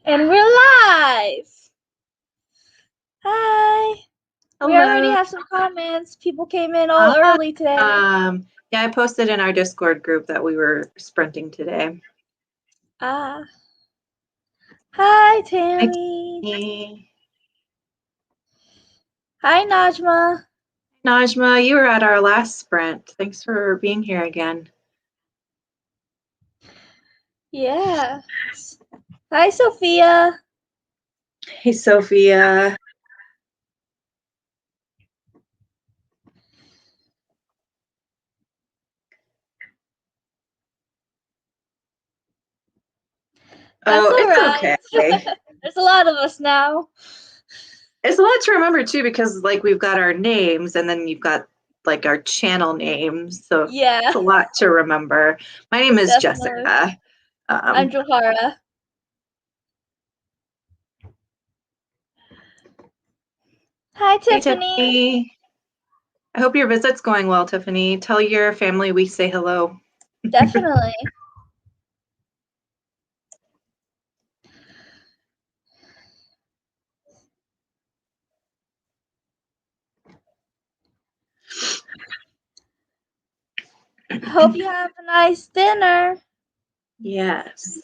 And we're live. Hi. Hello. We already have some comments. People came in all early today. Yeah, I posted in our Discord group that we were sprinting today. Hi, Tammy. Hey. Hi, Najma. Najma, you were at our last sprint. Thanks for being here again. Yeah. Hi, Sophia. Hey, Sophia. That's all right. Okay. There's a lot of us now. It's a lot to remember too, because like we've got our names and then you've got like our channel names. So yeah, it's a lot to remember. My name is definitely. Jessica. I'm Johara. Hi, Tiffany. Hey, Tiffany. I hope your visit's going well, Tiffany. Tell your family we say hello. Definitely. Hope you have a nice dinner. Yes.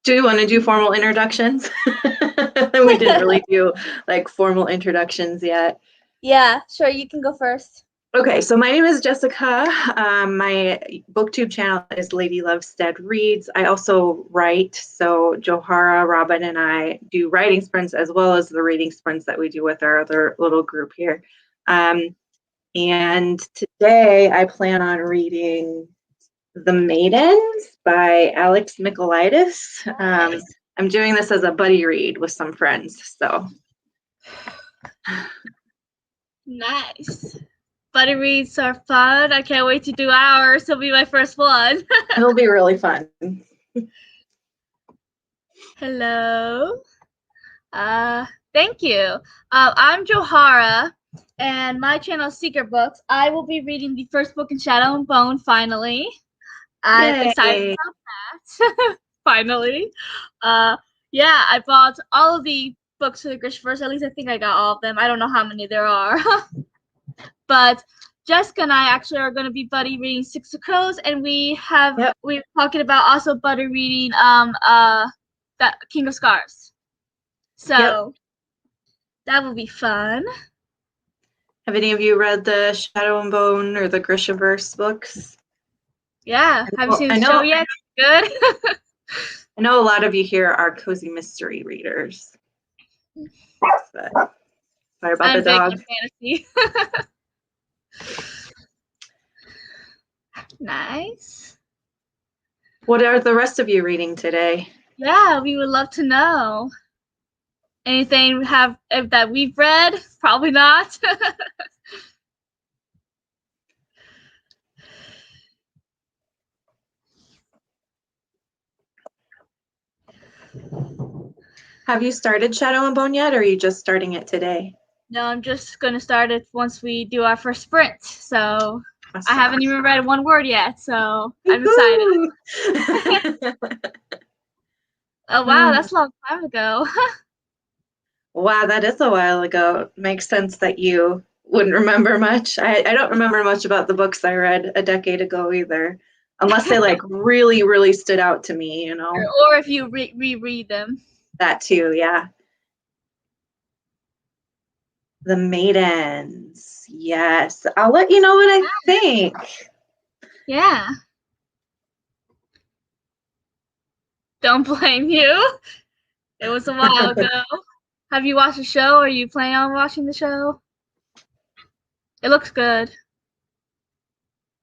Do you want to do formal introductions? We didn't really do like formal introductions yet. Yeah, sure. You can go first. Okay, so my name is Jessica. My booktube channel is Lady Lovestead Reads. I also write, so Johara, Robin, and I do writing sprints as well as the reading sprints that we do with our other little group here. And today I plan on reading The Maidens by Alex Michaelides. I'm doing this as a buddy read with some friends, so. Nice. Buddy reads are fun. I can't wait to do ours. It'll be my first one. It'll be really fun. Hello. Thank you. I'm Johara, and my channel is Secret Books. I will be reading the first book in Shadow and Bone finally. I'm excited about that. Finally. Yeah, I bought all of the books for the Grishaverse. At least I think I got all of them. I don't know how many there are. But Jessica and I actually are going to be buddy reading Six of Crows, and we're talking about also buddy reading that King of Scars. So that will be fun. Have any of you read the Shadow and Bone or the Grishaverse books? Yeah. Have you seen the show yet? Good. I know a lot of you here are cozy mystery readers. But sorry about the dog. Fantasy. Nice. What are the rest of you reading today? Yeah, we would love to know. Anything that we've read? Probably not. Have you started Shadow and Bone yet, or are you just starting it today? No, I'm just going to start it once we do our first sprint. So I haven't even read one word yet, so I'm excited. Oh, wow, that's a long time ago. Wow, that is a while ago. Makes sense that you wouldn't remember much. I don't remember much about the books I read a decade ago either, unless they like really, really stood out to me, you know. Or if you reread them. That too, yeah. The Maidens. Yes. I'll let you know what I think. Yeah. Don't blame you. It was a while ago. Have you watched the show? Are you planning on watching the show? It looks good.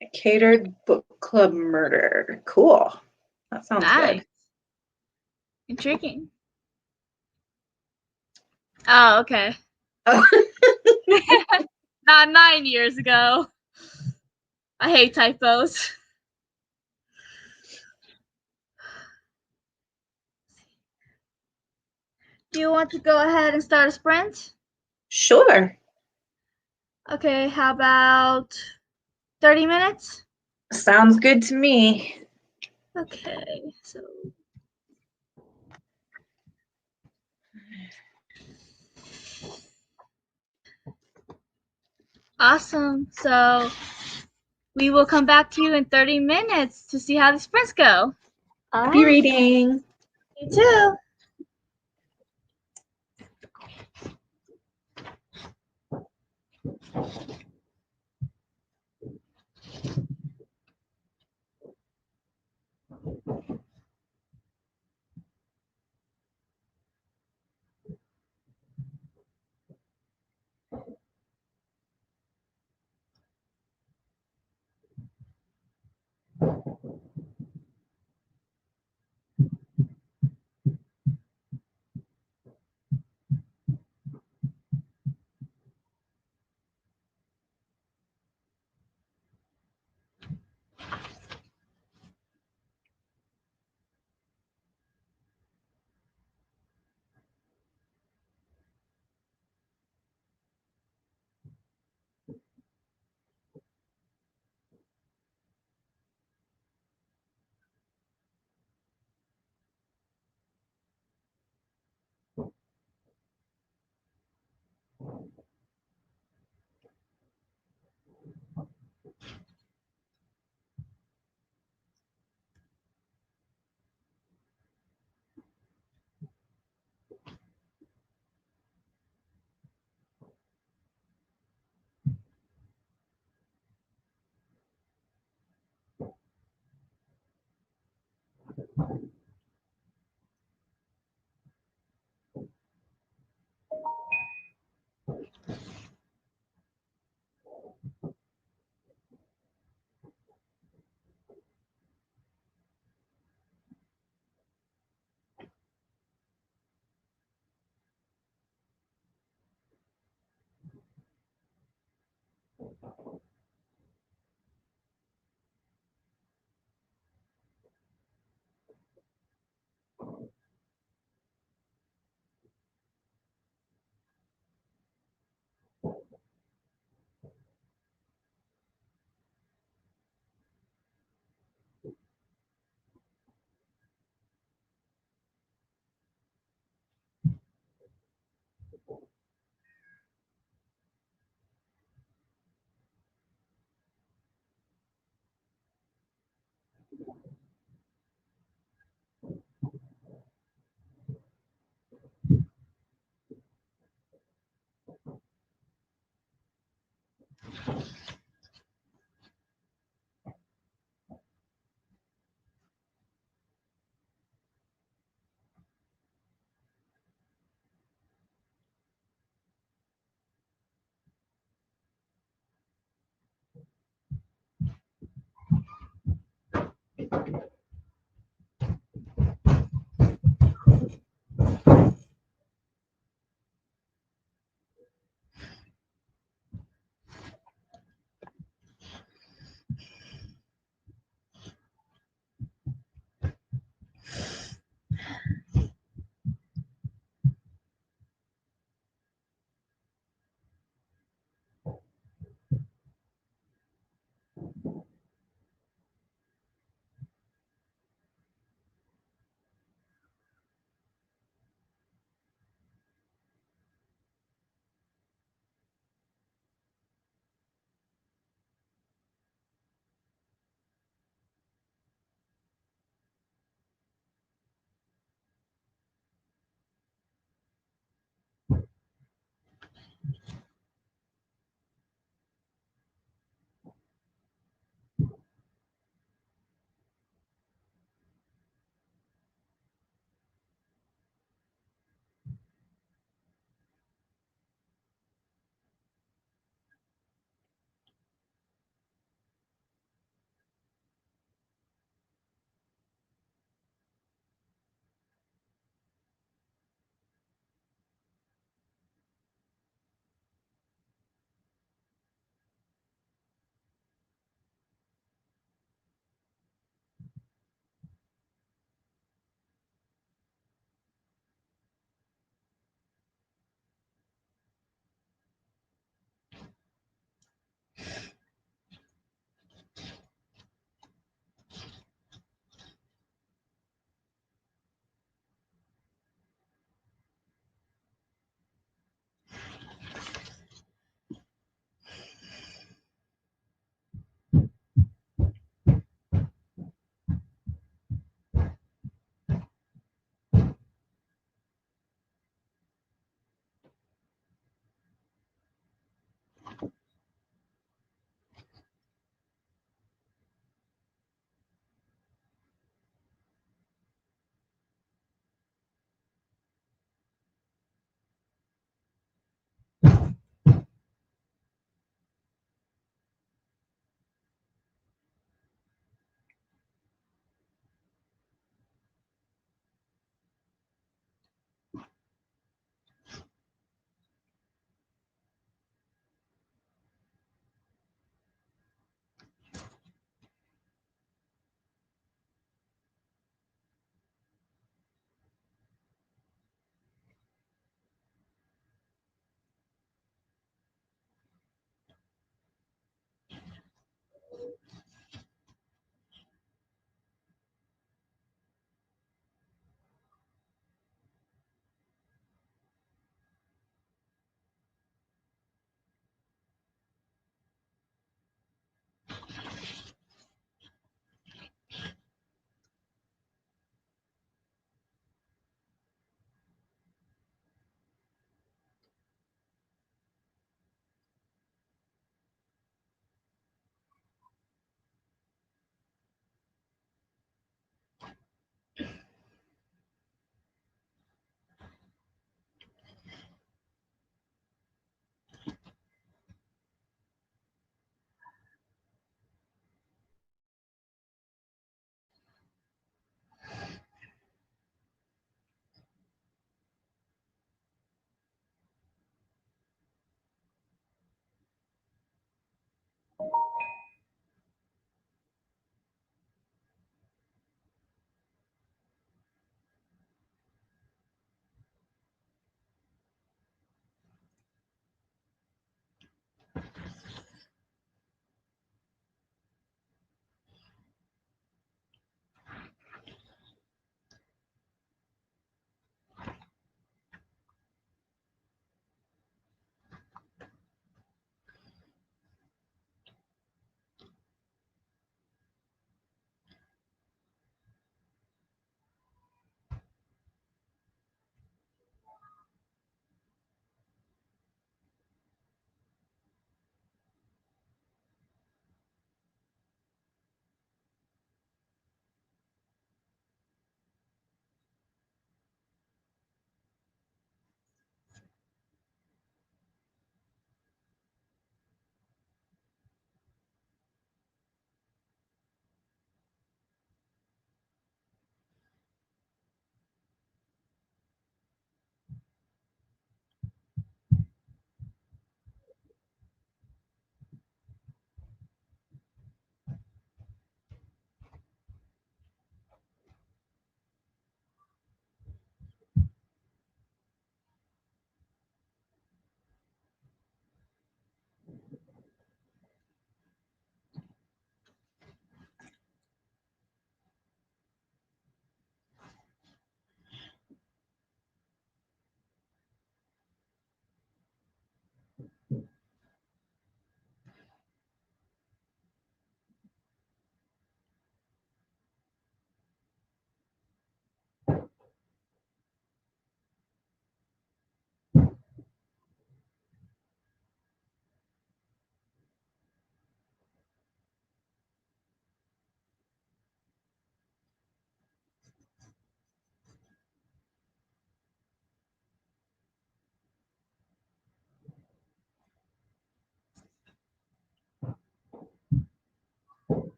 A catered book club murder. Cool. That sounds good. Intriguing. Oh, okay. Oh. Not 9 years ago. I hate typos. Do you want to go ahead and start a sprint? Sure. Okay, how about 30 minutes? Sounds good to me. Okay, so awesome. So we will come back to you in 30 minutes to see how the sprints go. Happy reading. You too.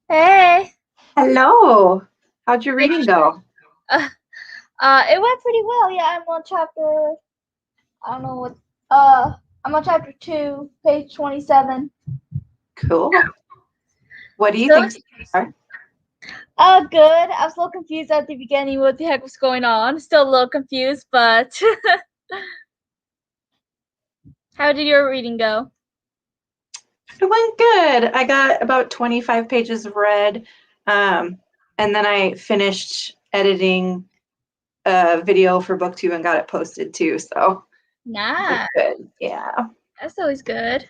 Hey. Hello. How'd your reading go? It went pretty well. Yeah, I'm on chapter. I don't know what. I'm on chapter 2, page 27. Cool. What do you So, think so far? good. I was a little confused at the beginning what the heck was going on. Still a little confused, but how did your reading go? It went good. I got about 25 pages read, and then I finished editing a video for BookTube and got it posted too. So Nah, good. Yeah. that's always good.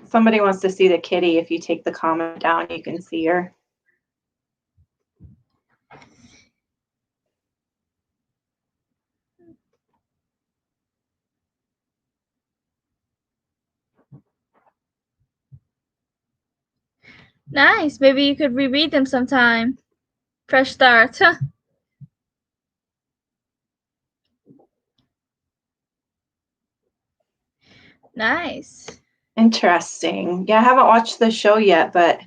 Somebody wants to see the kitty. If you take the comment down, you can see her. Nice. Maybe you could reread them sometime. Fresh start. Nice. Interesting. Yeah, I haven't watched the show yet, but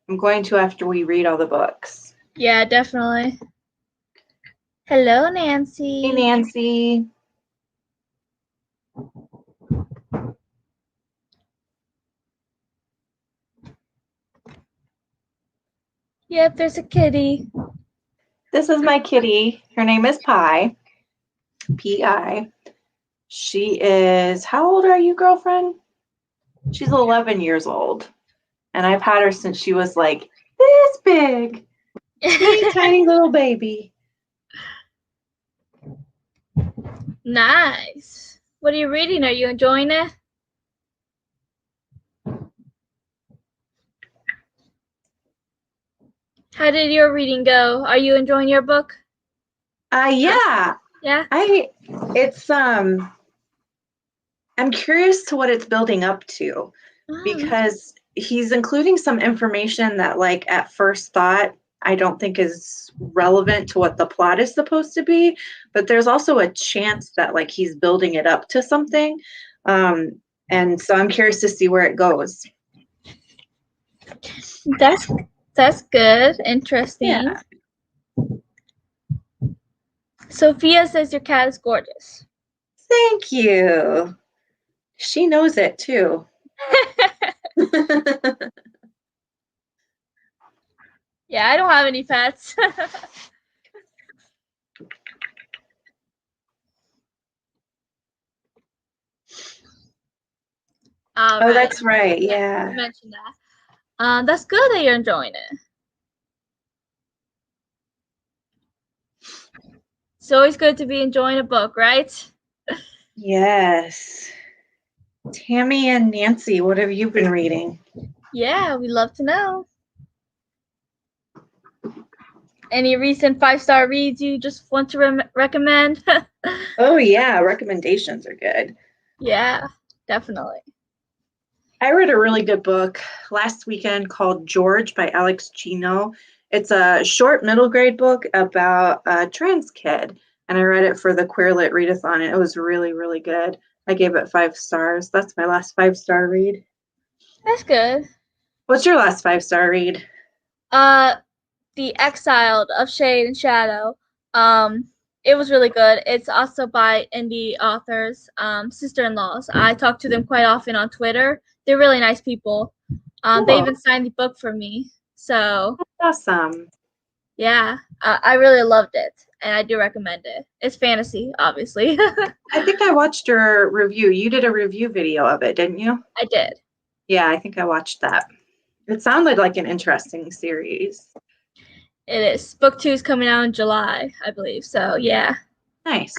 I'm going to after we read all the books. Yeah, definitely. Hello, Nancy. Hey, Nancy. Yep, there's a kitty. This is my kitty. Her name is Pi. P-I. She is, how old are you, girlfriend? She's 11 years old. And I've had her since she was like this big. Teeny tiny little baby. Nice. What are you reading? Are you enjoying it? How did your reading go? Are you enjoying your book? Yeah. Yeah. I'm curious to what it's building up to Oh, because he's including some information that like at first thought I don't think is relevant to what the plot is supposed to be, but there's also a chance that like he's building it up to something. And so I'm curious to see where it goes. that's good. Interesting. Yeah. Sophia says your cat is gorgeous. Thank you. She knows it too. Yeah, I don't have any pets. All Oh, right. that's right. You Yeah. mentioned that. That's good that you're enjoying it. It's always good to be enjoying a book, right? Yes. Tammy and Nancy, what have you been reading? Yeah, we love to know. Any recent 5-star reads you just want to recommend? Oh, yeah. Recommendations are good. Yeah, definitely. I read a really good book last weekend called George by Alex Chino. It's a short middle grade book about a trans kid, and I read it for the Queer Lit Readathon, and it was really, really good. I gave it 5 stars. That's my last 5-star read. That's good. What's your last 5-star read? The Exiled of Shade and Shadow. It was really good. It's also by indie authors, sister-in-laws. I talk to them quite often on Twitter. They're really nice people. They Cool. even signed the book for me. So Awesome. yeah, I really loved it, and I do recommend it. It's fantasy, obviously. I think I watched your review. You did a review video of it, didn't you? I did. Yeah, I think I watched that. It sounded like an interesting series. It is. Book 2 is coming out in July, I believe. So yeah. Nice.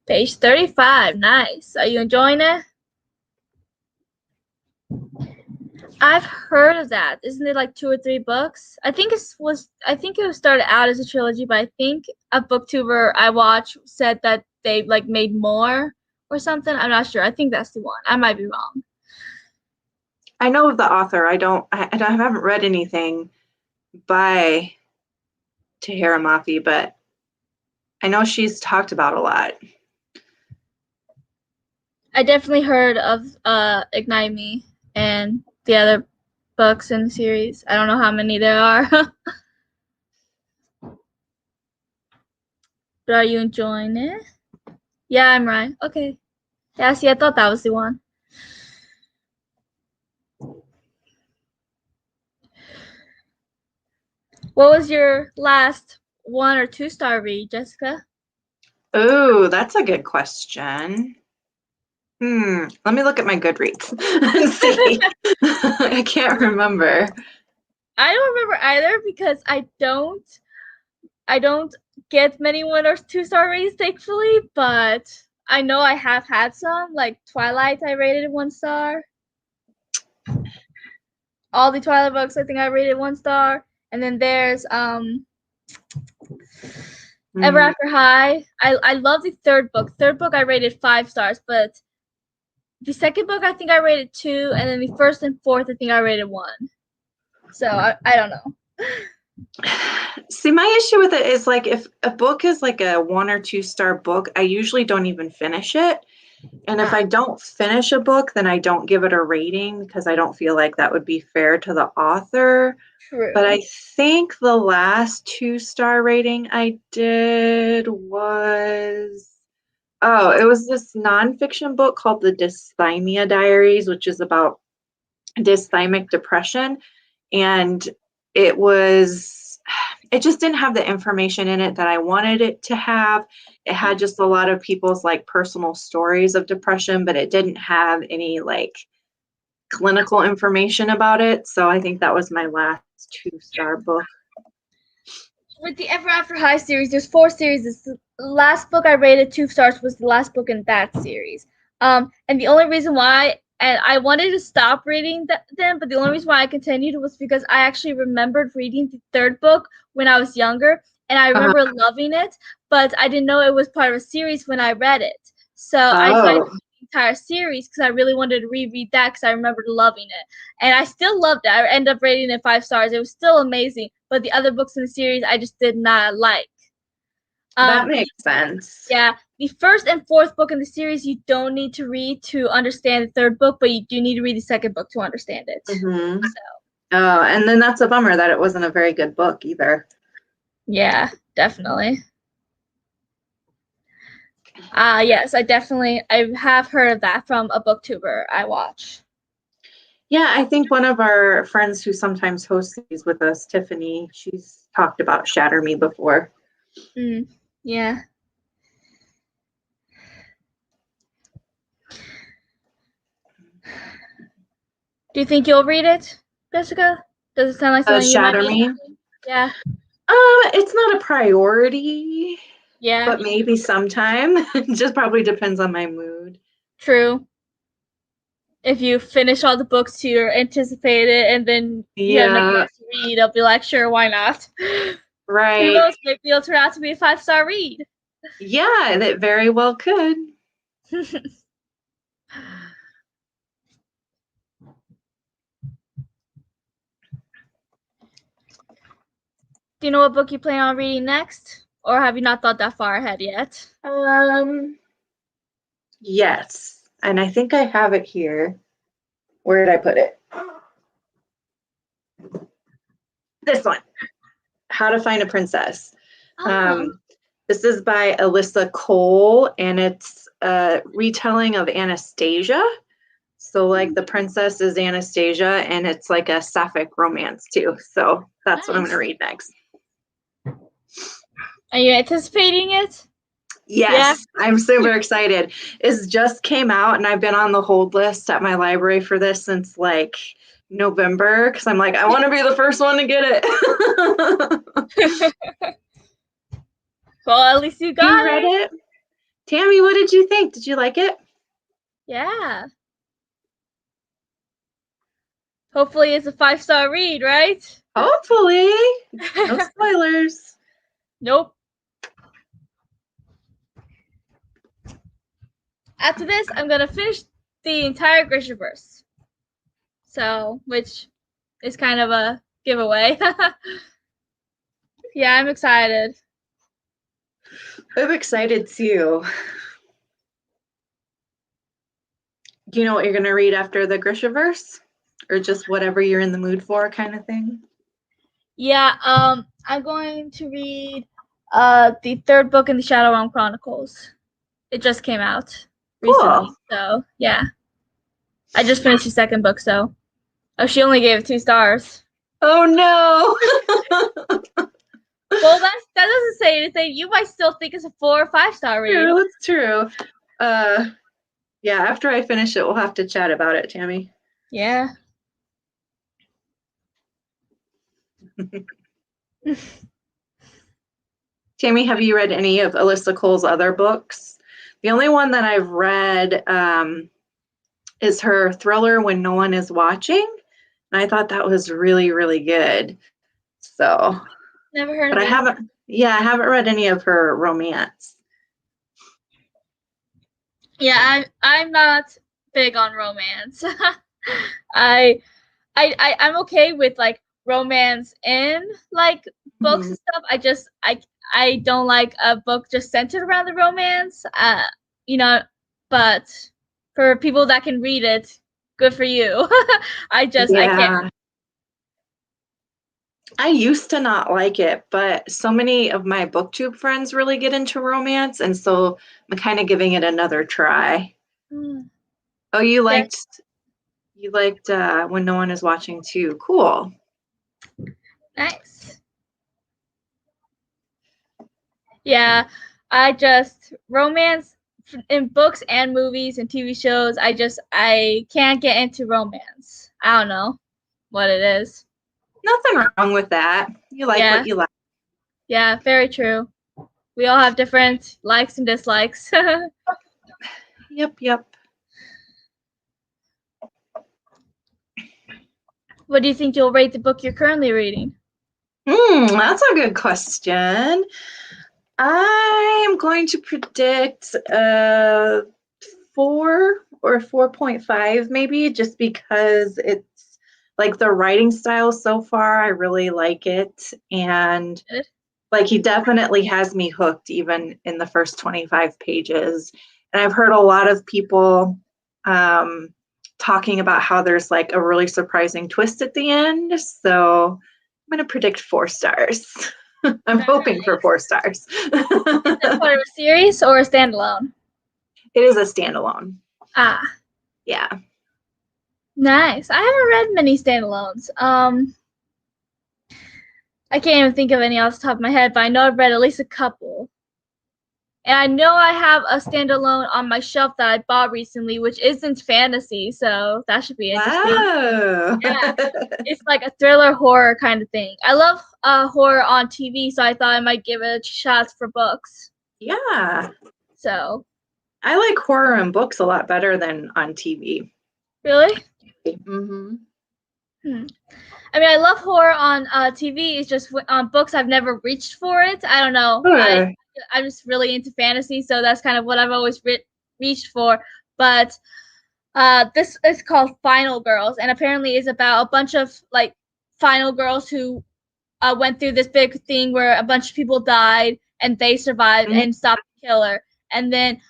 Page 35. Nice. Are you enjoying it? I've heard of that. Isn't it like 2 or 3 books? I think it was started out as a trilogy, but I think a booktuber I watched said that they like made more or something. I'm not sure. I think that's the one. I might be wrong. I know of the author. I haven't read anything by Tahereh Mafi, but I know she's talked about a lot. I definitely heard of Ignite Me and the other books in the series. I don't know how many there are. But are you enjoying it? Yeah, I'm right. Okay. Yeah, see, I thought that was the one. What was your last 1 or 2 star read, Jessica? Oh, that's a good question. Let me look at my Goodreads and see. I can't remember. I don't remember either because I don't get many 1 or 2 star reads, thankfully, but I know I have had some. Like Twilight, I rated 1 star. All the Twilight books, I think I rated 1 star. And then there's Ever After High. I love the third book. Third book I rated 5 stars, but the second book I think I rated 2, and then the first and fourth I think I rated 1. So I don't know. See, my issue with it is like if a book is like a 1 or 2 star book, I usually don't even finish it. And if I don't finish a book, then I don't give it a rating because I don't feel like that would be fair to the author. True. But I think the last 2 star rating I did was, it was this nonfiction book called The Dysthymia Diaries, which is about dysthymic depression. And it just didn't have the information in it that I wanted it to have. It had just a lot of people's like personal stories of depression, but it didn't have any like clinical information about it. So I think that was my last 2 star book. With the Ever After High series, there's 4 series. The last book I rated 2 stars was the last book in that series. And the only reason why, and I wanted to stop reading them, but the only reason why I continued was because I actually remembered reading the third book when I was younger, and I remember loving it, but I didn't know it was part of a series when I read it. So I decided to read the entire series because I really wanted to reread that because I remembered loving it. And I still loved it. I ended up rating it 5 stars. It was still amazing, but the other books in the series I just did not like. That makes sense. Yeah, the first and fourth book in the series you don't need to read to understand the third book, but you do need to read the second book to understand it. Mm-hmm. Oh, and then that's a bummer that it wasn't a very good book either. Yeah, definitely. Yes, I have heard of that from a booktuber I watch. Yeah, I think one of our friends who sometimes hosts these with us, Tiffany, she's talked about Shatter Me before. Yeah. Do you think you'll read it, Jessica? Does it sound like something you might Shatter Me? Yeah. It's not a priority. Yeah. But maybe sometime. It just probably depends on my mood. True. If you finish all the books you're anticipated and then you have nothing else to read, I'll be like, sure, why not? Right. Who knows, maybe it'll turn out to be a 5-star read. Yeah, that very well could. Do you know what book you plan on reading next? Or have you not thought that far ahead yet? Yes. And I think I have it here. Where did I put it? This one. How to Find a Princess. This is by Alyssa Cole, and it's a retelling of Anastasia. So like the princess is Anastasia, and it's like a sapphic romance too. So that's what I'm going to read next. Are you anticipating it? Yes, yeah. I'm super excited. It just came out, and I've been on the hold list at my library for this since like November because I'm like, I want to be the first one to get it. Well, at least you got you read it. Tammy, what did you think? Did you like it? Yeah. Hopefully it's a 5-star read, right? Hopefully. No spoilers. Nope. After this, I'm gonna finish the entire Grishaverse. So, which is kind of a giveaway. Yeah, I'm excited. I'm excited too. Do you know what you're going to read after the Grishaverse? Or just whatever you're in the mood for kind of thing? Yeah, I'm going to read the third book in the Shadow Realm Chronicles. It just came out recently. Cool. So, yeah. I just finished the second book, so. Oh, she only gave it 2 stars. Oh no. Well, that doesn't say anything. You might still think it's a 4 or 5-star read. True, that's true. Yeah, after I finish it, we'll have to chat about it, Tammy. Yeah. Tammy, have you read any of Alyssa Cole's other books? The only one that I've read is her thriller When No One Is Watching. And I thought that was really, really good. So, Never heard but of I it. haven't read any of her romance. Yeah, I'm not big on romance. I'm okay with like romance in like books and stuff. I don't like a book just centered around the romance. You know, but for people that can read it, good for you. I can't. I used to not like it, but so many of my booktube friends really get into romance, and so I'm kind of giving it another try. Oh, you liked When No One Is Watching too. Cool. Nice. Yeah, romance in books and movies and TV shows. I can't get into romance. I don't know what it is. Nothing wrong with that. You like Yeah. what you like. Yeah, very true. We all have different likes and dislikes. Yep. What do you think you'll rate the book you're currently reading? That's a good question. I am going to predict 4 or 4.5 maybe, just because it's like the writing style so far, I really like it. And Good. like he definitely has me hooked even in the first 25 pages. And I've heard a lot of people talking about how there's like a really surprising twist at the end. So I'm going to predict 4 stars. I'm hoping for 4 stars. Is it part of a series or a standalone? It is a standalone. Ah, Yeah. nice. I haven't read many standalones. I can't even think of any off the top of my head, but I know I've read at least a couple. And I know I have a standalone on my shelf that I bought recently, which isn't fantasy, so that should be interesting. Wow. Yeah. It's like a thriller horror kind of thing. I love horror on TV, so I thought I might give it a shot for books. Yeah. So, I like horror in books a lot better than on TV. really? Mm-hmm. I mean, I love horror on TV. It's just on books, I've never reached for it. I don't know. Sure. I'm just really into fantasy, so that's kind of what I've always reached for. But this is called Final Girls, and apparently is about a bunch of like final girls who went through this big thing where a bunch of people died and they survived and stopped the killer. And then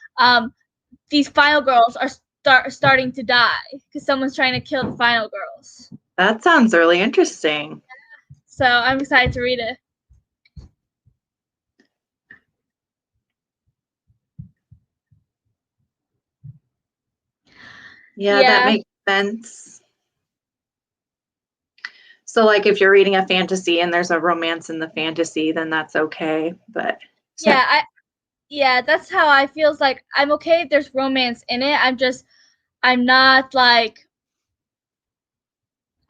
these final girls are starting to die because someone's trying to kill the final girls. That sounds really interesting. So I'm excited to read it. Yeah, that makes sense. So like if you're reading a fantasy and there's a romance in the fantasy, then that's okay. But yeah, that's how I feels like I'm okay if there's romance in it. I'm not like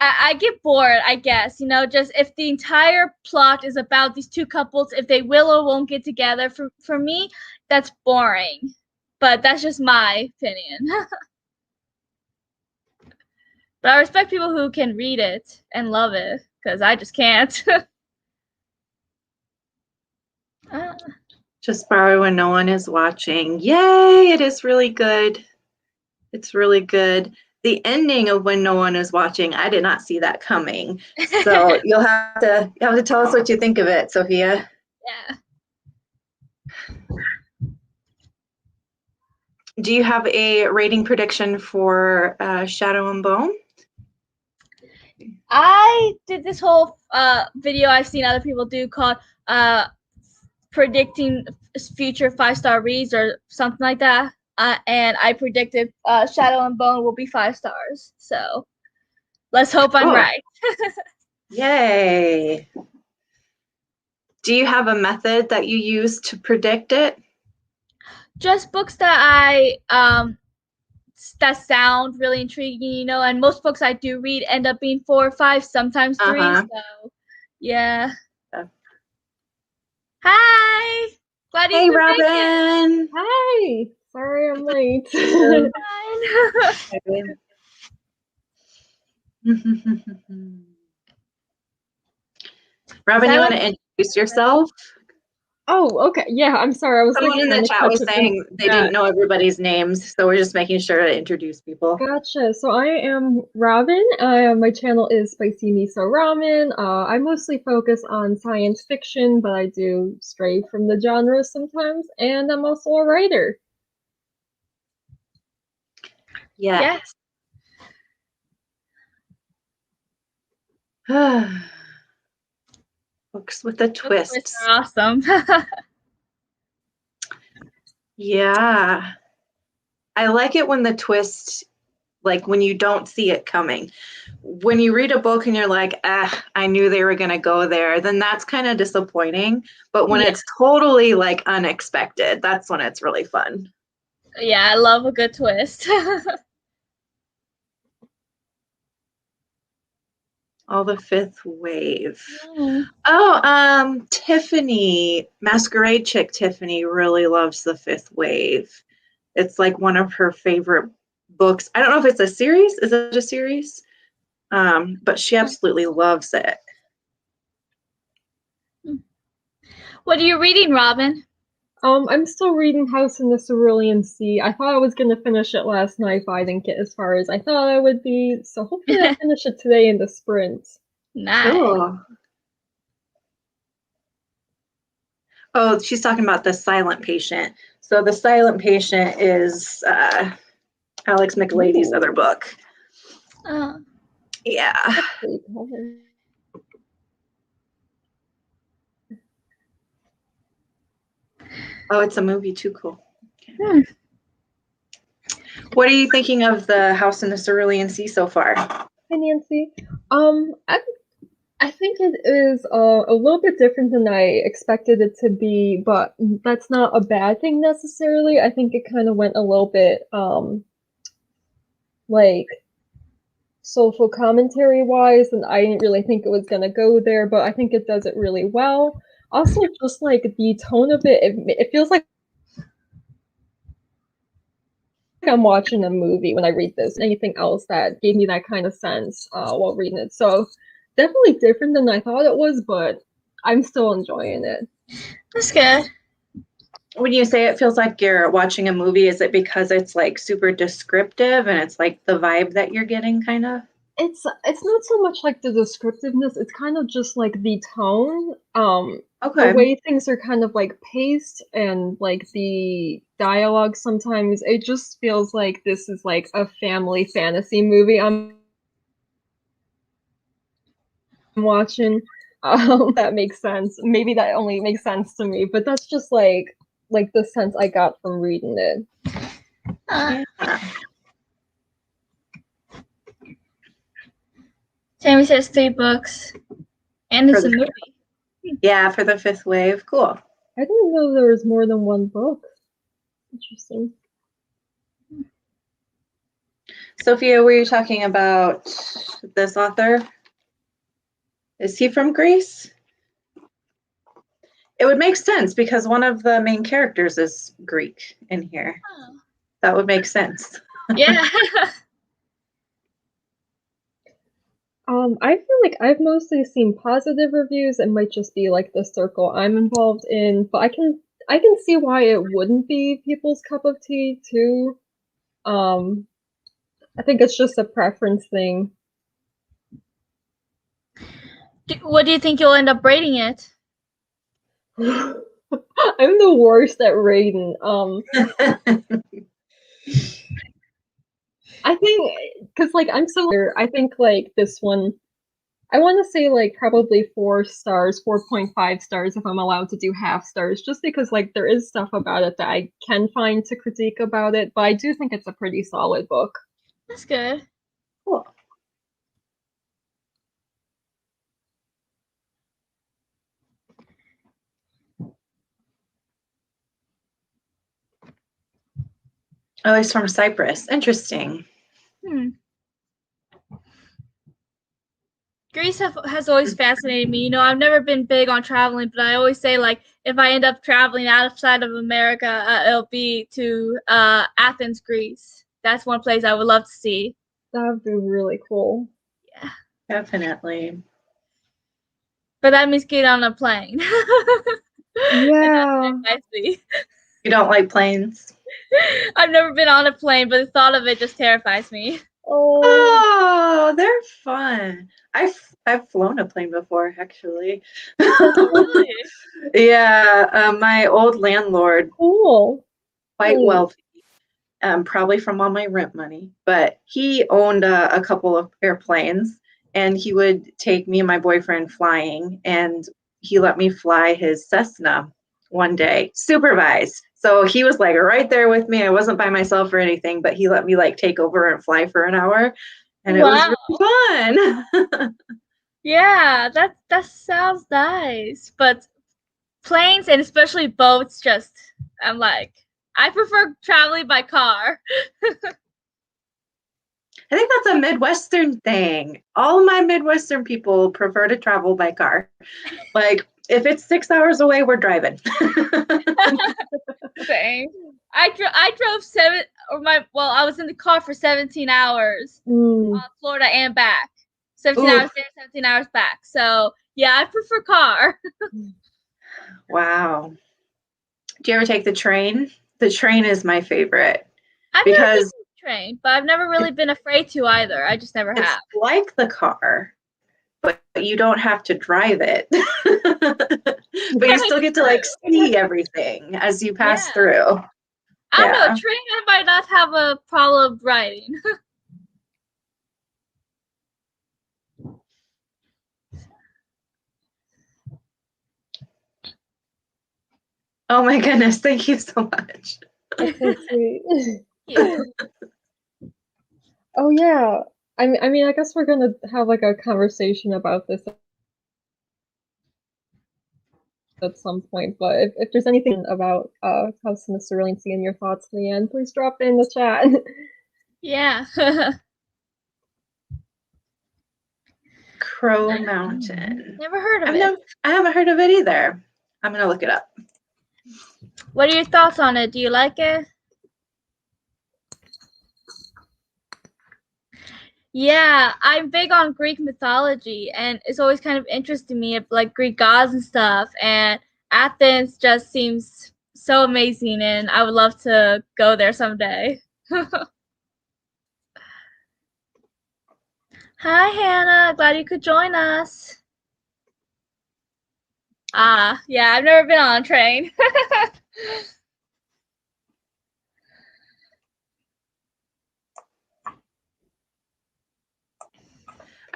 I get bored, I guess, just if the entire plot is about these two couples, if they will or won't get together, for me, that's boring. But that's just my opinion. But I respect people who can read it and love it, because I just can't. Just borrow when no one is watching. Yay, it is really good. It's really good. The ending of When No One Is Watching, I did not see that coming. So you'll have to tell us what you think of it, Sophia. Yeah. Do you have a rating prediction for Shadow and Bone? I did this whole video I've seen other people do called predicting future 5-star reads or something like that. And I predicted Shadow and Bone will be 5 stars. So let's hope I'm right. Yay. Do you have a method that you use to predict it? Just books that that sound really intriguing, and most books I do read end up being 4 or 5, sometimes 3. So yeah. Hi. Glad you could make it. Robin. Hi. Sorry I'm late. Robin, you want to introduce yourself? Oh, okay. Yeah, I'm sorry. I was Someone in the chat was saying they didn't know everybody's names, so we're just making sure to introduce people. Gotcha. So I am Robin. My channel is Spicy Miso Ramen. I mostly focus on science fiction, but I do stray from the genre sometimes, and I'm also a writer. Yes. Books with a twist. Twists are awesome. Yeah. I like it when the twist, like when you don't see it coming. When you read a book and you're like, I knew they were going to go there, then that's kind of disappointing. But when it's totally like unexpected, that's when it's really fun. Yeah, I love a good twist. All the Fifth Wave. Oh, Tiffany, Masquerade Chick Tiffany really loves the Fifth Wave. It's like one of her favorite books. I don't know if it's a series. Is it a series? But she absolutely loves it. What are you reading, Robin? I'm still reading House in the Cerulean Sea. I thought I was going to finish it last night, but I didn't get as far as I thought I would be. So hopefully I'll finish it today in the sprint. Nice. Cool. Oh, she's talking about The Silent Patient. So The Silent Patient is Alex McLady's other book. Yeah. Oh, it's a movie too. Cool. Okay. What are you thinking of the House in the Cerulean Sea so far? Hi, Nancy. I think it is a little bit different than I expected it to be, but that's not a bad thing necessarily. I think it kind of went a little bit like social commentary wise, and I didn't really think it was gonna go there, but I think it does it really well. Also, just like the tone of it, it feels like I'm watching a movie when I read this. Anything else that gave me that kind of sense while reading it. So definitely different than I thought it was, but I'm still enjoying it. That's good. When you say it feels like you're watching a movie, is it because it's like super descriptive and it's like the vibe that you're getting kind of? It's not so much like the descriptiveness, it's kind of just like the tone. Okay. The way things are kind of like paced and like the dialogue sometimes, it just feels like this is like a family fantasy movie I'm watching. That makes sense. Maybe that only makes sense to me, but that's just like the sense I got from reading it. Yeah. Tammy says 3 books, and it's a movie. Yeah, for the Fifth Wave. Cool. I didn't know there was more than one book. Interesting. Sophia, were you talking about this author? Is he from Greece? It would make sense because one of the main characters is Greek in here. Oh. That would make sense. Yeah. I feel like I've mostly seen positive reviews. It might just be like the circle I'm involved in, but I can see why it wouldn't be people's cup of tea too. Um, I think it's just a preference thing. What do you think you'll end up rating it? I'm the worst at rating. I think because like I'm so I think like this one I want to say like probably 4 stars, 4.5 stars if I'm allowed to do half stars, just because like there is stuff about it that I can find to critique about it, but I do think it's a pretty solid book. That's good. Cool. Oh, he's from Cyprus. Interesting. Greece has always fascinated me. You know, I've never been big on traveling, but I always say, like, if I end up traveling outside of America, it'll be to Athens, Greece. That's one place I would love to see. That would be really cool. Yeah. Definitely. But that means get on a plane. Yeah. You don't like planes? I've never been on a plane, but the thought of it just terrifies me. Oh, they're fun. I've flown a plane before, actually. Really? Yeah, my old landlord, Cool. quite Cool. wealthy, probably from all my rent money, but he owned a couple of airplanes, and he would take me and my boyfriend flying, and he let me fly his Cessna one day, supervised. So he was like right there with me. I wasn't by myself or anything, but he let me like take over and fly for an hour, and it was really fun. Yeah, that sounds nice. But planes and especially boats, just I'm like, I prefer traveling by car. I think that's a Midwestern thing. All my Midwestern people prefer to travel by car. Like, if it's 6 hours away, we're driving. Same. I drove I was in the car for 17 hours, Florida and back. 17 hours there, 17 hours back. So yeah, I prefer car. Wow. Do you ever take the train? The train is my favorite I've never because taken the train, but I've never really been afraid to either. I just never it's have. like the car, but you don't have to drive it. But you still get to like see everything as you pass through. I don't know, a train I might not have a problem riding. Oh my goodness, thank you so much. That's so sweet. Yeah. Oh yeah. I mean, I guess we're gonna have like a conversation about this at some point, but if there's anything about House in the Cerulean Sea and your thoughts in the end, please drop it in the chat. Yeah. Crow Mountain. Never heard of it. I haven't heard of it either. I'm gonna look it up. What are your thoughts on it? Do you like it? Yeah, I'm big on Greek mythology, and it's always kind of interesting me, like Greek gods and stuff. And Athens just seems so amazing, and I would love to go there someday. Hi, Hannah. Glad you could join us. Yeah, I've never been on a train.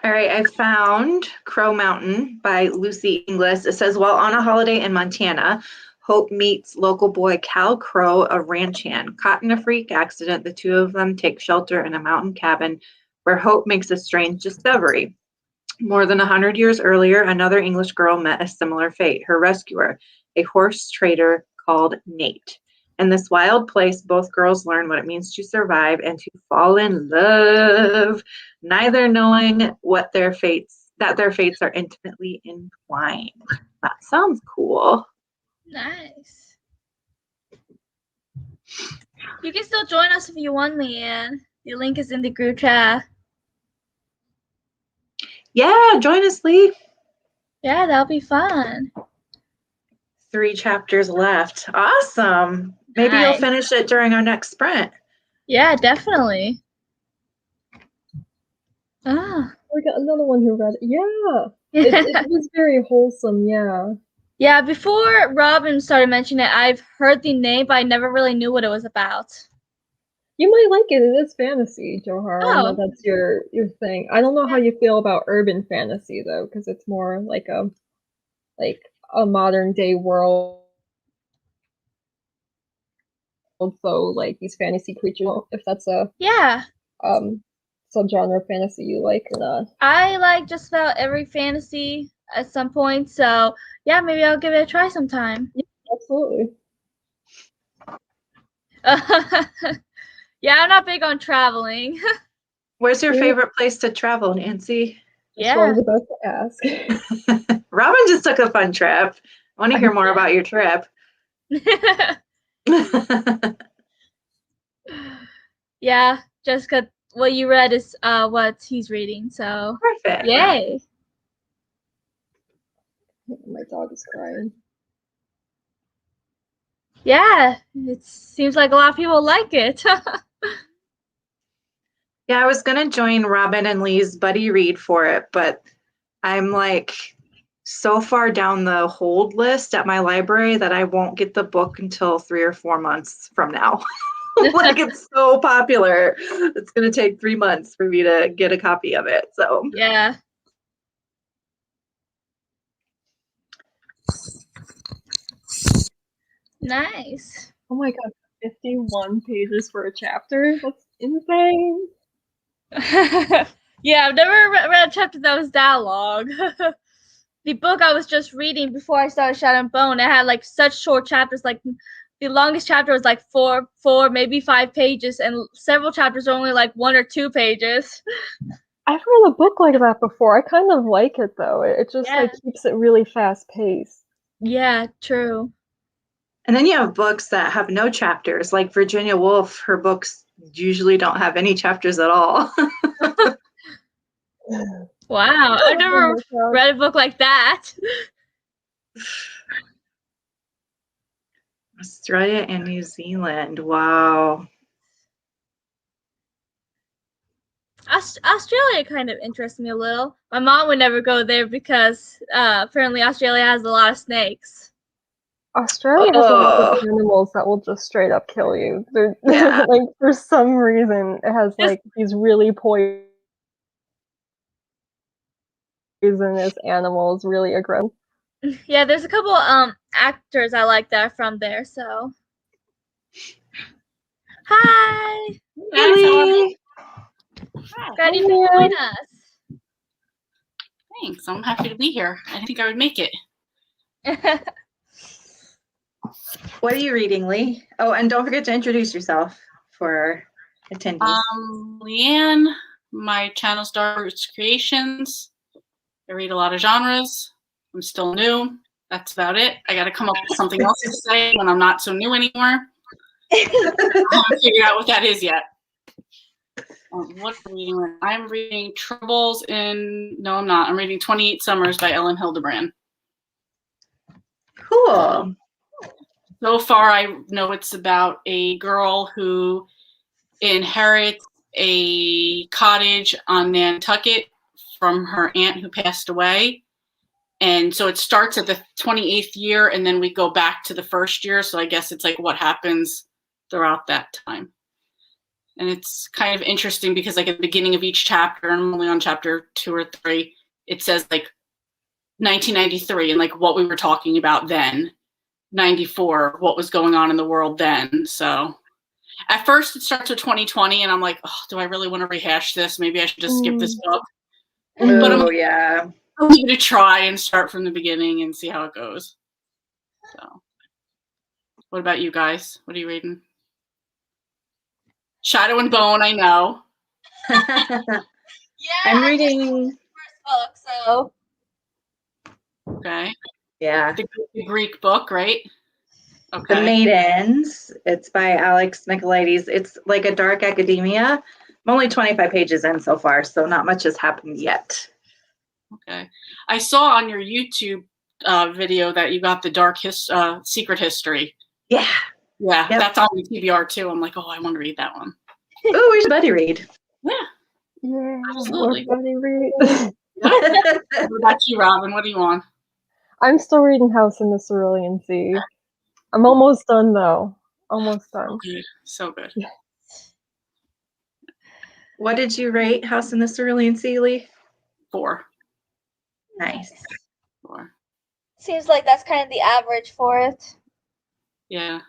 All right, I found Crow Mountain by Lucy Inglis. It says, while on a holiday in Montana, Hope meets local boy Cal Crow, a ranch hand. Caught in a freak accident, the two of them take shelter in a mountain cabin where Hope makes a strange discovery. More than 100 years earlier, another English girl met a similar fate. Her rescuer, a horse trader called Nate. In this wild place, both girls learn what it means to survive and to fall in love, neither knowing that their fates are intimately entwined. That sounds cool. Nice. You can still join us if you want, Leanne. The link is in the group chat. Yeah, join us, Lee. Yeah, that'll be fun. 3 chapters left. Awesome. Maybe you'll Nice. finish it during our next sprint. Yeah, definitely. Ah. We got another one who read it. Yeah. It was very wholesome, yeah. Yeah, before Robin started mentioning it, I've heard the name, but I never really knew what it was about. You might like it. It is fantasy, Johara. I know Oh. that's your thing. I don't know how you feel about urban fantasy though, because it's more like a modern day world. So like these fantasy creatures, if that's a Yeah, subgenre of fantasy you like or not. I like just about every fantasy at some point, so yeah, maybe I'll give it a try sometime. Absolutely. Yeah, I'm not big on traveling. Where's your Yeah. favorite place to travel, Nancy? That's what I was about to ask. Robin just took a fun trip. I want to hear more about your trip. Yeah, Jessica, what you read is what he's reading, so Perfect. yay. My dog is crying. Yeah, it seems like a lot of people like it. Yeah, I was going to join Robin and Lee's buddy read for it, but I'm like so far down the hold list at my library that I won't get the book until 3 or 4 months from now. Like it's so popular. It's going to take 3 months for me to get a copy of it. So, Yeah. Nice. Oh my god, 51 pages for a chapter? That's insane. Yeah, I've never read a chapter that was that long. The book I was just reading before I started Shadow and Bone, it had like such short chapters. Like the longest chapter was like four, maybe 5 pages, and several chapters are only like 1 or 2 pages. I've read a book like that before. I kind of like it though. It just like keeps it really fast paced. Yeah, true. and then you have books that have no chapters, like Virginia Woolf. Her books usually don't have any chapters at all. Wow, I've never read a book like that. Australia and New Zealand. Wow. Australia kind of interests me a little. My mom would never go there because apparently Australia has a lot of snakes. Australia has a lot of animals that will just straight up kill you. They're like for some reason it has like these really poisonous animals, really aggressive. Yeah, there's a couple actors I like that are from there, so. Hi! Hey! Glad you could join us. Thanks. I'm happy to be here. I didn't think I would make it. What are you reading, Lee? Oh, and don't forget to introduce yourself for attendees. Leanne, my channel's Dark Roots Creations. I read a lot of genres. I'm still new. That's about it. I got to come up with something else to say when I'm not so new anymore. I haven't figured out what that is yet. What am I reading? I'm reading Troubles in... No, I'm not. I'm reading 28 Summers by Ellen Hildebrand. Cool. So far, I know it's about a girl who inherits a cottage on Nantucket from her aunt who passed away. And so it starts at the 28th year, and then we go back to the first year. So I guess it's like what happens throughout that time. And it's kind of interesting because like at the beginning of each chapter, and I'm only on chapter 2 or 3, it says like 1993 and like what we were talking about then. 94, what was going on in the world then. So at first it starts with 2020 and I'm like, oh, do I really want to rehash this? Maybe I should just skip this book. But I'm like, I'll give it a try and start from the beginning and see how it goes. So what about you guys? What are you reading? Shadow and Bone, I know. I'm reading first book, so. Okay. Yeah. The Greek book, right? Okay. The Maidens. It's by Alex Michaelides. It's like a dark academia. I'm only 25 pages in so far, so not much has happened yet. Okay. I saw on your YouTube video that you got the Secret History. Yeah. Yeah, Yep. that's on the TBR too. I'm like, oh, I want to read that one. Oh, we should buddy read. Yeah, Yeah, absolutely. buddy read. What about you, Robin? What do you want? I'm still reading House in the Cerulean Sea. I'm almost done though. Almost done. Okay, so good. What did you rate House in the Cerulean Sea, Lee? 4. Nice. 4. Seems like that's kind of the average for it. Yeah.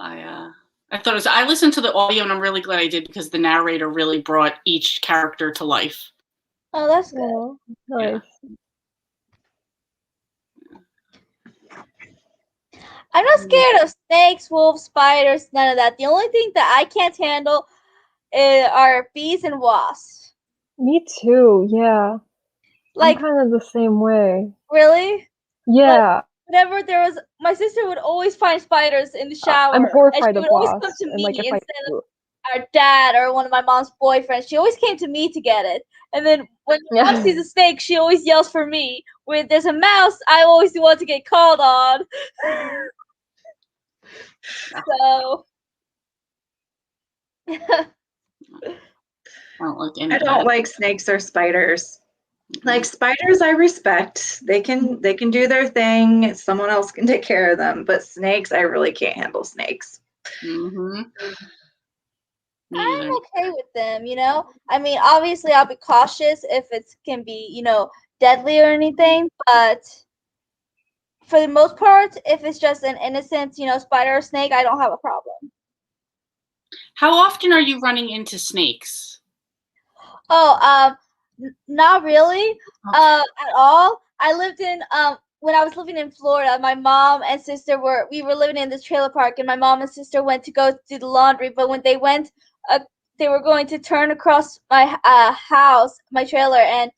I thought it was. I listened to the audio, and I'm really glad I did because the narrator really brought each character to life. Oh, that's good. Oh, nice. I'm not scared of snakes, wolves, spiders, none of that. The only thing that I can't handle are bees and wasps. Me too, yeah. Like, I'm kind of the same way. really? Yeah. Whenever there was, my sister would always find spiders in the shower. I'm horrified and she of would always come wasps. to And me like if instead of our dad or one of my mom's boyfriends. She always came to me to get it. And then when my mom sees a snake, she always yells for me. When there's a mouse, I always want to get called on. So I don't like any I of that. don't like snakes or spiders. Like spiders, I respect. They can do their thing. Someone else can take care of them. But snakes, I really can't handle snakes. Mm-hmm. I'm okay with them, you know? I mean, obviously I'll be cautious if it can be, you know, deadly or anything, but for the most part, if it's just an innocent, you know, spider or snake, I don't have a problem. How often are you running into snakes? Oh, not really, at all. I lived in, when I was living in Florida, my mom and sister we were living in this trailer park, and my mom and sister went to go do the laundry, but when they went, they were going to turn across my house, my trailer, and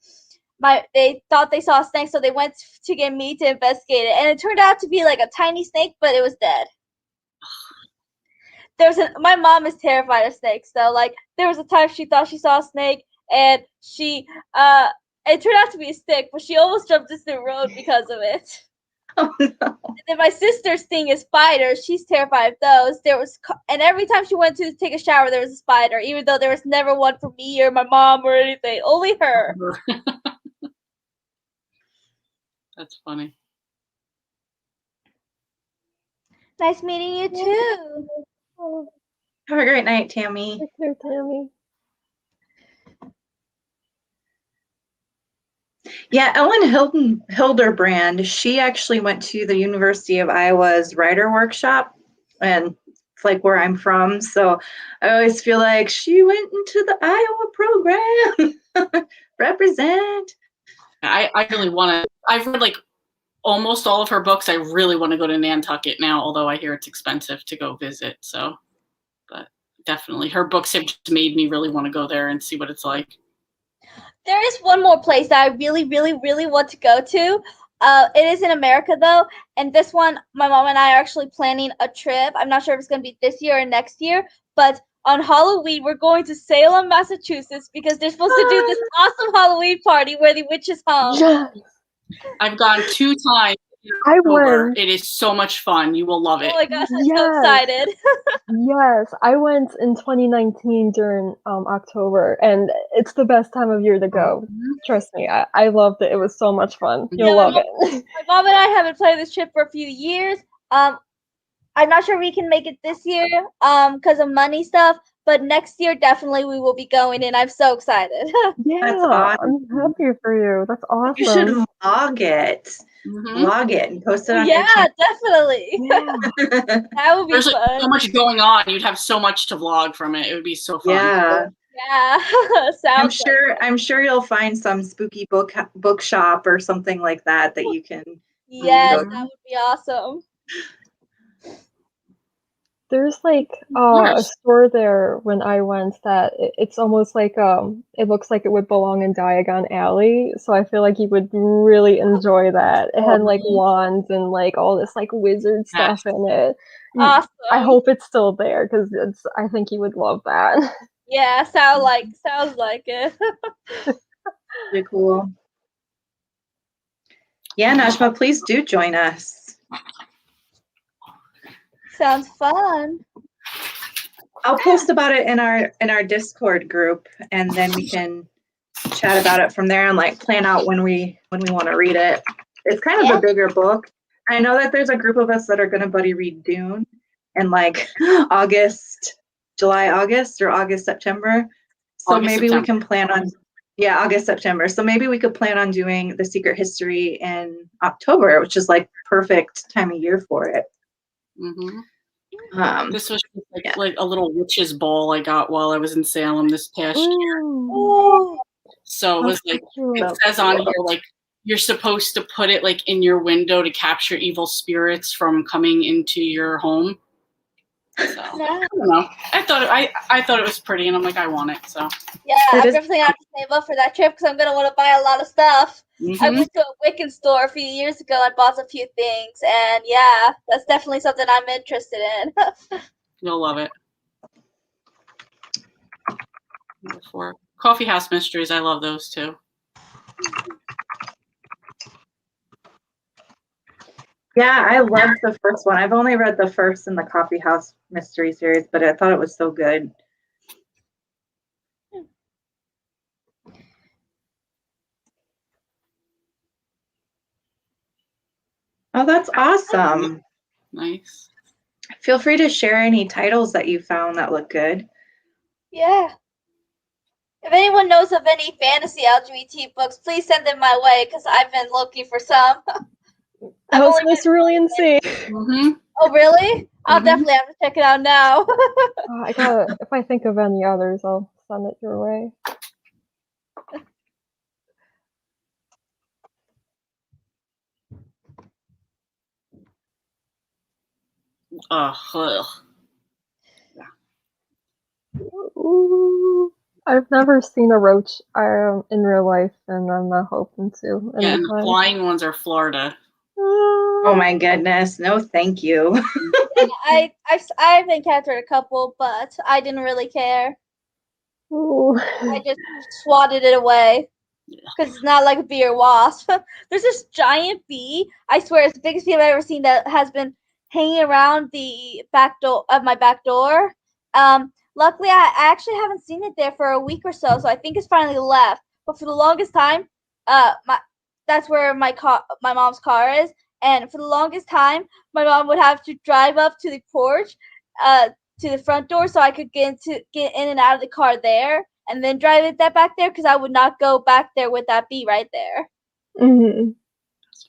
they thought they saw a snake, so they went to get me to investigate it, and it turned out to be like a tiny snake, but it was dead. My mom is terrified of snakes, though. Like, there was a time she thought she saw a snake, and it turned out to be a stick, but she almost jumped into the road because of it. Oh no. And then my sister's thing is spiders. She's terrified of those. And every time she went to take a shower, there was a spider, even though there was never one for me or my mom or anything. Only her. That's funny. Nice meeting you too. Oh, Have a great night, Tammy. take care, Tammy. Yeah, Ellen Hilderbrand, she actually went to the University of Iowa's writer workshop, and it's like where I'm from. So I always feel like she went into the Iowa program. Represent. I really want to. I've read like almost all of her books. I really want to go to Nantucket now, although I hear it's expensive to go visit. So, but definitely her books have just made me really want to go there and see what it's like. There is one more place that I really, really, really want to go to. It is in America, though, and this one, my mom and I are actually planning a trip. I'm not sure if it's going to be this year or next year, but on Halloween, we're going to Salem, Massachusetts, because they're supposed to do this awesome Halloween party where the witches hum. Yes, I've gone 2 times. I October. went. It is so much fun. You will love it. Oh my gosh, I'm so Yes. excited. Yes, I went in 2019 during October, and it's the best time of year to go. Trust me, I loved it. It was so much fun. You'll Yeah, love my it. My mom and I haven't planned this trip for a few years. I'm not sure we can make it this year because of money stuff, but next year definitely we will be going, and I'm so excited. Yeah, awesome. I'm happy for you. That's awesome. You should vlog it. Mhm. Vlog it and post it on your Yeah, channel. definitely. Yeah. That would be There's like fun. so much going on. You'd have so much to vlog from it. It would be so fun. Yeah. Yeah, sounds I'm sure you'll find some spooky bookshop or something like that you can. Yes, Mhm. that would be awesome. There's like a store there when I went that it's almost like it looks like it would belong in Diagon Alley, so I feel like you would really enjoy that. It had like wands and like all this like wizard stuff in it. Awesome. I hope it's still there because I think you would love that. Yeah, sounds like it. Pretty cool. Yeah, Najma, please do join us. Sounds fun. I'll post about it in our Discord group, and then we can chat about it from there and like plan out when we want to read it. It's kind of Yeah. a bigger book. I know that there's a group of us that are going to buddy read Dune in like July, August, or August, September. So August, maybe September. we can plan on, August, September. So maybe we could plan on doing The Secret History in October, which is like perfect time of year for it. Mm-hmm. Um, This was like, yeah. like a little witch's ball I got while I was in Salem this past year. Ooh. So it was like, cute. it says on here, like, you're supposed to put it like in your window to capture evil spirits from coming into your home. So I don't know. I thought it was pretty, and I'm like, I want it. So Yeah, It I'm is- definitely gonna have to save up for that trip because I'm gonna want to buy a lot of stuff. I mhm. went to a Wiccan store a few years ago and bought a few things, and yeah, that's definitely something I'm interested in. You'll love it. For Coffee House Mysteries, I love those too. Yeah, I loved the first one. I've only read the first in the Coffee House Mystery series, but I thought it was so good. Oh, that's awesome. Nice. Feel free to share any titles that you found that look good. Yeah. If anyone knows of any fantasy LGBT books, please send them my way because I've been looking for some. I've House only Miss Cerulean Sea. Mm-hmm. Oh, really? I'll Mhm. definitely have to check it out now. I gotta. If I think of any others, I'll send it your way. Ugh. Ooh, I've never seen a roach in real life, and I'm not hoping to. Yeah, and the anytime. flying ones are Florida. Oh my goodness. No, thank you. I've encountered a couple, but I didn't really care. Ooh. I just swatted it away because it's not like a bee or wasp. There's this giant bee. I swear, it's the biggest bee I've ever seen that has been hanging around the back door of my back door. Luckily, I actually haven't seen it there for a week or so, so I think it's finally left. But for the longest time, that's where my mom's car is, and for the longest time, my mom would have to drive up to the porch, to the front door, so I could get in and out of the car there, and then drive it back there because I would not go back there with that bee right there. Hmm.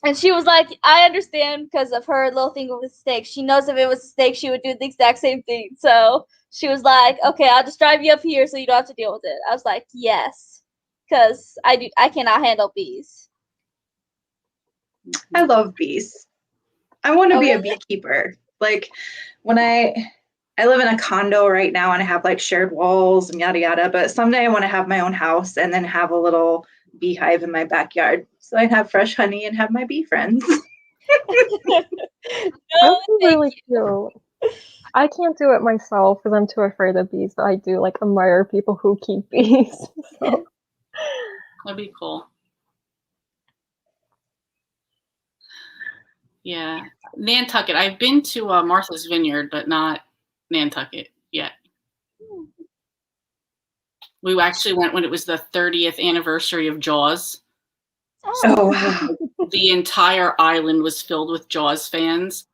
And she was like, I understand because of her little thing with the steak. She knows if it was a steak, she would do the exact same thing. So she was like, okay, I'll just drive you up here so you don't have to deal with it. I was like, yes, because I cannot handle bees. I love bees. I want to Oh, be a really? beekeeper. Like when I live in a condo right now and I have like shared walls and yada yada, but someday I want to have my own house and then have a little beehive in my backyard so I have fresh honey and have my bee friends. That'd No, be really cute. I can't do it myself because I'm too afraid of bees, but I do like admire people who keep bees. So. That'd be cool. Yeah, Nantucket. I've been to Martha's Vineyard, but not Nantucket yet. We actually went when it was the 30th anniversary of Jaws. Oh wow. The entire island was filled with Jaws fans.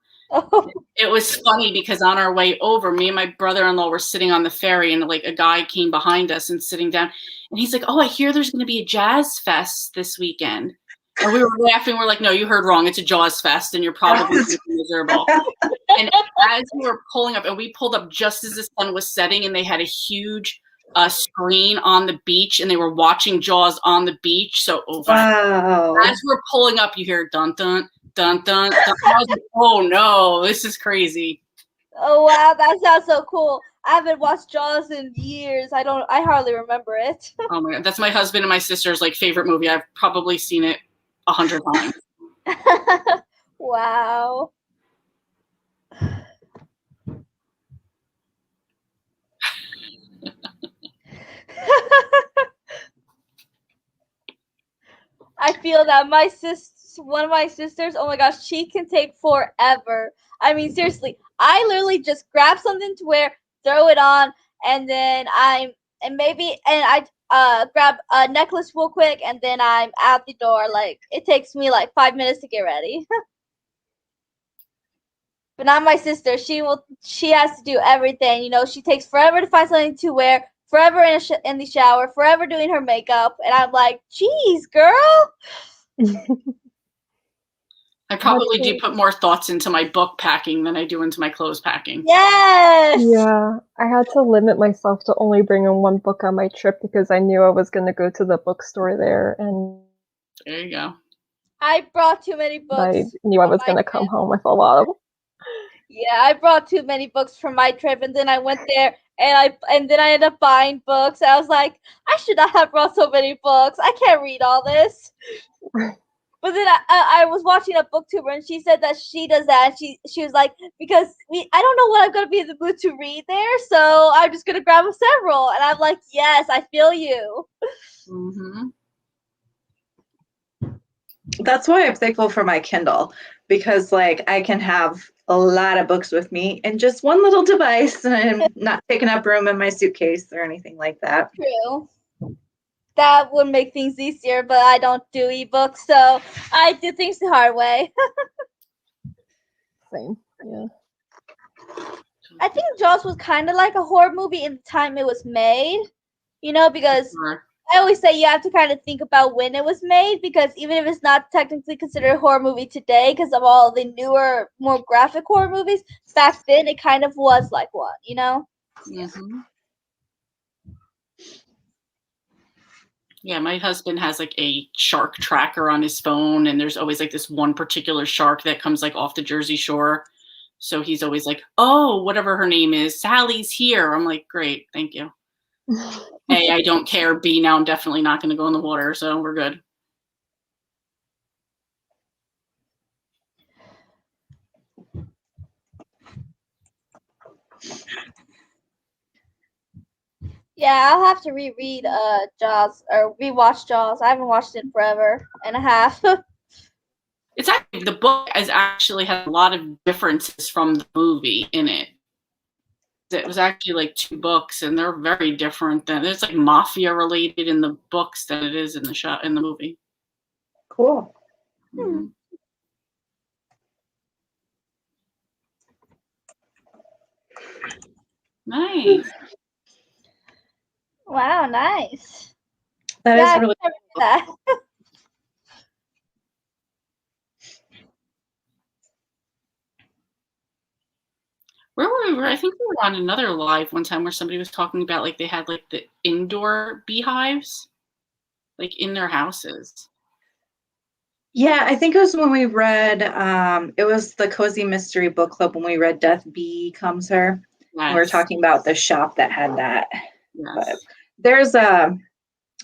It was funny because on our way over, me and my brother-in-law were sitting on the ferry, and like a guy came behind us and sitting down, and he's like, "Oh, I hear there's going to be a jazz fest this weekend." And we were laughing. We're like, "No, you heard wrong. It's a Jaws fest, and you're probably miserable." And as we were pulling up, and we pulled up just as the sun was setting, and they had a huge screen on the beach, and they were watching Jaws on the beach. So Wow. as we're pulling up, you hear dun dun dun dun dun. I was like, oh no, this is crazy. Oh wow, that sounds so cool. I haven't watched Jaws in years. I hardly remember it. Oh my god, that's my husband and my sister's like favorite movie. I've probably seen it 100 times. Wow. I feel that one of my sisters, oh my gosh, she can take forever. I mean, seriously, I literally just grab something to wear, throw it on, and then I grab a necklace real quick, and then I'm out the door. Like it takes me like 5 minutes to get ready. But not my sister. She has to do everything. You know, she takes forever to find something to wear, forever in the shower, forever doing her makeup, and I'm like, "Geez, girl." I probably do put more thoughts into my book packing than I do into my clothes packing. Yes. Yeah, I had to limit myself to only bringing one book on my trip because I knew I was going to go to the bookstore there, and There you go. I brought too many books. I knew I was going to come home with a lot of them. Yeah, I brought too many books for my trip, and then I went there, and then I ended up buying books. And I was like, I should not have brought so many books. I can't read all this. But then I was watching a booktuber, and she said that she does that. And she was like, because I don't know what I'm gonna be in the mood to read there, so I'm just gonna grab several. And I'm like, yes, I feel you. Mm-hmm. That's why I'm thankful for my Kindle, because like I can have a lot of books with me in just one little device, and I'm not taking up room in my suitcase or anything like that. True. That would make things easier, but I don't do ebooks, so I do things the hard way. Same, yeah. I think Jaws was kind of like a horror movie in the time it was made, you know, because Sure. I always say you have to kind of think about when it was made, because even if it's not technically considered a horror movie today because of all the newer, more graphic horror movies, back then it kind of was like one, you know? Mm-hmm. Yeah, my husband has like a shark tracker on his phone, and there's always like this one particular shark that comes like off the Jersey Shore. So he's always like, oh, whatever her name is, Sally's here. I'm like, great, thank you. A, I don't care. B, now I'm definitely not going to go in the water, so we're good. Yeah, I'll have to reread Jaws or rewatch Jaws. I haven't watched it in forever and a half. It's actually, the book actually has a lot of differences from the movie in it. It was actually like 2 books, and they're very different. Than it's like mafia related in the books than it is in the movie. Cool. Mm-hmm. Nice. Wow, nice. That is really I cool. That. Where were we? I think we were on another live one time where somebody was talking about like they had like the indoor beehives, like in their houses. Yeah, I think it was when we read, it was the Cozy Mystery Book Club when we read Death Bee Comes Her. Yes. We were talking about the shop that had that. Yes. But there's an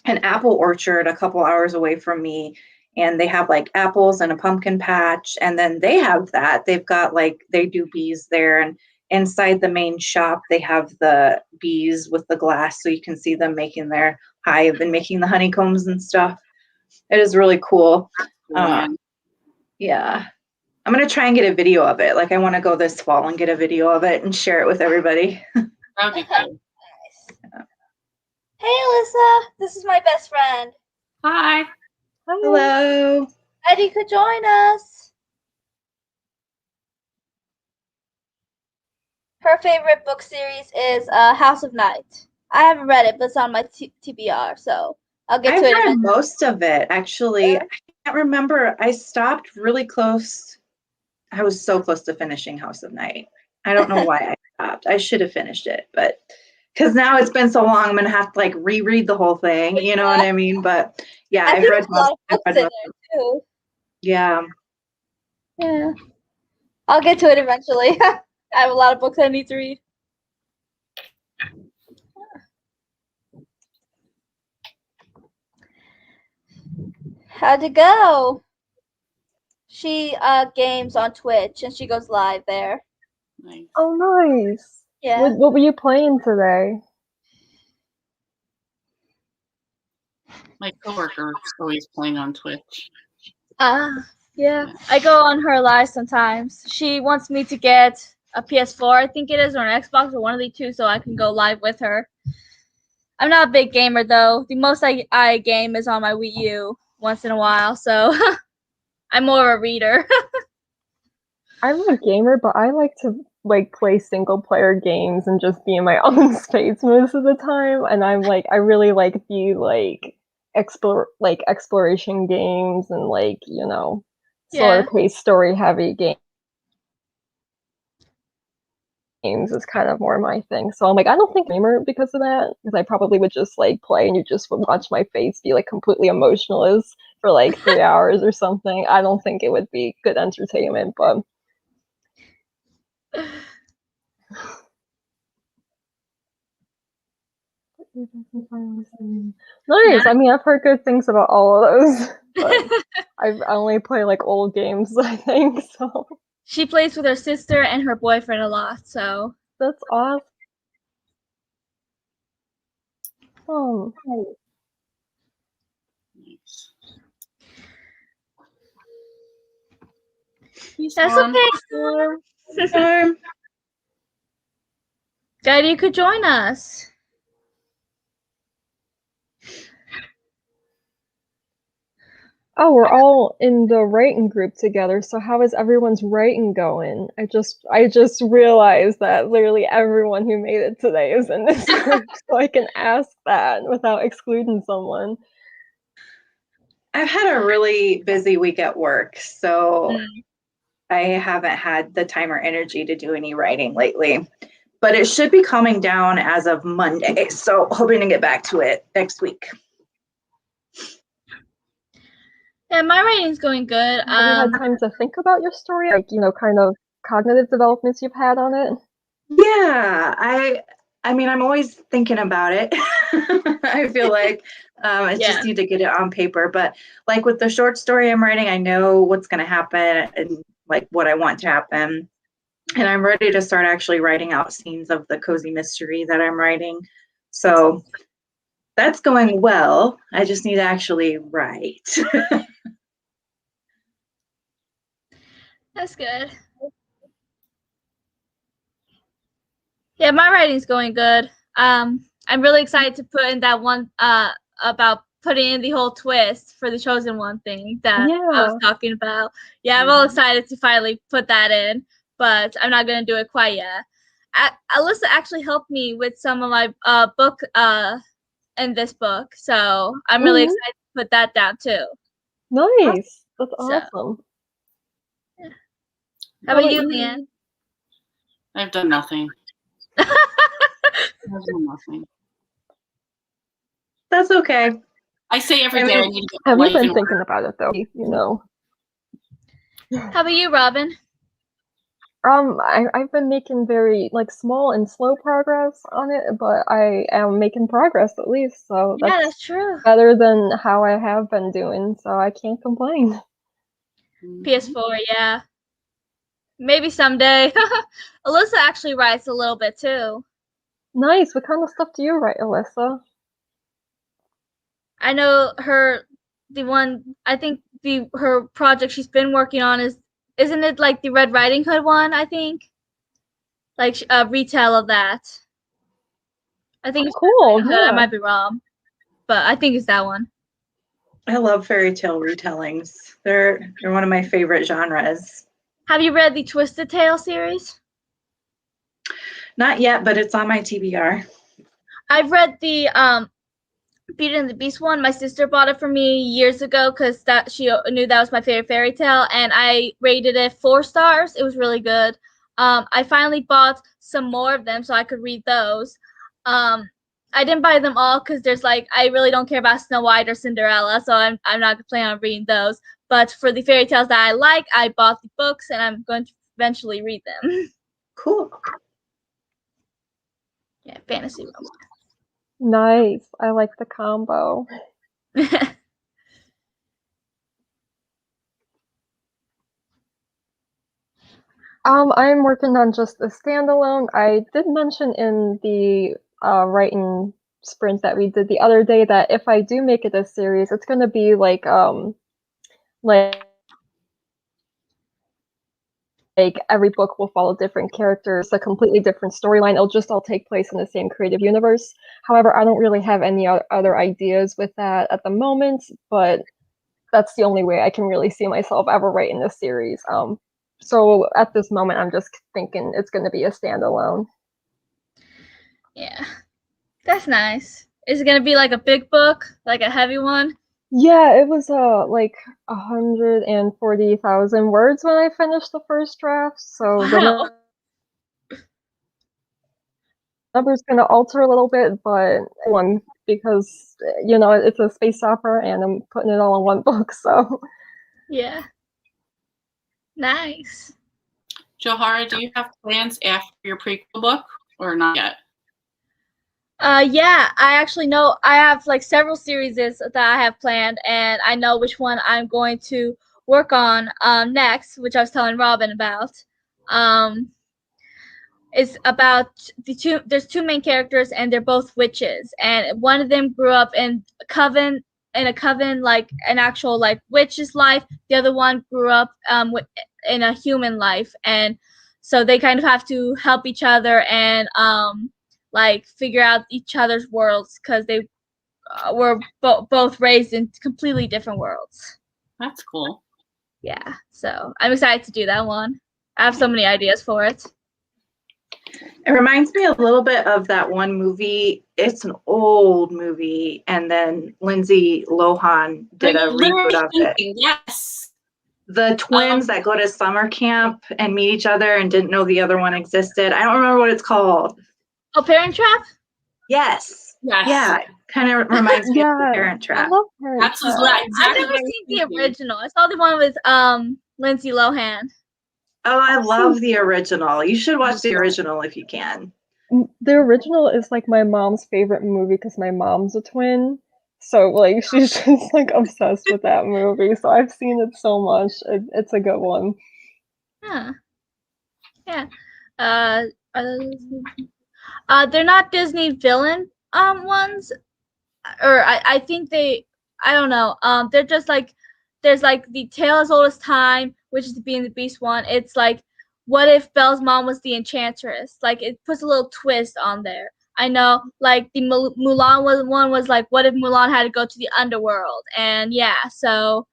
apple orchard a couple hours away from me, and they have like apples and a pumpkin patch, and then they have that. They've got like, they do bees there, and inside the main shop they have the bees with the glass so you can see them making their hive and making the honeycombs and stuff. It is really cool. Yeah, I'm gonna try and get a video of it. Like I want to go this fall and get a video of it and share it with everybody. That'd be cool. Yeah. Hey Alyssa, this is my best friend. Hi. Hello. Eddie could join us. Her favorite book series is House of Night. I haven't read it, but it's on my TBR, so I'll get to it. I've read most of it, actually. Yeah. I can't remember. I stopped really close. I was so close to finishing House of Night. I don't know why I stopped. I should have finished it, but because now it's been so long, I'm gonna have to like reread the whole thing. You know what I mean? But yeah, I've read most. I've read most too. Yeah. Yeah. I'll get to it eventually. I have a lot of books I need to read. How'd it go? She games on Twitch and she goes live there. Nice. Oh, nice. Yeah. What were you playing today? My coworker is always playing on Twitch. Yeah. I go on her live sometimes. She wants me to get a PS4, I think it is, or an Xbox, or one of the two, so I can go live with her. I'm not a big gamer though. The most I game is on my Wii U once in a while, so I'm more of a reader. I'm a gamer, but I like to like play single player games and just be in my own space most of the time. And I really like the exploration games and slower Yeah. paced story heavy games is kind of more my thing. So I'm like, I don't think I'm a gamer because of that, because I probably would just like play and you just would watch my face be like completely emotionless for like 3 hours or something. I don't think it would be good entertainment, but nice. I mean, I've heard good things about all of those, but I only play like old games, I think. So She plays with her sister and her boyfriend a lot, so that's awesome. Nice. that's okay, Storm. Glad you could join us. Oh, we're all in the writing group together. So how is everyone's writing going? I just realized that literally everyone who made it today is in this group, so I can ask that without excluding someone. I've had a really busy week at work, so I haven't had the time or energy to do any writing lately. But it should be coming down as of Monday, so hoping to get back to it next week. Yeah, my writing's going good. Have you had time to think about your story? Like, kind of cognitive developments you've had on it? Yeah, I mean, I'm always thinking about it. I feel like I just need to get it on paper. But like with the short story I'm writing, I know what's going to happen and like what I want to happen. And I'm ready to start actually writing out scenes of the cozy mystery that I'm writing. So that's going well. I just need to actually write. That's good. Yeah, my writing's going good. I'm really excited to put in that one about putting in the whole twist for the chosen one thing that I was talking about. Yeah, I'm all excited to finally put that in, but I'm not gonna do it quite yet. Alyssa actually helped me with some of my book in this book, so I'm really excited to put that down too. Nice. That's awesome. Yeah. How about you, Leanne? I've done nothing. I've done nothing. That's okay. I say every day I need to get Have my you life been in thinking order. about it though? How about you, Robin? I've been making very small and slow progress on it, but I am making progress at least, so that's true. Better than how I have been doing, so I can't complain. PS4, yeah. Maybe someday. Alyssa actually writes a little bit too. Nice. What kind of stuff do you write, Alyssa? I know her project she's been working on isn't it like the Red Riding Hood one, I think? Like a retail of that. I think it's cool. Yeah. I might be wrong, but I think it's that one. I love fairy tale retellings. They're one of my favorite genres. Have you read the Twisted Tale series? Not yet, but it's on my TBR. I've read the Beauty and the Beast one. My sister bought it for me years ago because she knew that was my favorite fairy tale, and I rated it 4 stars. It was really good. I finally bought some more of them so I could read those. I didn't buy them all because I really don't care about Snow White or Cinderella, so I'm not planning on reading those. But for the fairy tales that I like, I bought the books and I'm going to eventually read them. Cool. Yeah, fantasy romance. Nice. I like the combo. I'm working on just a standalone. I did mention in the writing sprint that we did the other day that if I do make it a series, it's gonna be like every book will follow different characters, a completely different storyline. It'll just all take place in the same creative universe. However, I don't really have any other ideas with that at the moment, but that's the only way I can really see myself ever writing this series. So at this moment, I'm just thinking it's going to be a standalone. Yeah. That's nice. Is it gonna be like a big book? Like a heavy one? Yeah, it was like 140,000 words when I finished the first draft, so the Wow. number's gonna alter a little bit, but one because it's a space opera and I'm putting it all in one book, so Yeah. Nice. Johara, do you have plans after your prequel book or not yet? Yeah, I actually know I have like several series that I have planned, and I know which one I'm going to work on next, which I was telling Robin about. It's about there's two main characters, and they're both witches, and one of them grew up in a coven, like an actual like witch's life. The other one grew up in a human life, and so they kind of have to help each other and like figure out each other's worlds because they were both raised in completely different worlds. That's cool. Yeah, so I'm excited to do that one. I have so many ideas for it. It reminds me a little bit of that one movie. It's an old movie, and then Lindsay Lohan did a reboot of it. Yes. The twins that go to summer camp and meet each other and didn't know the other one existed. I don't remember what it's called. Oh, Parent Trap? Yes. Yes. Yeah. Kind of reminds me of the Parent I Trap. love Parent That's Trap. exactly I've never what I was seen the thinking. original. I saw the one with Lindsay Lohan. Oh, I love the original. You should watch the original if you can. The original is like my mom's favorite movie because my mom's a twin. So like she's just like obsessed with that movie. So I've seen it so much. It's a good one. Huh. Yeah. They're not Disney villain ones, or I think I don't know. They're just like there's like the Tale as Old as Time, which is the Beauty and the Beast one. It's like what if Belle's mom was the Enchantress? Like it puts a little twist on there. I know, like the Mulan one was like, what if Mulan had to go to the underworld? And yeah, so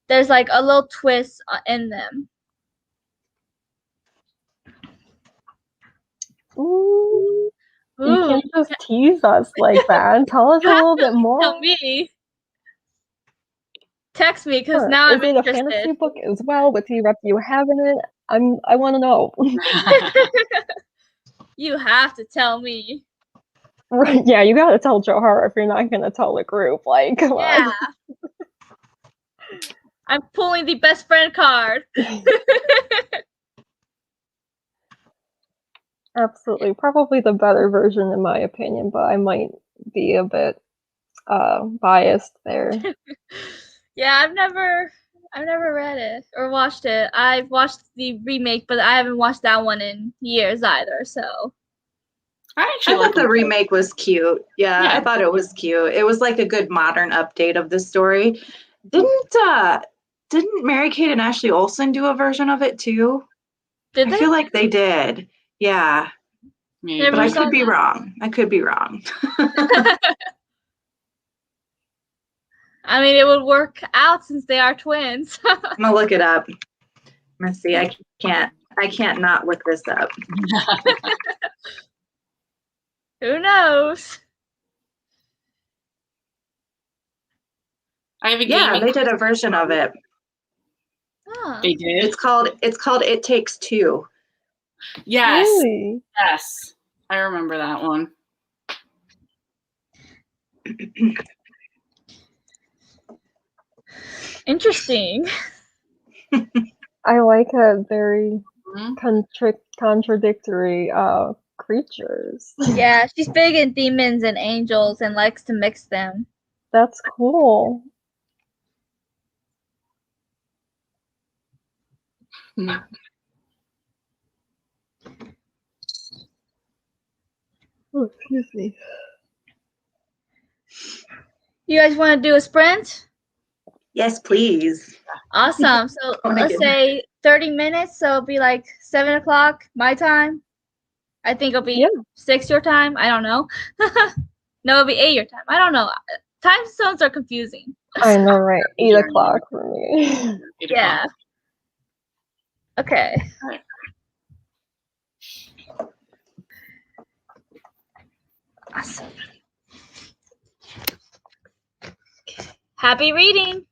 there's like a little twist in them. Ooh, you Ooh, can't just tease us like that. Tell us a you have little to bit more. tell me. Text me because Sure. now Is I'm it a interested. fantasy book as well? What do you have in it? I want to know. You have to tell me. Right, yeah, you gotta tell Johara if you're not gonna tell the group. Like, come Yeah. on. I'm pulling the best friend card. Absolutely. Probably the better version in my opinion, but I might be a bit biased there. Yeah, I've never read it or watched it. I've watched the remake, but I haven't watched that one in years either. So I thought the remake was cute. Yeah, I thought it was cute. It was like a good modern update of the story. Didn't Mary-Kate and Ashley Olsen do a version of it too? did they? I feel like they did. Yeah. Maybe. But I could be wrong. I could be wrong. I mean, it would work out since they are twins. I'm gonna look it up. Let's see. I can't not look this up. Who knows? I have a Yeah, they did a version of it. Huh. They did. It's called It Takes Two. Yes. Really? Yes. I remember that one. Interesting. I like a very Mhm. contradictory creatures. Yeah, she's big in demons and angels and likes to mix them. That's cool. Oh, excuse me. You guys want to do a sprint? Yes, please. Awesome. So Oh my let's goodness. say 30 minutes. So it'll be like 7 o'clock my time. I think it'll be Yeah. 6 your time. I don't know. No, it'll be 8 your time. I don't know. Time zones are confusing. I know, right? 8 Yeah. o'clock for me. 8 Yeah. o'clock. Okay. Alright. Awesome. Happy reading.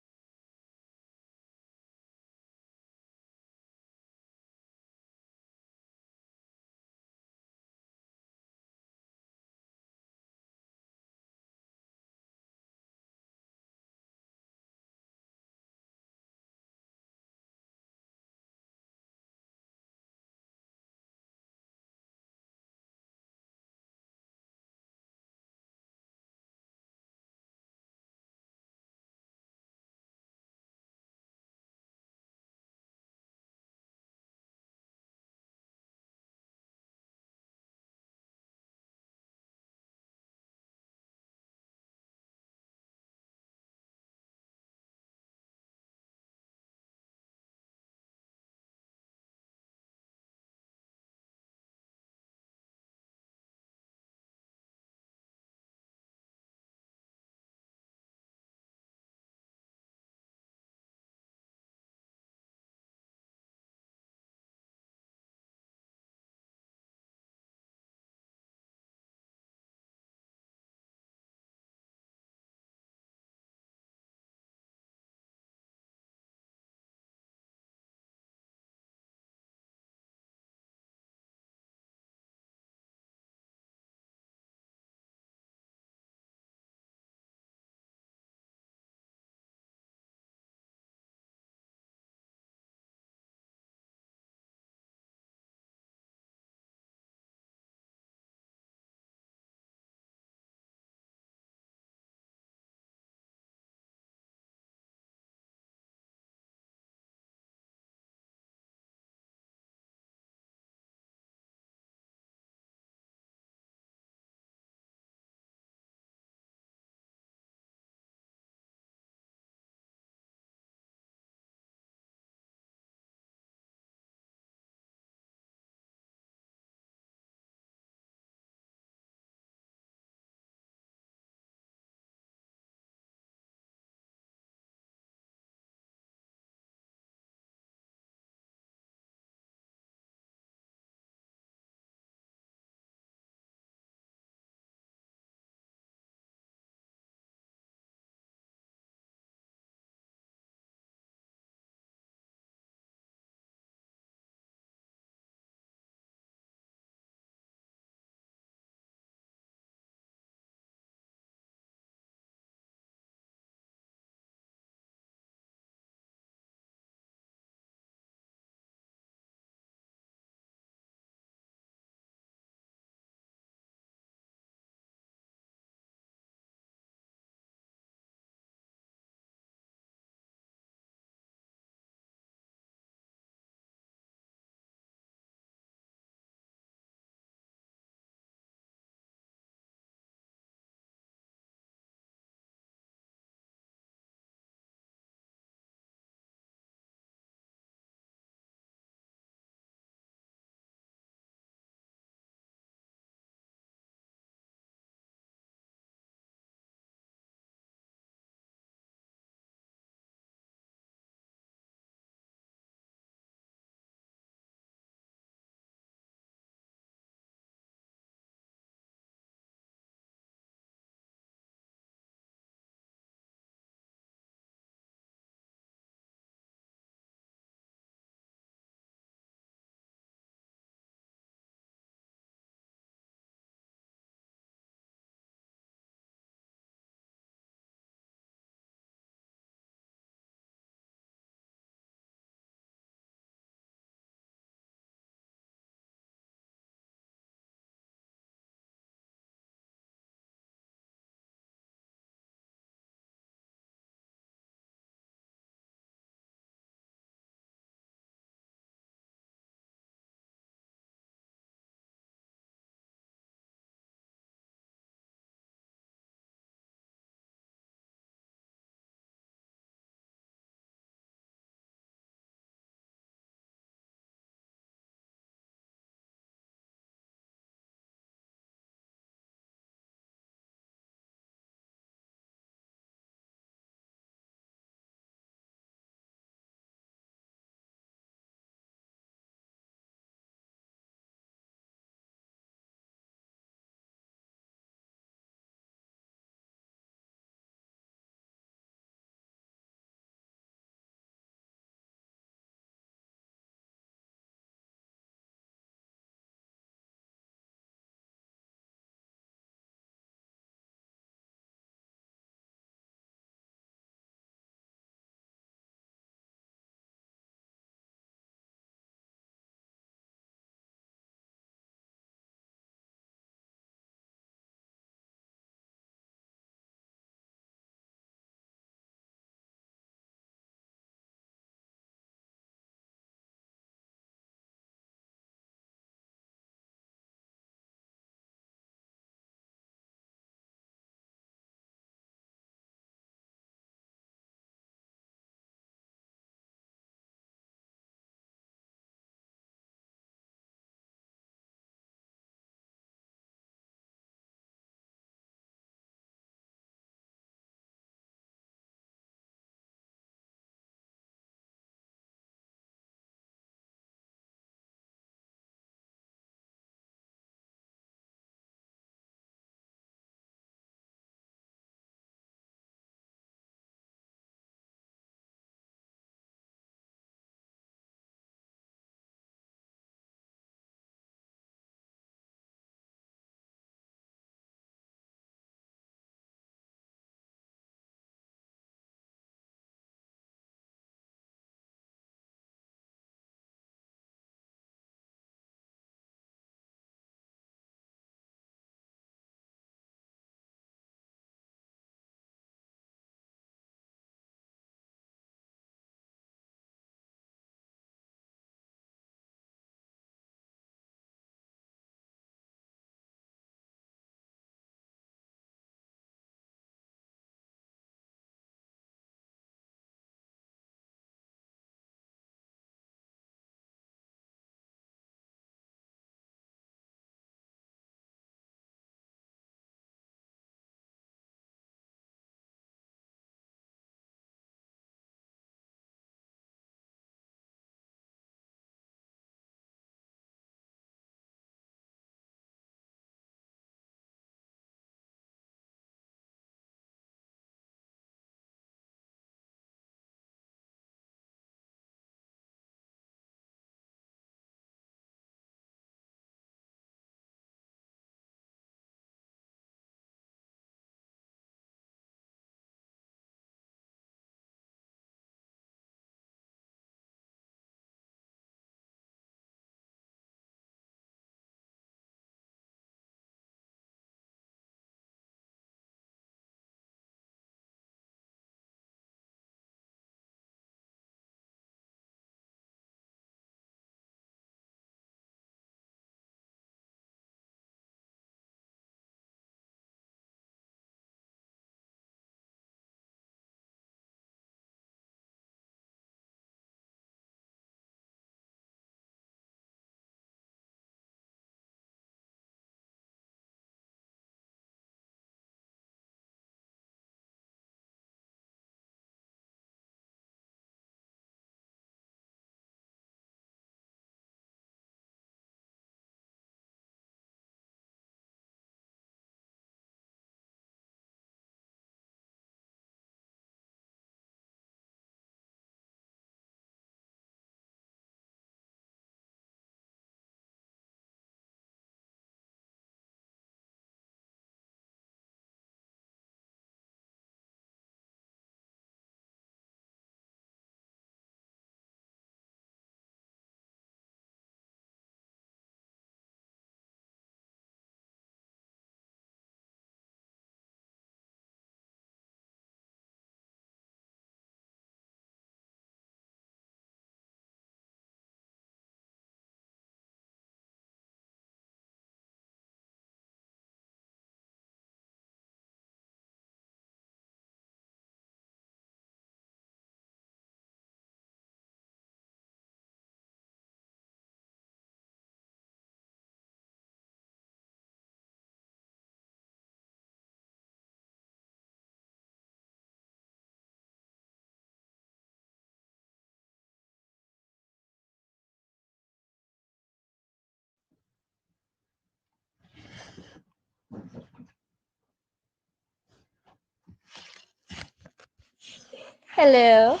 Hello.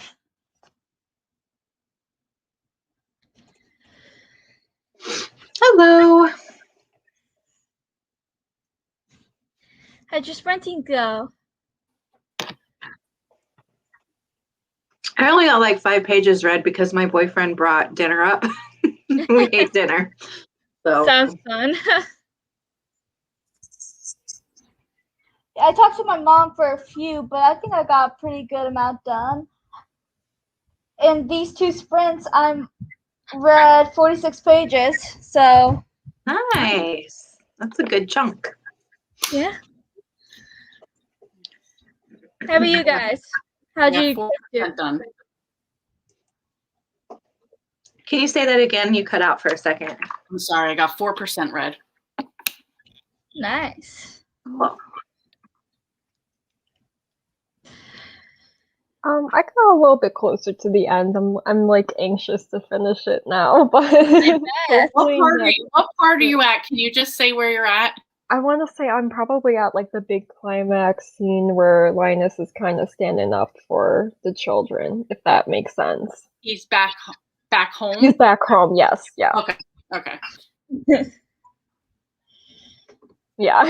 Hello. How'd your sprinting go? I only got like 5 pages read because my boyfriend brought dinner up. We ate dinner. So Sounds fun. I talked to my mom for a few, but I think I got a pretty good amount done. In these 2 sprints, I'm read 46 pages, so nice. That's a good chunk. yeah. How about you guys? How'd Yeah, you 4% done. Can you say that again? You cut out for a second. I'm sorry, I got 4% read. Nice. Cool. I got a little bit closer to the end. I'm like anxious to finish it now, but Yes. hopefully What part are you at? Can you just say where you're at? I want to say I'm probably at like the big climax scene where Linus is kind of standing up for the children, if that makes sense. He's back home. He's back home, yes, yeah. Okay. Yeah.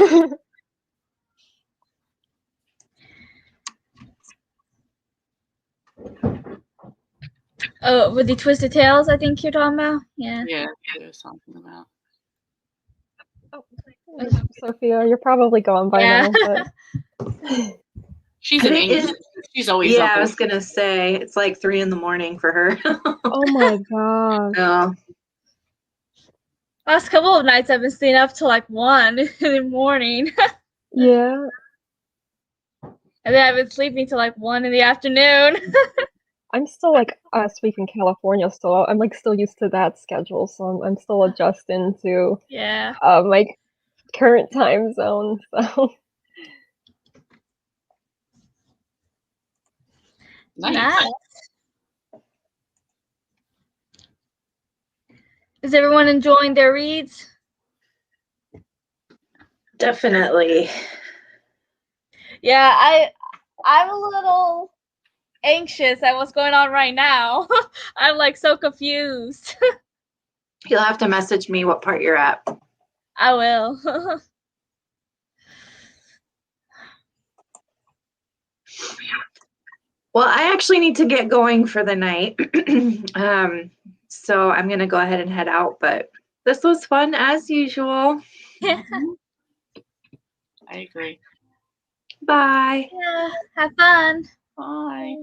Oh, with the Twisted Tales, I think you're talking about? Yeah. Yeah, there's something about. Sophia, you're probably gone by Yeah. now, but She's an English. She's always Yeah, up. I was gonna say it's like 3 a.m. for her. oh my gosh. No. Last couple of nights I've been staying up till like 1 in the morning. Yeah. And then I've been sleeping till like 1 in the afternoon. I'm still like last week in California, so I'm like still used to that schedule, so I'm still adjusting to Yeah. my current time zone. So Nice. Is everyone enjoying their reads? Definitely. Yeah, I'm a little anxious at what's going on right now. I'm like so confused. You'll have to message me what part you're at. I will. Well, I actually need to get going for the night. So I'm going to go ahead and head out, but this was fun as usual. Mhm. I agree. Bye. Yeah, have fun. Bye.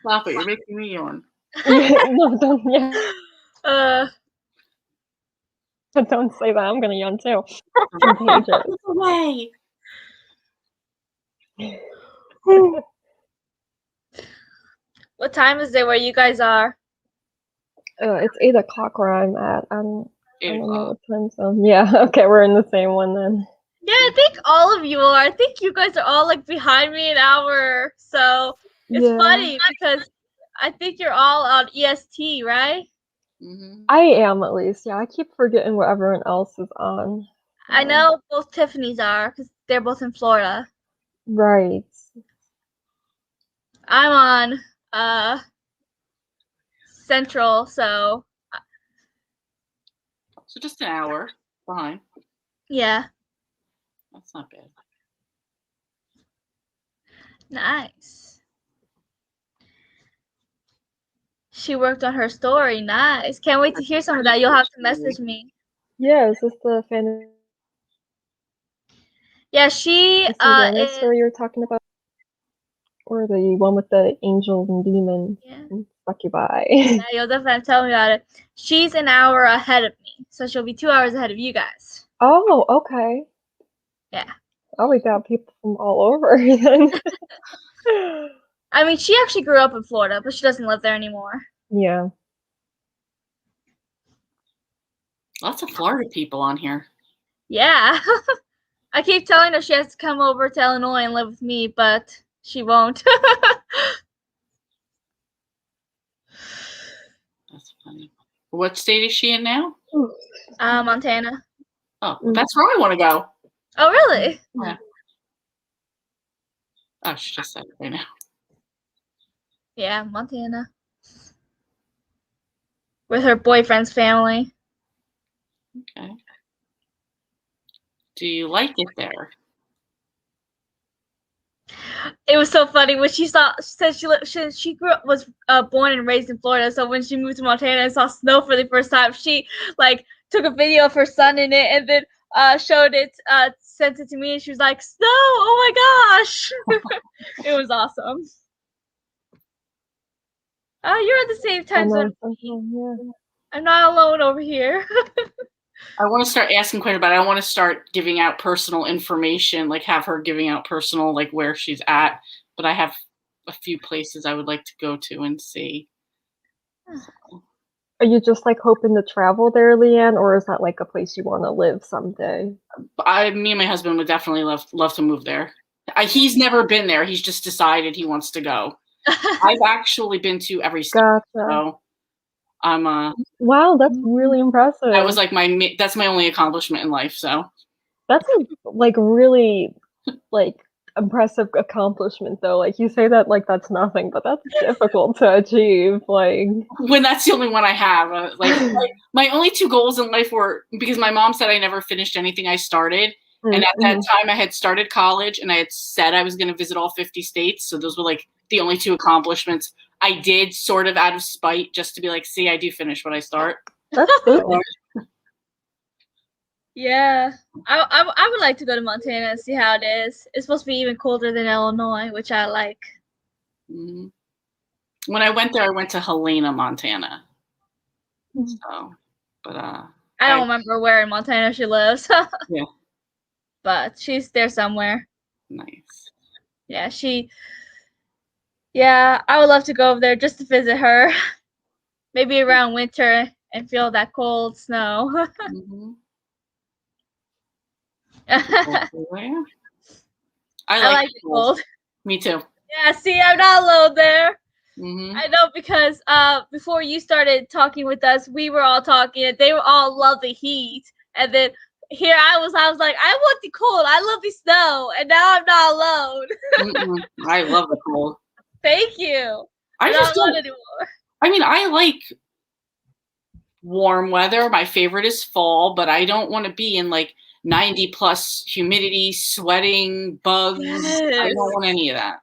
Stop it! You're making me yawn. no, don't don't say that. I'm gonna yawn too. Contagious. Away. What time is it where you guys are? It's 8 o'clock where I'm at. I don't 8 know o'clock. what time zone. Yeah, okay, we're in the same one then. Yeah, I think all of you are. I think you guys are all like behind me an hour. So it's Yeah. funny because I think you're all on EST, right? Mm-hmm. I am at least. Yeah, I keep forgetting what everyone else is on. I know both Tiffany's are because they're both in Florida. Right. I'm on Central, so So just an hour behind. yeah, That's not bad. nice. She worked on her story. Nice. Can't wait to hear some of that. You'll have to message me. Yeah, is this the fantasy Yeah, she romance is, story you were talking about? Or the one with the angels and demons yeah. and succubi? Yeah, you'll definitely tell me about it. She's an hour ahead of me, so she'll be 2 hours ahead of you guys. Oh, okay. Yeah. Oh, we got people from all over then. I mean, she actually grew up in Florida, but she doesn't live there anymore. Yeah. Lots of Florida people on here. Yeah. I keep telling her she has to come over to Illinois and live with me, but she won't. That's funny. What state is she in now? Montana. Oh, that's where I want to go. Oh, really? Yeah. Oh, she just said it right now. Yeah, Montana. With her boyfriend's family. Okay. Do you like it there? It was so funny when she said she was born and raised in Florida. So when she moved to Montana and saw snow for the first time, she like took a video of her son in it and then showed it, sent it to me, and she was like, "Snow! Oh my gosh!" It was awesome. You're at the same time zone. I'm not alone over here. I want to start asking questions, but I want to start giving out personal information, like have her giving out personal, like where she's at. But I have a few places I would like to go to and see. Are you just like hoping to travel there, Leanne, or is that like a place you want to live someday? Me and my husband would definitely love to move there. He's never been there. He's just decided he wants to go. I've actually been to every state. Gotcha. So I'm wow, that's really impressive. That was like that's my only accomplishment in life. So that's a like really like impressive accomplishment though. Like you say that like that's nothing, but that's difficult to achieve. Like when that's the only one I have. Like my only two goals in life were because my mom said I never finished anything I started. And at that time I had started college and I had said I was going to visit all 50 states. So those were like the only two accomplishments I did sort of out of spite just to be like, see, I do finish what I start. That's good. Yeah, I would like to go to Montana and see how it is. It's supposed to be even colder than Illinois, which I like. Mm-hmm. When I went there, I went to Helena, Montana. So, but I don't remember where in Montana she lives. Yeah. But she's there somewhere. Nice. Yeah, I would love to go over there just to visit her. Maybe around winter and feel that cold snow. Mm-hmm. I like the cold. Me too. Yeah, see, I'm not alone there. Mm-hmm. I know because before you started talking with us, we were all talking and they were all love the heat. And then here I was like, I want the cold. I love the snow. And now I'm not alone. I love the cold. Thank you. I just don't anymore. I mean, I like warm weather. My favorite is fall, but I don't want to be in like 90 plus humidity, sweating, bugs. Yes. I don't want any of that.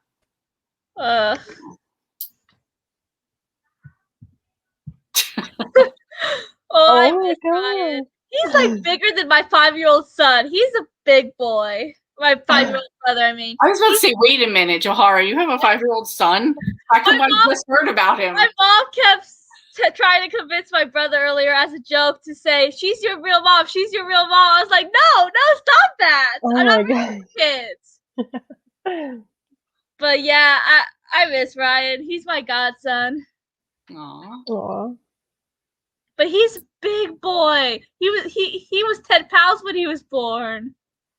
I miss Ryan. He's like bigger than my 5-year-old son. He's a big boy. My 5-year-old brother, I mean. I was about to say, wait a minute, Johara, you have a 5-year-old son? How come I just heard about him? My mom kept trying to convince my brother earlier as a joke to say, she's your real mom, she's your real mom. I was like, no, stop that. Oh I'm my not God. kids. But yeah, I miss Ryan. He's my godson. Aww. But he's a big boy. He was 10 pounds when he was born.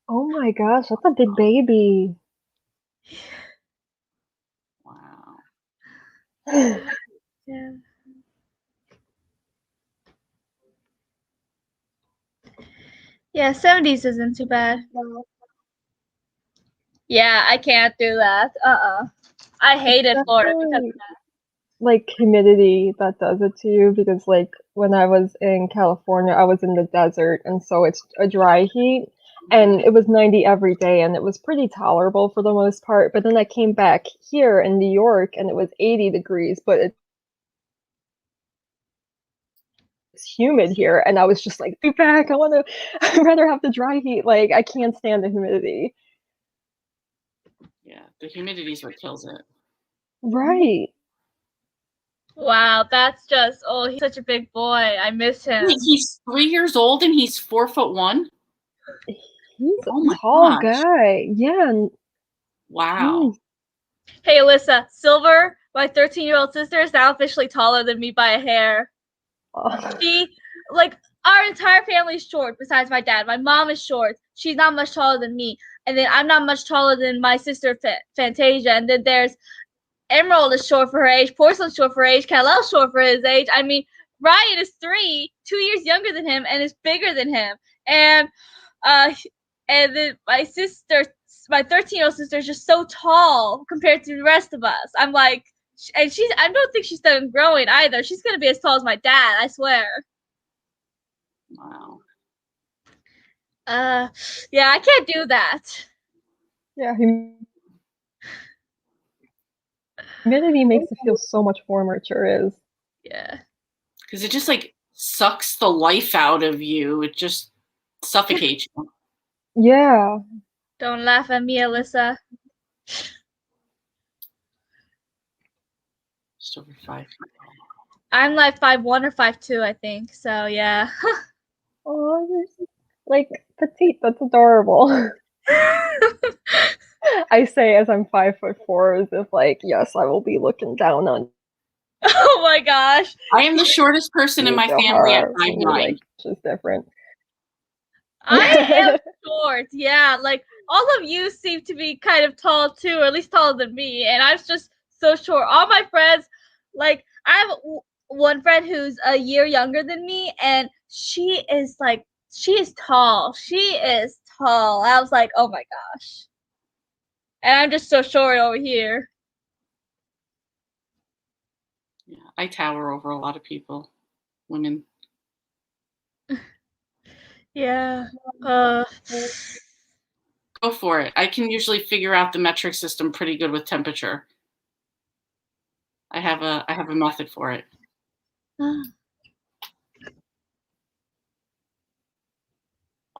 Oh my gosh, that's a big baby. Wow. Yeah. Yeah, 70s isn't too bad. Yeah, I can't do that. I hated Florida because of that. Like humidity that does it to you, because like when I was in California, I was in the desert, and so it's a dry heat, and it was 90 every day, and it was pretty tolerable for the most part. But then I came back here in New York, and it was 80 degrees, but it's humid here, and I was just like, be back. I'd rather have the dry heat. Like I can't stand the humidity. Yeah, the humidity is what kills it. Right. Wow, that's just, he's such a big boy. I miss him. Wait, he's 3 years old and he's 4'1"? He's a tall guy. Yeah. Wow. Hey, Alyssa, Silver, my 13-year-old sister, is now officially taller than me by a hair. She, like, our entire family is short besides my dad. My mom is short. She's not much taller than me. And then I'm not much taller than my sister, Fantasia. And then there's Emerald is short for her age. Porcelain's short for her age. Kal-El's short for his age. I mean, Ryan is 2 years younger than him, and is bigger than him. and uh, and then my sister, my 13-year-old sister, is just so tall compared to the rest of us. I'm like, and I don't think she's done growing either. She's gonna be as tall as my dad, I swear. Wow. Yeah, I can't do that. Yeah, humidity makes it feel so much warmer. It sure is. Yeah. Because it just like sucks the life out of you. It just suffocates you. Yeah. Don't laugh at me, Alyssa. Just over 5 feet. I'm like 5'1" or 5'2", I think. So yeah. Oh, you're like petite. That's adorable. I say as I'm 5'4", as if like, yes, I will be looking down on Oh my gosh. I am the shortest person in you, my family at Johara, when 5'9". you're, like, just different. I am short. Yeah, like all of you seem to be kind of tall too, or at least taller than me, and I'm just so short. All my friends, like I have one friend who's a year younger than me, and she is tall. She is tall. I was like, oh my gosh, and I'm just so short over here. Yeah, I tower over a lot of people, women. Yeah. Go for it. I can usually figure out the metric system pretty good with temperature. I have a method for it.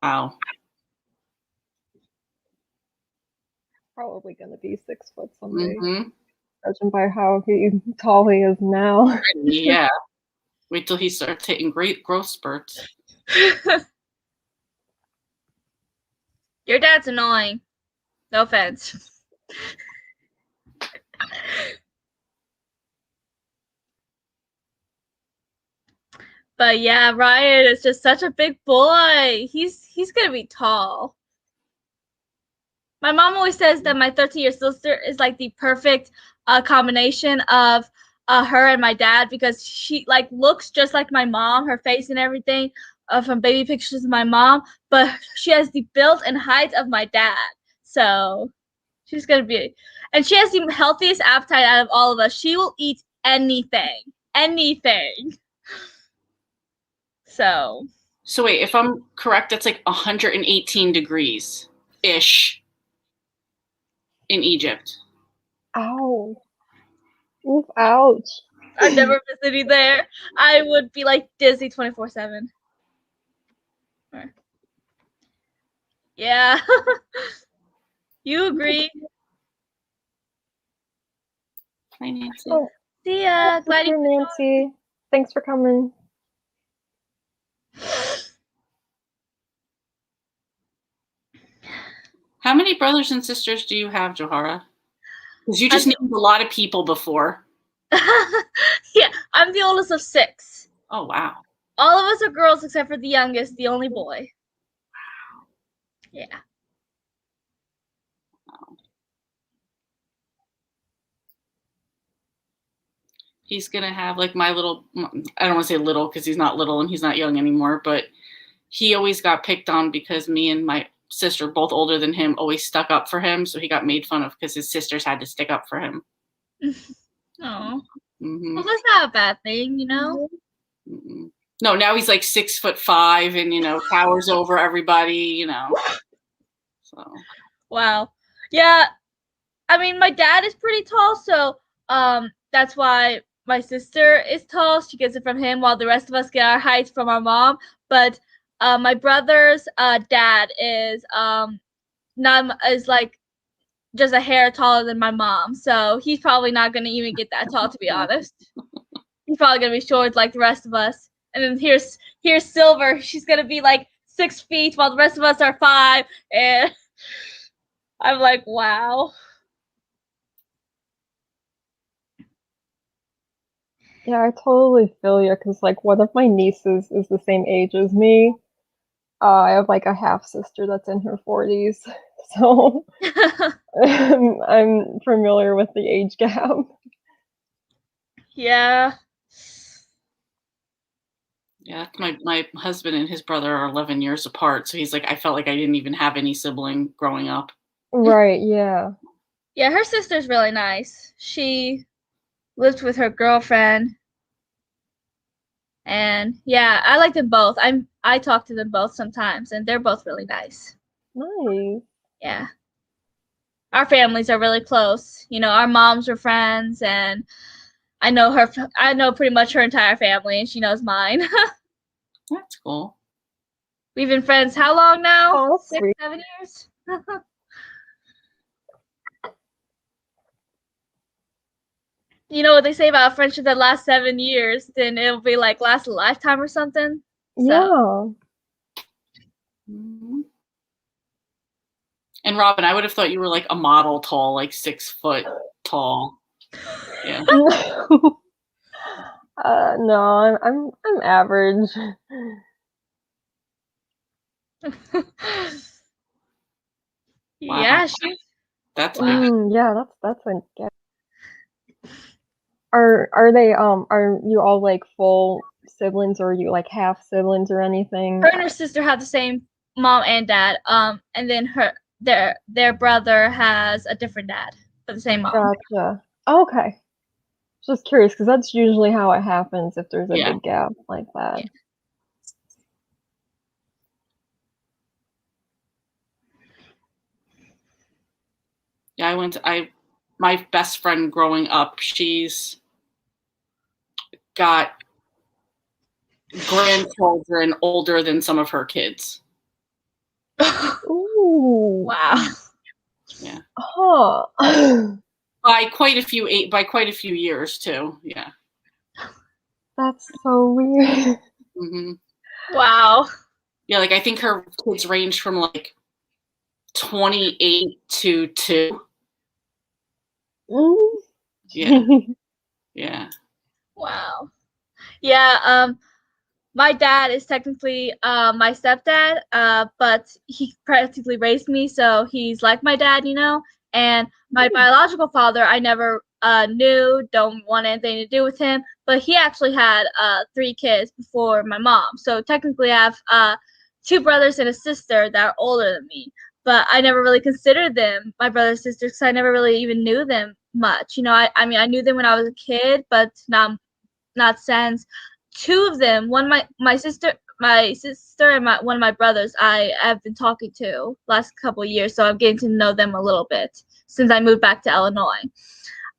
Wow. Probably gonna be 6 foot someday, Mm-hmm. judging by how tall he is now. Yeah. Wait till he starts hitting great growth spurts. Your dad's annoying. No offense. But yeah, Ryan is just such a big boy. He's gonna be tall. My mom always says that my 13-year sister is like the perfect combination of her and my dad, because she like looks just like my mom, her face and everything, from baby pictures of my mom, but she has the build and height of my dad. So she's gonna be, and she has the healthiest appetite out of all of us. She will eat anything, anything. So wait, if I'm correct, that's like 118 degrees ish in Egypt. Ow. Oof, ouch. I've never visited there. I would be like dizzy 24/7. Yeah. You agree? Hi, Nancy. Oh, See ya. Glad Sister you Nancy. Thanks for coming. How many brothers and sisters do you have, Johara? Because you just named a lot of people before. Yeah, I'm the oldest of 6. Oh, wow. All of us are girls except for the youngest, the only boy. Wow. Yeah. Wow. He's going to have like my little, I don't want to say little because he's not little and he's not young anymore, but he always got picked on because me and my sister, both older than him, always stuck up for him. So he got made fun of because his sisters had to stick up for him. Oh. Mm-hmm. Well, that's not a bad thing, you know? Mm-mm. No, now he's like 6'5" and, towers over everybody, So. Wow. Yeah. I mean, my dad is pretty tall, so that's why my sister is tall. She gets it from him, while the rest of us get our height from our mom. But my brother's dad is like just a hair taller than my mom, so he's probably not gonna even get that tall, to be honest. He's probably gonna be short like the rest of us. And then here's Silver. She's gonna be like 6 feet, while the rest of us are 5. And I'm like, wow. Yeah, I totally feel you, because like one of my nieces is the same age as me. I have like a half sister that's in her 40s, so I'm familiar with the age gap. Yeah. Yeah, my husband and his brother are 11 years apart, so he's like, I felt like I didn't even have any sibling growing up. Right, yeah. Yeah, her sister's really nice. She lives with her girlfriend. And yeah, I like them both. I talk to them both sometimes, and they're both really nice. Nice. Yeah. Our families are really close. You know, our moms were friends, and I know pretty much her entire family, and she knows mine. That's cool. We've been friends how long now? Oh, 6, sweet. 7 years? You know what they say about a friendship that lasts 7 years, then it'll be like last a lifetime or something. So, Yeah. Mhm. And Robin, I would have thought you were like a model tall, like 6 foot tall. Yeah. No, I'm average. yeah, Wow. she That's a big. Yeah, that's a yeah. Are they are you all like full siblings, or are you like half siblings or anything? her and her sister have the same mom and dad. And then their brother has a different dad, but the same mom. Gotcha. Okay. Just curious, because that's usually how it happens if there's a Yeah. big gap like that. Yeah, my best friend growing up, she's got grandchildren older than some of her kids. Ooh. Wow. Yeah. Huh. By quite a few years too. Yeah. That's so weird. Hmm. Wow. Yeah, like I think her kids range from like 28 to 2. Mm. Yeah. Yeah. Wow. Yeah, my dad is technically my stepdad, but he practically raised me, so he's like my dad, you know. And my biological father, I never knew, don't want anything to do with him, but he actually had 3 kids before my mom. So technically, I have 2 brothers and a sister that are older than me, but I never really considered them my brothers and sisters because I never really even knew them much. You know, I mean, I knew them when I was a kid, but not since. 2 of them, my sister and one of my brothers, I have been talking to last couple of years, so I'm getting to know them a little bit since I moved back to Illinois.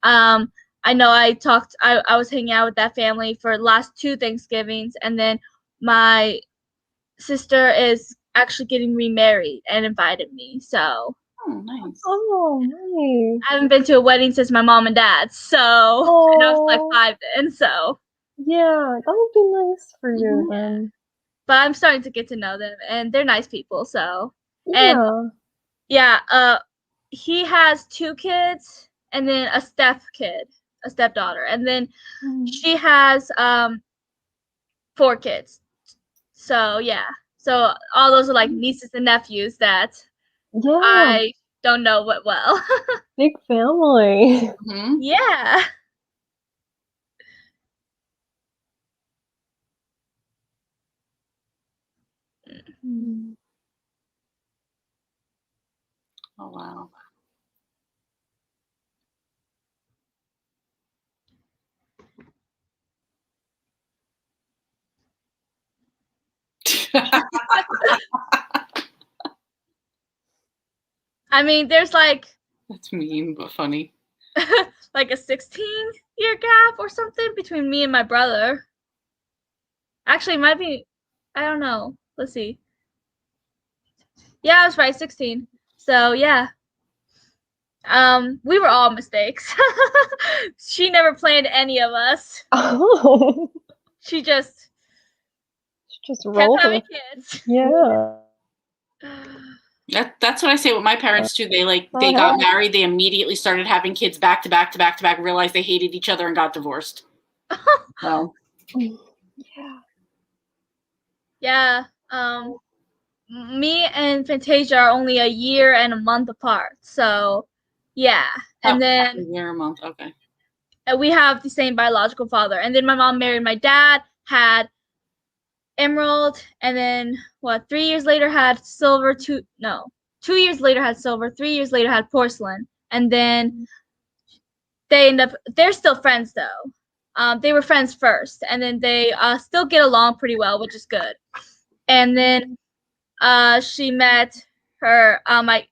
I know I was hanging out with that family for the last 2 Thanksgivings, and then my sister is actually getting remarried and invited me. So Oh, nice. Oh, nice. I haven't been to a wedding since my mom and dad. So and I was like Oh, 5 then. So, yeah, that would be nice for you Mhm. then. but I'm starting to get to know them, and they're nice people. So, and Yeah. yeah, he has 2 kids and then a stepdaughter, and then Mm. she has 4 kids. So yeah, so all those are like nieces and nephews that Yeah, I don't know what well. big family. Hmm. Yeah. Mm. Oh, wow. I mean, there's like That's mean, but funny. like a 16-year gap or something between me and my brother. Actually, it might be, I don't know. Let's see. Yeah, I was right, 16. So yeah. We were all mistakes. She never planned any of us. Oh, She just just kept rolled having with. kids. Yeah. That's what I say with my parents too. They got married, they immediately started having kids back to back to back to back, realized they hated each other and got divorced. So Yeah. Yeah. Me and Fantasia are only a year and a month apart. So yeah. And a then year, a month. Okay. we have the same biological father. And then my mom married my dad, had emerald, and then 3 years later had silver. 2 years later had silver. 3 years later had porcelain, and then they're still friends though. They were friends first, and then they still get along pretty well, which is good. And then she met her my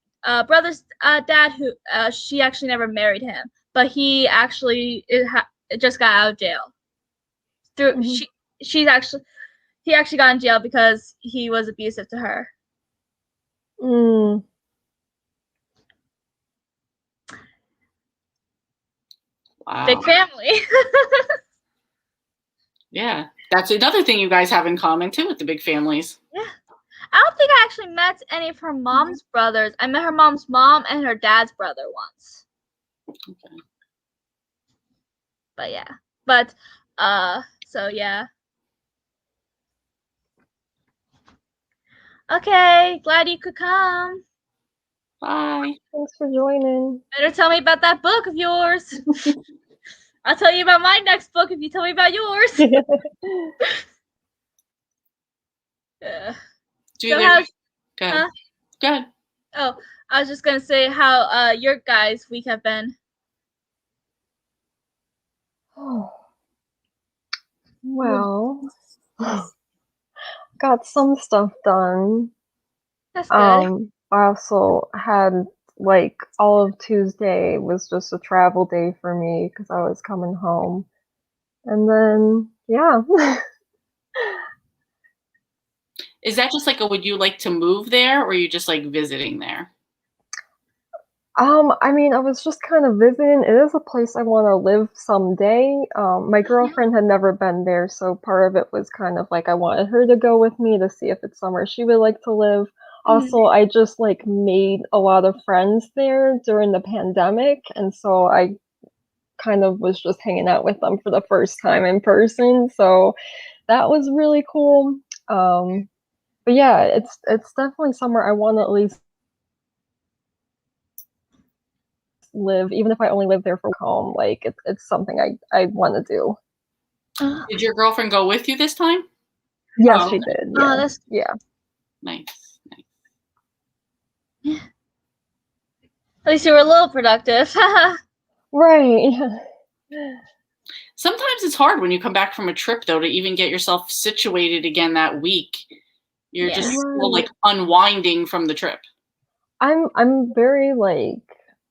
brother's dad, who she actually never married him, but he actually just got out of jail. Through he actually got in jail because he was abusive to her. Mm. Wow. Big family. Yeah, that's another thing you guys have in common too with the big families. Yeah. I don't think I actually met any of her mom's brothers. I met her mom's mom and her dad's brother once. Okay. But yeah. But so yeah. Okay, glad you could come. Bye. Thanks for joining. Better tell me about that book of yours. I'll tell you about my next book if you tell me about yours. Yeah. Do you So live? how's Good. huh? Good. Oh, I was just gonna say how your guys' week have been. Well, got some stuff done. That's good. I also had like all of Tuesday was just a travel day for me because I was coming home. And then, yeah. Is that just like would you like to move there, or are you just like visiting there? I mean, I was just kind of visiting. It is a place I want to live someday. My girlfriend had never been there, so part of it was kind of like I wanted her to go with me to see if it's somewhere she would like to live. Also, I just like made a lot of friends there during the pandemic, and so I kind of was just hanging out with them for the first time in person. So that was really cool. But yeah, it's definitely somewhere I want to at least live, even if I only live there for home. Like it's something I want to do. Did your girlfriend go with you this time? Yes, Oh, she okay. did. Yeah. that's Yeah. Nice. at least you were a little productive. Right. Sometimes it's hard when you come back from a trip, though, to even get yourself situated again that week. You're just still like unwinding from the trip. I'm very like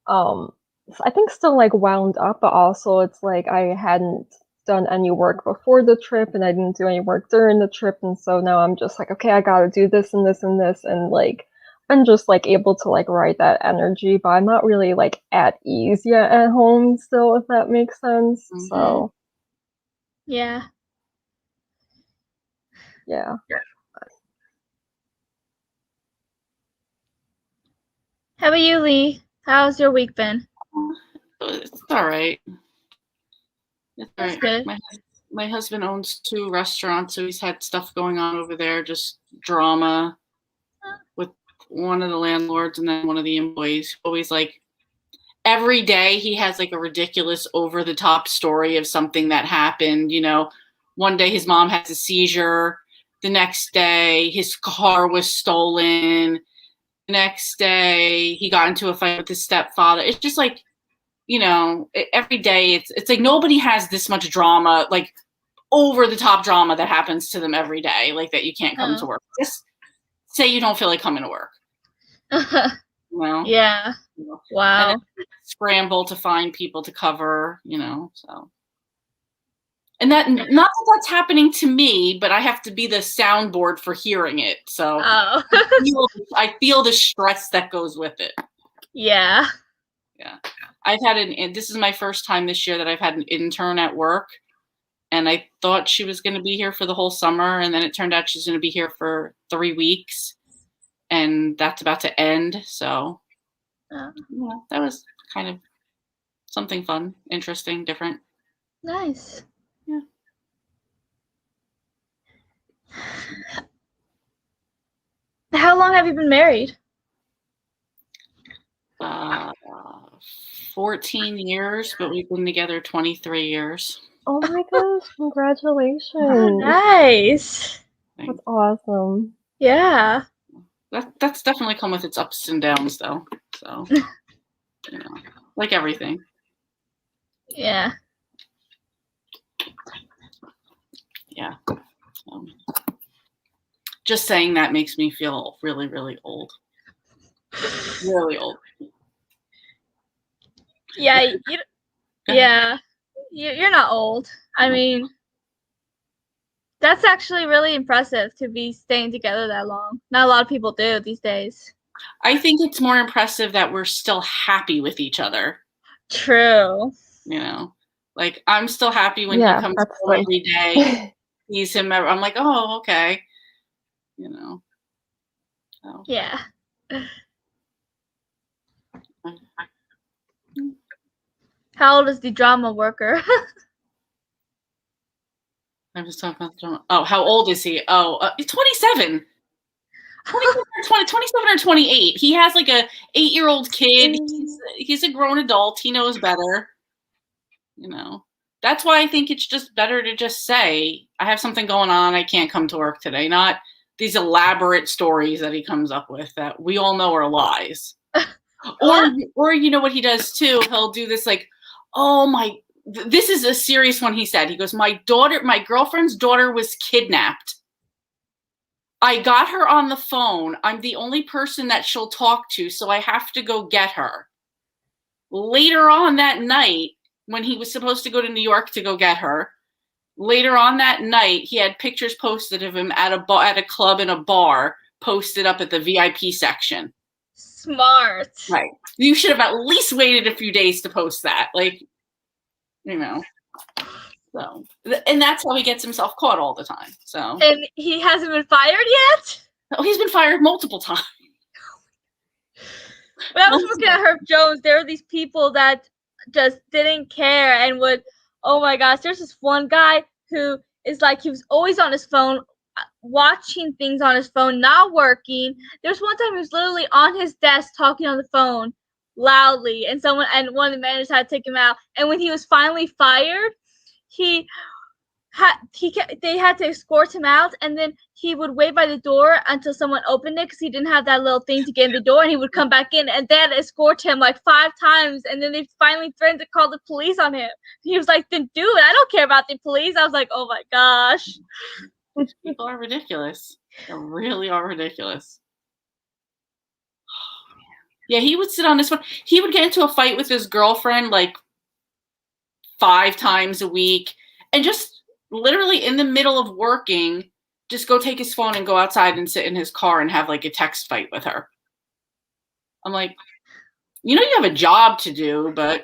I think still like wound up, but also it's like I hadn't done any work before the trip and I didn't do any work during the trip, and so now I'm just like, okay, I gotta do this and this and this, and like I'm just like able to like ride that energy, but I'm not really like at ease yet at home still, if that makes sense. So yeah. yeah. How about you, Lee? How's your week been? It's all right. It's all That's right. good. My husband owns 2 restaurants, so he's had stuff going on over there, just drama with one of the landlords and then one of the employees. Always like every day he has like a ridiculous over the top story of something that happened. You know, one day his mom has a seizure. The next day his car was stolen. The next day he got into a fight with his stepfather. It's just like, you know, every day it's like nobody has this much drama, like over the top drama that happens to them every day, like that you can't come to work. Just say you don't feel like coming to work. Yeah. Wow. And then scramble to find people to cover, you know, so. And that, not that that's happening to me, but I have to be the soundboard for hearing it. So I feel the stress that goes with it. Yeah. Yeah. I've had this is my first time this year that I've had an intern at work, and I thought she was going to be here for the whole summer, and then it turned out she's going to be here for 3 weeks, and that's about to end. So yeah, that was kind of something fun, interesting, different. Nice. Yeah. How long have you been married? 14 years, but we've been together 23 years. Oh my gosh, congratulations. Oh, nice. thing. That's awesome. Yeah. That's definitely come with its ups and downs, though. So, you know, like everything. Yeah. Yeah. Just saying that makes me feel really, really old. Really old. Yeah. Yeah. You're not old. I mean, that's actually really impressive to be staying together that long. Not a lot of people do these days. I think it's more impressive that we're still happy with each other. True. You know, like I'm still happy when Yeah, he comes that's home like every day. Sees him. I'm like, oh, okay. You know. So. Yeah. How old is the drama worker? I'm just talking about the drama. Oh, how old is he? Oh, 27. 27 or 28. He has like a 8-year-old kid. He's a grown adult. He knows better. You know. That's why I think it's just better to just say, I have something going on. I can't come to work today. Not these elaborate stories that he comes up with that we all know are lies. Or you know what he does too? He'll do this like, oh my, this is a serious one. He said, he goes, my girlfriend's daughter was kidnapped. I got her on the phone. I'm the only person that she'll talk to, so I have to go get her. Later on that night, when he was supposed to go to New York to go get her, later on that night, he had pictures posted of him at a club in a bar, posted up at the VIP section. Smart. Right. You should have at least waited a few days to post that. Like, you know. So, and that's how he gets himself caught all the time. So. And he hasn't been fired yet? Oh, he's been fired multiple times. When I was looking at Herb Jones, there were these people that just didn't care and would, oh my gosh, there's this one guy who is like, he was always on his phone, watching things on his phone, not working. There's one time he was literally on his desk talking on the phone loudly, and one of the managers had to take him out. And when he was finally fired, they had to escort him out, and then he would wait by the door until someone opened it because he didn't have that little thing to get in the door, and he would come back in, and they had to escort him like 5 times, and then they finally threatened to call the police on him. He was like, then do it. I don't care about the police. I was like, oh my gosh. People are ridiculous. They really are ridiculous. Yeah, he would sit on his phone. He would get into a fight with his girlfriend like 5 times a week, and just literally in the middle of working, just go take his phone and go outside and sit in his car and have like a text fight with her. I'm like, you know, you have a job to do, but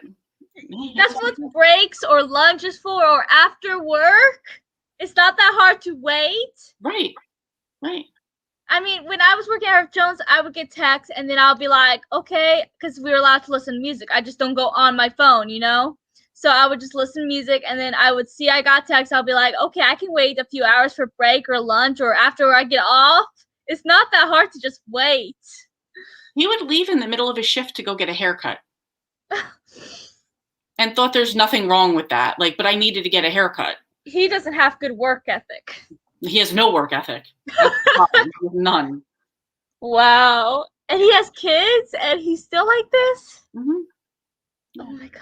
that's what breaks or lunch is for, or after work. It's not that hard to wait. Right. I mean, when I was working at Herb Jones, I would get texts, and then I'll be like, okay, because we were allowed to listen to music. I just don't go on my phone, you know? So I would just listen to music, and then I would see I got text. I'll be like, okay, I can wait a few hours for break or lunch or after I get off. It's not that hard to just wait. He would leave in the middle of his shift to go get a haircut. And thought there's nothing wrong with that. Like, but I needed to get a haircut. He doesn't have good work ethic. He has no work ethic. None. Wow. And he has kids, and he's still like this? Mm-hmm. Oh my god.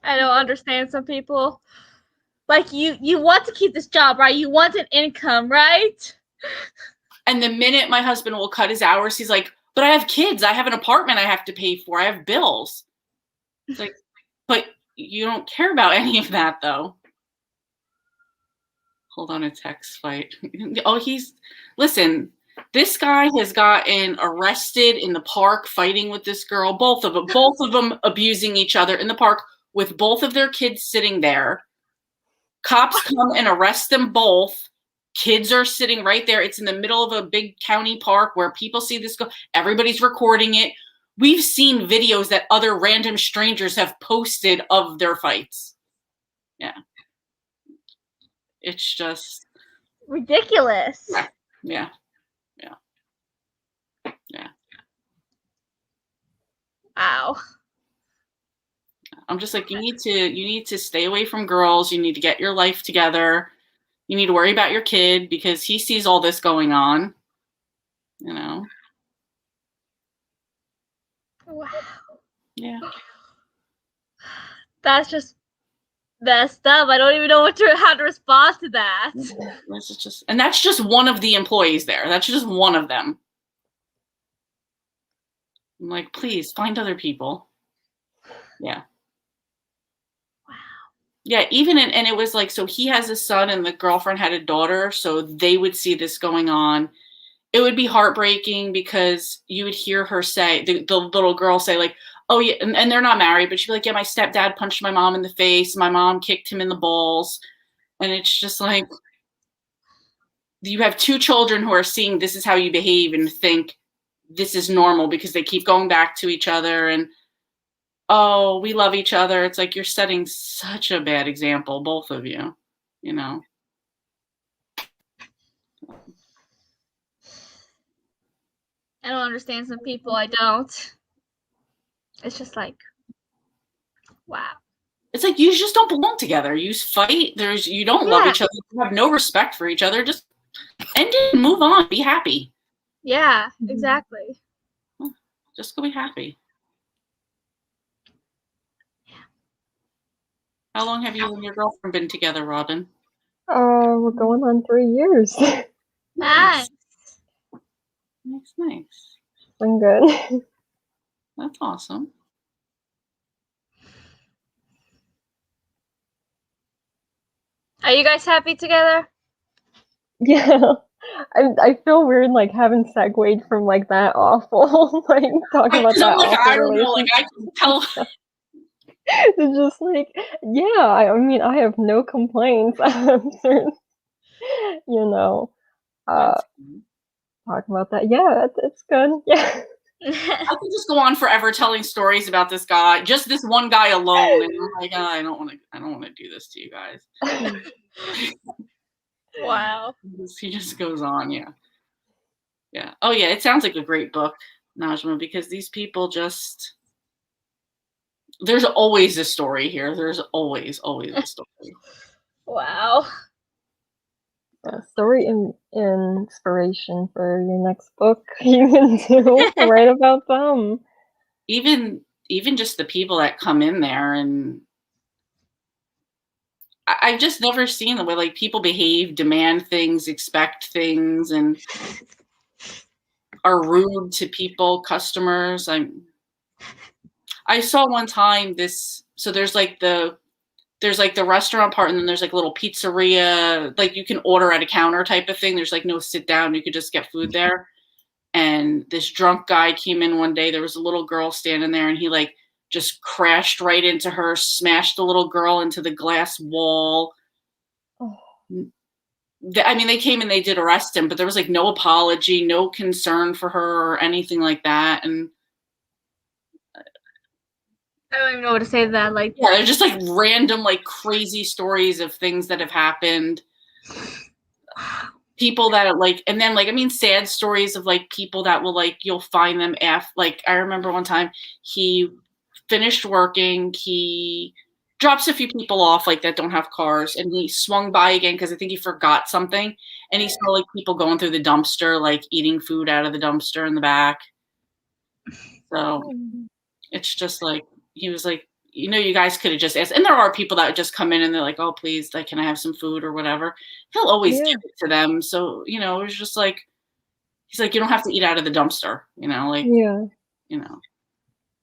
I don't understand some people. Like, you want to keep this job, right? You want an income, right? And the minute my husband will cut his hours, he's like, but I have kids. I have an apartment I have to pay for. I have bills. It's like, but you don't care about any of that, though. Hold on, a text fight. Oh, listen, this guy has gotten arrested in the park fighting with this girl. Both of them abusing each other in the park with both of their kids sitting there. Cops come and arrest them both. Kids are sitting right there. It's in the middle of a big county park where people see this go. Everybody's recording it. We've seen videos that other random strangers have posted of their fights. Yeah. It's just ridiculous. Yeah. Wow. I'm just like, you need to stay away from girls. You need to get your life together. You need to worry about your kid because he sees all this going on, you know? Wow. Yeah. That's just messed up. I don't even know how to respond to that. This is just, and that's just one of the employees there. That's just one of them. I'm like, please find other people. Yeah. Wow. Yeah, even and it was like, so he has a son and the girlfriend had a daughter, so they would see this going on. It would be heartbreaking because you would hear her say, the little girl say, like, oh yeah, and they're not married, but she'd be like, yeah, my stepdad punched my mom in the face, my mom kicked him in the balls. And it's just like, you have two children who are seeing this is how you behave and think this is normal because they keep going back to each other and, oh, we love each other. It's like you're setting such a bad example, both of you, you know? I don't understand some people. I don't. It's just like, wow. It's like you just don't belong together. You fight. You don't love each other. You have no respect for each other. Just end it and move on. Be happy. Yeah, exactly. Just go be happy. How long have you and your girlfriend been together, Robin? We're going on 3 years. Nice. Nice. Been good. That's awesome. Are you guys happy together? Yeah. I feel weird like having segued from like that awful like talking about that I'm like, awful I don't know, like I can tell. It's just like, yeah, I mean, I have no complaints. I'm certain, you know, talking about that. Yeah, it's good. Yeah. I could just go on forever telling stories about this guy, just this one guy alone, and I'm like, I don't want to do this to you guys. Wow. He just goes on, yeah. Yeah. Oh yeah, it sounds like a great book, Najma, because these people just there's always a story here. There's always a story. Wow. Story and inspiration for your next book. You can do write about them. Even just the people that come in there, and I've just never seen the way like people behave, demand things, expect things, and are rude to people, customers. I saw one time this. So there's like the restaurant part, and then there's like a little pizzeria, like you can order at a counter type of thing. There's like no sit down, you could just get food there. And this drunk guy came in one day. There was a little girl standing there, and he like just crashed right into her, smashed the little girl into the glass wall. Oh. I mean, they came and they did arrest him, but there was like no apology, no concern for her or anything like that. And I don't even know what to say to that. Like, yeah, they're just like random, like crazy stories of things that have happened. People that are like, and then like, I mean, sad stories of like people that will like, you'll find them like, I remember one time he finished working, he drops a few people off like that don't have cars, and he swung by again because I think he forgot something, and he saw like people going through the dumpster, like eating food out of the dumpster in the back. So it's just like, he was like, you know, you guys could have just asked. And there are people that would just come in and they're like, oh, please, like, can I have some food or whatever? He'll always give it to them. So, you know, it was just like, he's like, you don't have to eat out of the dumpster, you know, like, yeah, you know.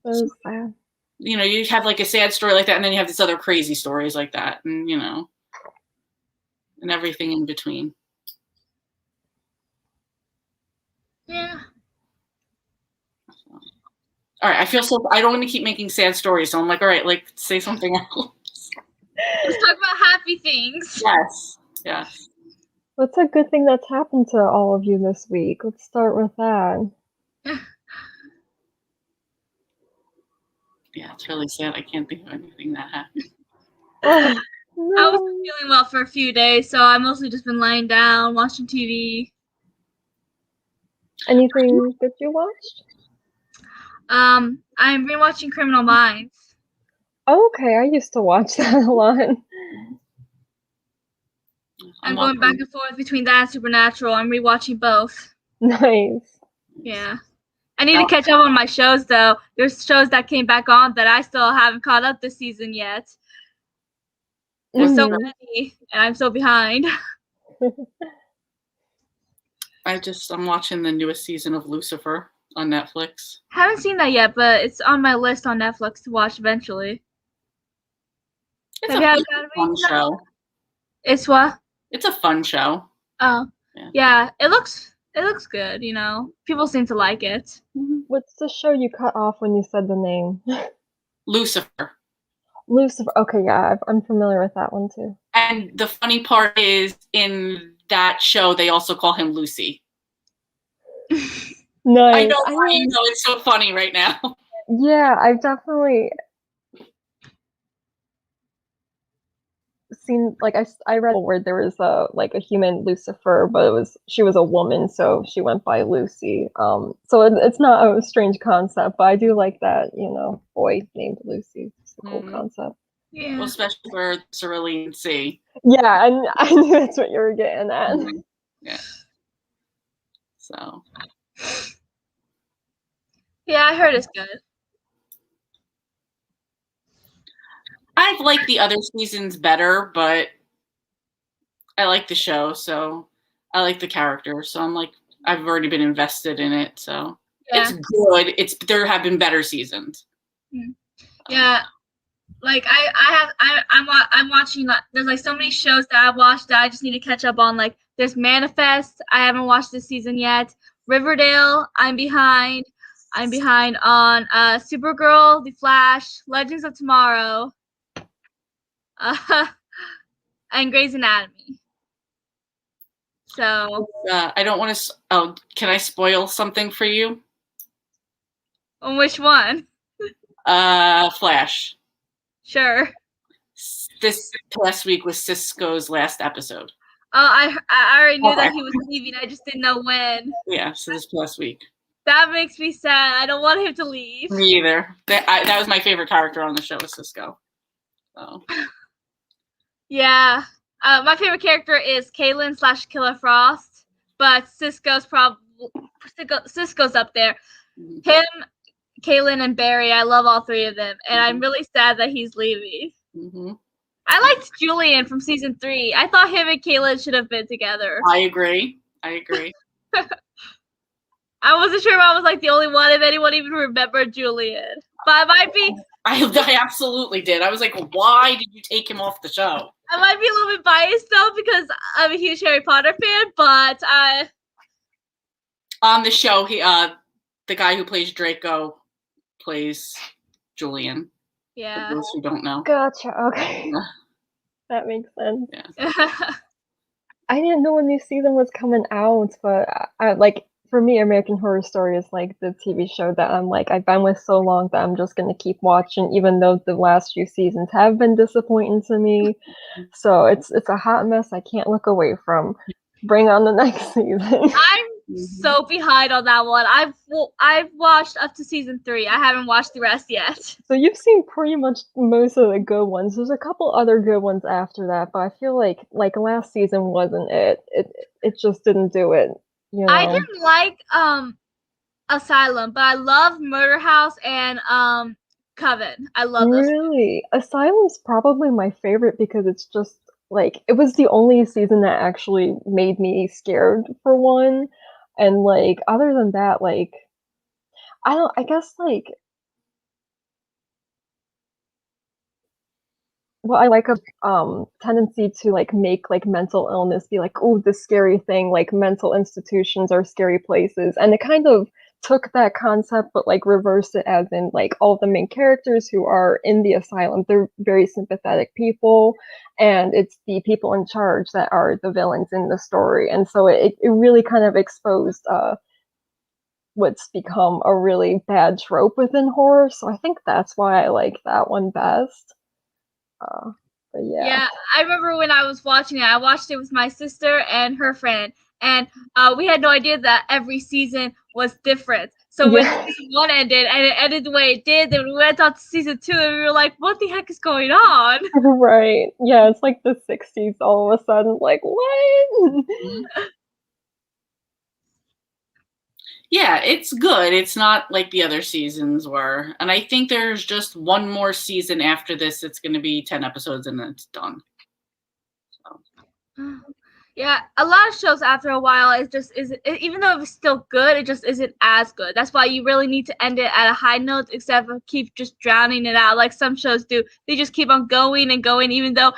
that was sad. You know, you have like a sad story like that, and then you have these other crazy stories like that, and, you know, and everything in between. yeah. All right, I feel so, I don't want to keep making sad stories, so I'm like, all right, like, say something else. Let's talk about happy things. Yes. What's a good thing that's happened to all of you this week? Let's start with that. Yeah, it's really sad. I can't think of anything that happened. Oh, no. I wasn't feeling well for a few days, so I mostly just been lying down, watching TV. Anything good you watched? I've been watching Criminal Minds. Oh, okay, I used to watch that a lot. I'm going back and forth between that and Supernatural. I'm rewatching both. Nice. Yeah. I need to catch up on my shows, though. There's shows that came back on that I still haven't caught up this season yet. There's so many, and I'm so behind. I'm watching the newest season of Lucifer on Netflix. Haven't seen that yet, but it's on my list on Netflix to watch eventually. It's Have a you had fun show. It's what? It's a fun show. Oh, yeah. It looks good. You know, people seem to like it. What's the show you cut off when you said the name? Lucifer. Lucifer. Okay, yeah, I'm familiar with that one too. And the funny part is, in that show, they also call him Lucy. Nice. I know it's so funny right now. Yeah, I've definitely seen, like, I read where there was a human Lucifer, but she was a woman, so she went by Lucy. So it's not a strange concept, but I do like that, boy named Lucy. It's a cool concept. Yeah. Well, especially for Cerulean Sea. Yeah, and I knew that's what you were getting at. Yeah. So. Yeah, I heard it's good. I've liked the other seasons better, but I like the show, so I like the characters. So I've already been invested in it, so it's good. There have been better seasons. Yeah, like I'm watching. There's like so many shows that I've watched that I just need to catch up on. Like there's Manifest. I haven't watched this season yet. Riverdale. I'm behind. I'm behind on Supergirl, The Flash, Legends of Tomorrow, and Grey's Anatomy. So I don't want to. Oh, can I spoil something for you? Which one? Flash. Sure. This past week was Cisco's last episode. Oh, I already knew that he was leaving. I just didn't know when. Yeah, so this past week. That makes me sad. I don't want him to leave. Me either. That was my favorite character on the show, was Cisco. So. Yeah. My favorite character is Caitlin / Killer Frost, but Cisco's up there. Him, Caitlin, and Barry. I love all three of them, and I'm really sad that he's leaving. I liked Julian from season 3. I thought him and Caitlin should have been together. I agree. I wasn't sure if I was like the only one, if anyone even remembered Julian. But I might be. I absolutely did. I was like, why did you take him off the show? I might be a little bit biased though because I'm a huge Harry Potter fan, but on the show, the guy who plays Draco plays Julian. Yeah. For those who don't know. Gotcha. Okay. That makes sense. Yeah. I didn't know a new season was coming out, but for me, American Horror Story is like the TV show that I've been with so long that I'm just gonna keep watching, even though the last few seasons have been disappointing to me. So it's a hot mess I can't look away from. Bring on the next season. I'm so behind on that one. I've watched up to season 3. I haven't watched the rest yet. So you've seen pretty much most of the good ones. There's a couple other good ones after that, but I feel like last season wasn't it. It just didn't do it. I didn't like Asylum, but I love Murder House and Coven. I love those. Really? Asylum's probably my favorite because it's just it was the only season that actually made me scared for one. And other than that, I guess well, I like a tendency to make mental illness be oh, this scary thing, mental institutions are scary places, and it kind of took that concept but reversed it, as in all of the main characters who are in the asylum, they're very sympathetic people, and it's the people in charge that are the villains in the story. And so it really kind of exposed what's become a really bad trope within horror. So I think that's why I like that one best. But yeah. Yeah, I remember when I was watching it, I watched it with my sister and her friend, and we had no idea that every season was different. So when Yeah. season 1 ended and it ended the way it did, then we went on to season 2 and we were like, what the heck is going on? Right. Yeah, it's like the 60s all of a sudden. Like, what? Yeah, it's good. It's not like the other seasons were. And I think there's just one more season after this. It's going to be 10 episodes and then it's done. So. Yeah, a lot of shows after a while even though it's still good, it just isn't as good. That's why you really need to end it at a high note instead of keep just drowning it out like some shows do. They just keep on going and going, even though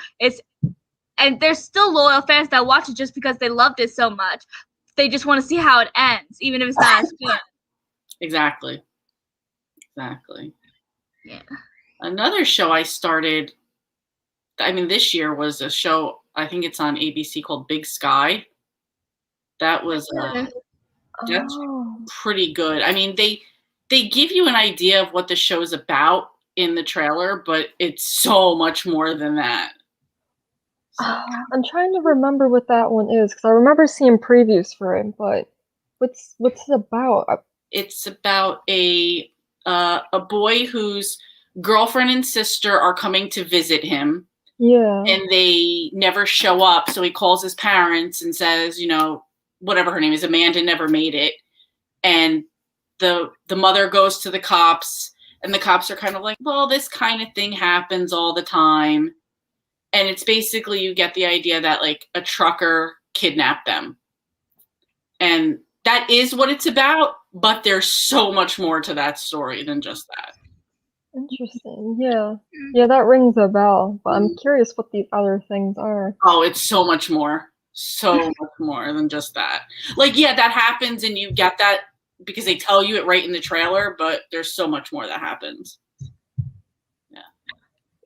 and there's still loyal fans that watch it just because they loved it so much. They just want to see how it ends, even if it's not as good. Exactly. Yeah. Another show I started, this year was a show, I think it's on ABC, called Big Sky. That was that's pretty good. They give you an idea of what the show's about in the trailer, but it's so much more than that. So. I'm trying to remember what that one is because I remember seeing previews for it, but what's it about? It's about a boy whose girlfriend and sister are coming to visit him. Yeah. And they never show up, so he calls his parents and says, whatever her name is, Amanda never made it. And the mother goes to the cops, and the cops are kind of like, well, this kind of thing happens all the time. And it's basically, you get the idea that like a trucker kidnapped them. And that is what it's about, but there's so much more to that story than just that. Interesting. Yeah. Yeah, that rings a bell, but I'm curious what these other things are. Oh, it's so much more. So much more than just that. Like, yeah, that happens and you get that because they tell you it right in the trailer, but there's so much more that happens.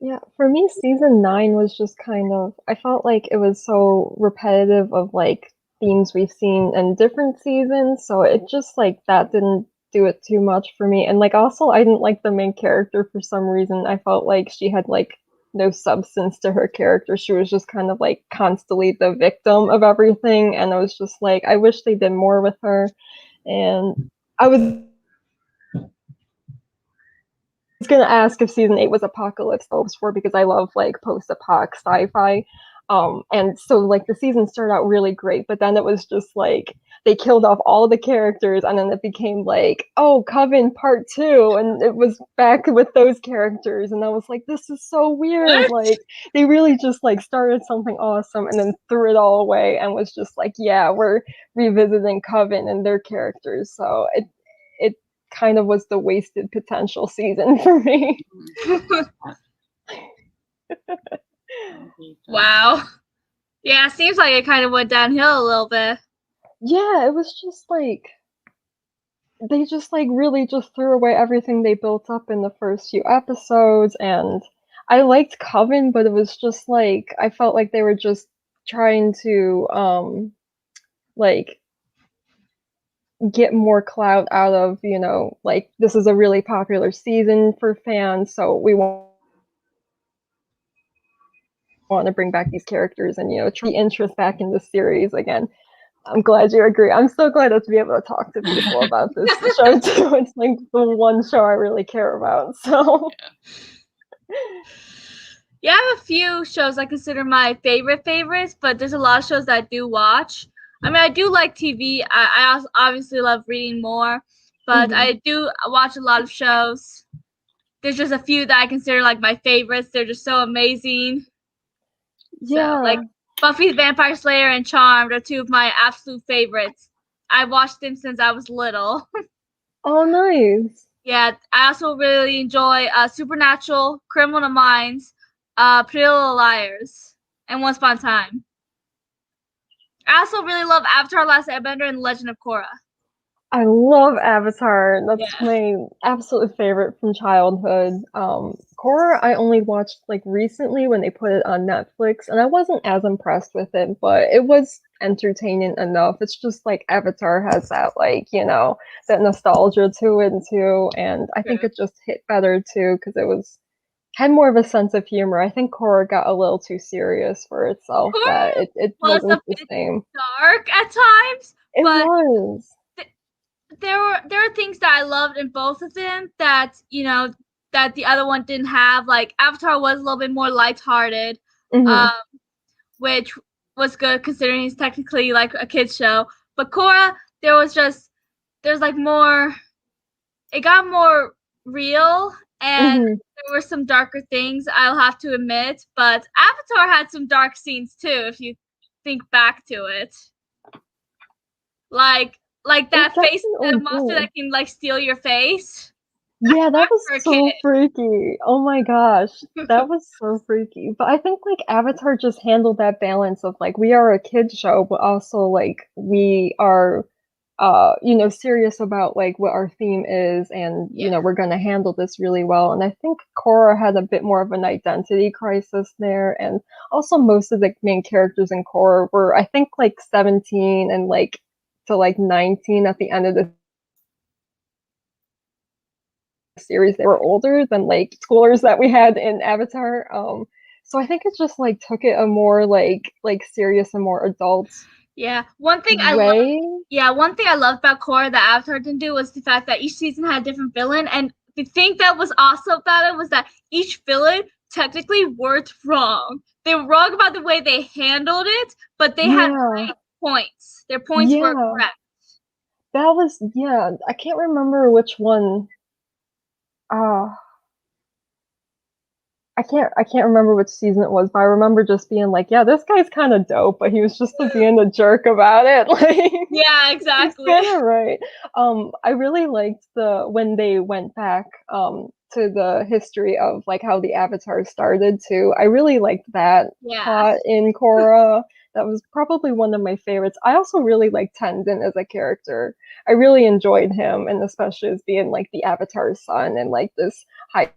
Yeah, for me, season 9 was just kind of, I felt like it was so repetitive of like themes we've seen in different seasons, so it just like that didn't do it too much for me. And like also I didn't like the main character for some reason. I felt like she had like no substance to her character. She was just kind of like constantly the victim of everything, and I was just like, I wish they did more with her. And I was gonna ask if season 8 was Apocalypse before because I love like post-apoc sci-fi. And so like the season started out really great, but then it was just like they killed off all the characters, and then it became like, oh, Coven Part 2, and it was back with those characters, and I was like, this is so weird. Like they really just like started something awesome and then threw it all away and was just like, yeah, we're revisiting Coven and their characters. So it kind of was the wasted potential season for me. Wow. Yeah, it seems like it kind of went downhill a little bit. Yeah, it was just like they just like really just threw away everything they built up in the first few episodes, and I liked Coven, but it was just like I felt like they were just trying to like get more clout out of, like this is a really popular season for fans, so we want to bring back these characters and try interest back in the series again. I'm glad you agree. I'm so glad to be able to talk to people about this show too. It's like the one show I really care about. So yeah, I have a few shows I consider my favorites, but there's a lot of shows that I do watch. I do like TV. I also obviously love reading more, but I do watch a lot of shows. There's just a few that I consider like my favorites. They're just so amazing. yeah, so, like Buffy the Vampire Slayer and Charmed are two of my absolute favorites. I watched them since I was little. Oh, nice. Yeah, I also really enjoy Supernatural, Criminal Minds, Pretty Little Liars, and Once Upon a Time. I also really love Avatar: Last Airbender and Legend of Korra. I love Avatar. That's my absolute favorite from childhood. Korra I only watched like recently when they put it on Netflix, and I wasn't as impressed with it, but it was entertaining enough. It's just like Avatar has that that nostalgia to it too, and I think it just hit better too because had more of a sense of humor. I think Korra got a little too serious for itself. It wasn't the same. Dark at times. It was. there are things that I loved in both of them that that the other one didn't have. Like Avatar was a little bit more lighthearted, Mhm. which was good considering it's technically like a kids show. But Korra, there's like more. It got more real, and Mhm. there were some darker things, I'll have to admit. But Avatar had some dark scenes too, if you think back to it. Like that face, definitely that monster did. that can like steal your face. Yeah, that For a was so kid. freaky. Oh my gosh. That was so freaky. But I think like Avatar just handled that balance of like we are a kid show, but also like we are serious about like what our theme is and Yeah. we're gonna handle this really well. And I think Korra had a bit more of an identity crisis there. And also most of the main characters in Korra were I think like 17 and like to like 19 at the end of the series. They were older than like schoolers that we had in Avatar. So I think it just like took it a more like serious and more adult Yeah. One thing I love. way. Yeah, one thing I loved about Korra that Avatar didn't do was the fact that each season had a different villain, and the thing that was awesome about it was that each villain technically weren't wrong. They were wrong about the way they handled it, but they had Yeah, right points. Their points were yeah, correct. that was I can't remember which one. Uh, I can't remember which season it was, but I remember just being like, yeah, this guy's kind of dope, but he was just being a jerk about it. Like, Yeah, he's exactly. kind of right. I really liked when they went back to the history of like how the Avatar started too. I really liked that Yeah. plot in Korra. That was probably one of my favorites. I also really liked Tenzin as a character. I really enjoyed him, and especially as being like the Avatar's son and like this high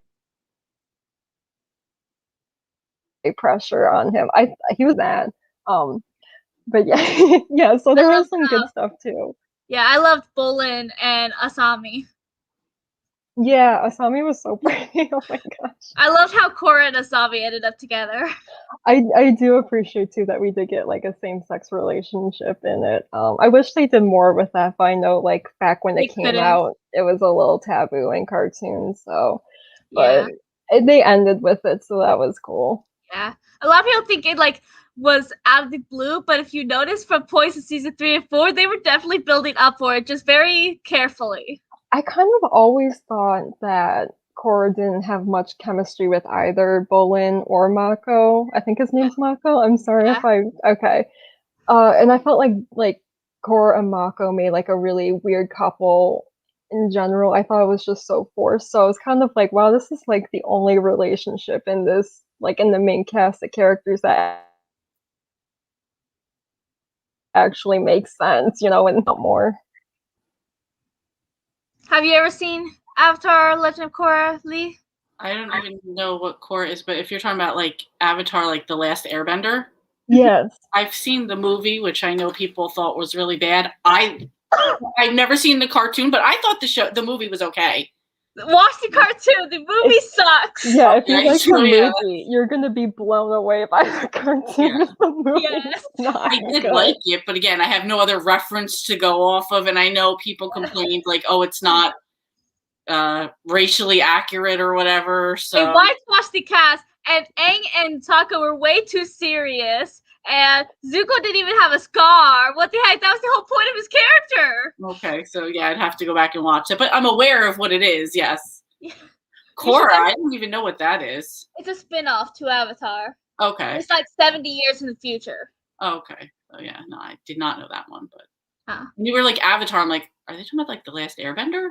pressure on him. He was that. But yeah, yeah. So there was some good stuff too. Yeah, I loved Bolin and Asami. Yeah, Asami was so pretty. Oh my gosh. I loved how Korra and Asami ended up together. I do appreciate too that we did get like a same sex relationship in it. I wish they did more with that, but I know like back when They it came couldn't. out, it was a little taboo in cartoons. So, Yeah. but they ended with it, so that was cool. Yeah. A lot of people think it like was out of the blue, but if you notice from points in season 3 and 4, they were definitely building up for it, just very carefully. I kind of always thought that Korra didn't have much chemistry with either Bolin or Mako. I think his name's Mako. I'm sorry if okay. And I felt like Korra and Mako made like a really weird couple in general. I thought it was just so forced. So I was kind of like, wow, this is like the only relationship in this, like in the main cast of characters that actually makes sense, and not more. Have you ever seen Avatar: Legend of Korra, Lee? I don't even know what Korra is, but if you're talking about like Avatar, like The Last Airbender, yes, I've seen the movie, which I know people thought was really bad. I've never seen the cartoon, but I thought the movie was okay. Watch the cartoon. The movie sucks. Yeah, if you Okay, like so, the movie, you're gonna be blown away by the cartoon. Yeah. The movie Yes. is not I did good. like it, but again, I have no other reference to go off of, and I know people complained like, "Oh, it's not racially accurate or whatever." So And watch the cast, and Aang and Taka were way too serious, and Zuko didn't even have a scar. What the heck? That was the whole point of his character. okay, so yeah, I'd have to go back and watch it, but I'm aware of what it is. Yes, Yeah. Korra, I don't even know what that is. It's a spin-off to Avatar. Okay, It's like 70 years in the future. okay, oh yeah, no, I did not know that one. But Huh. when you were like Avatar, I'm like, are they talking about like The Last Airbender?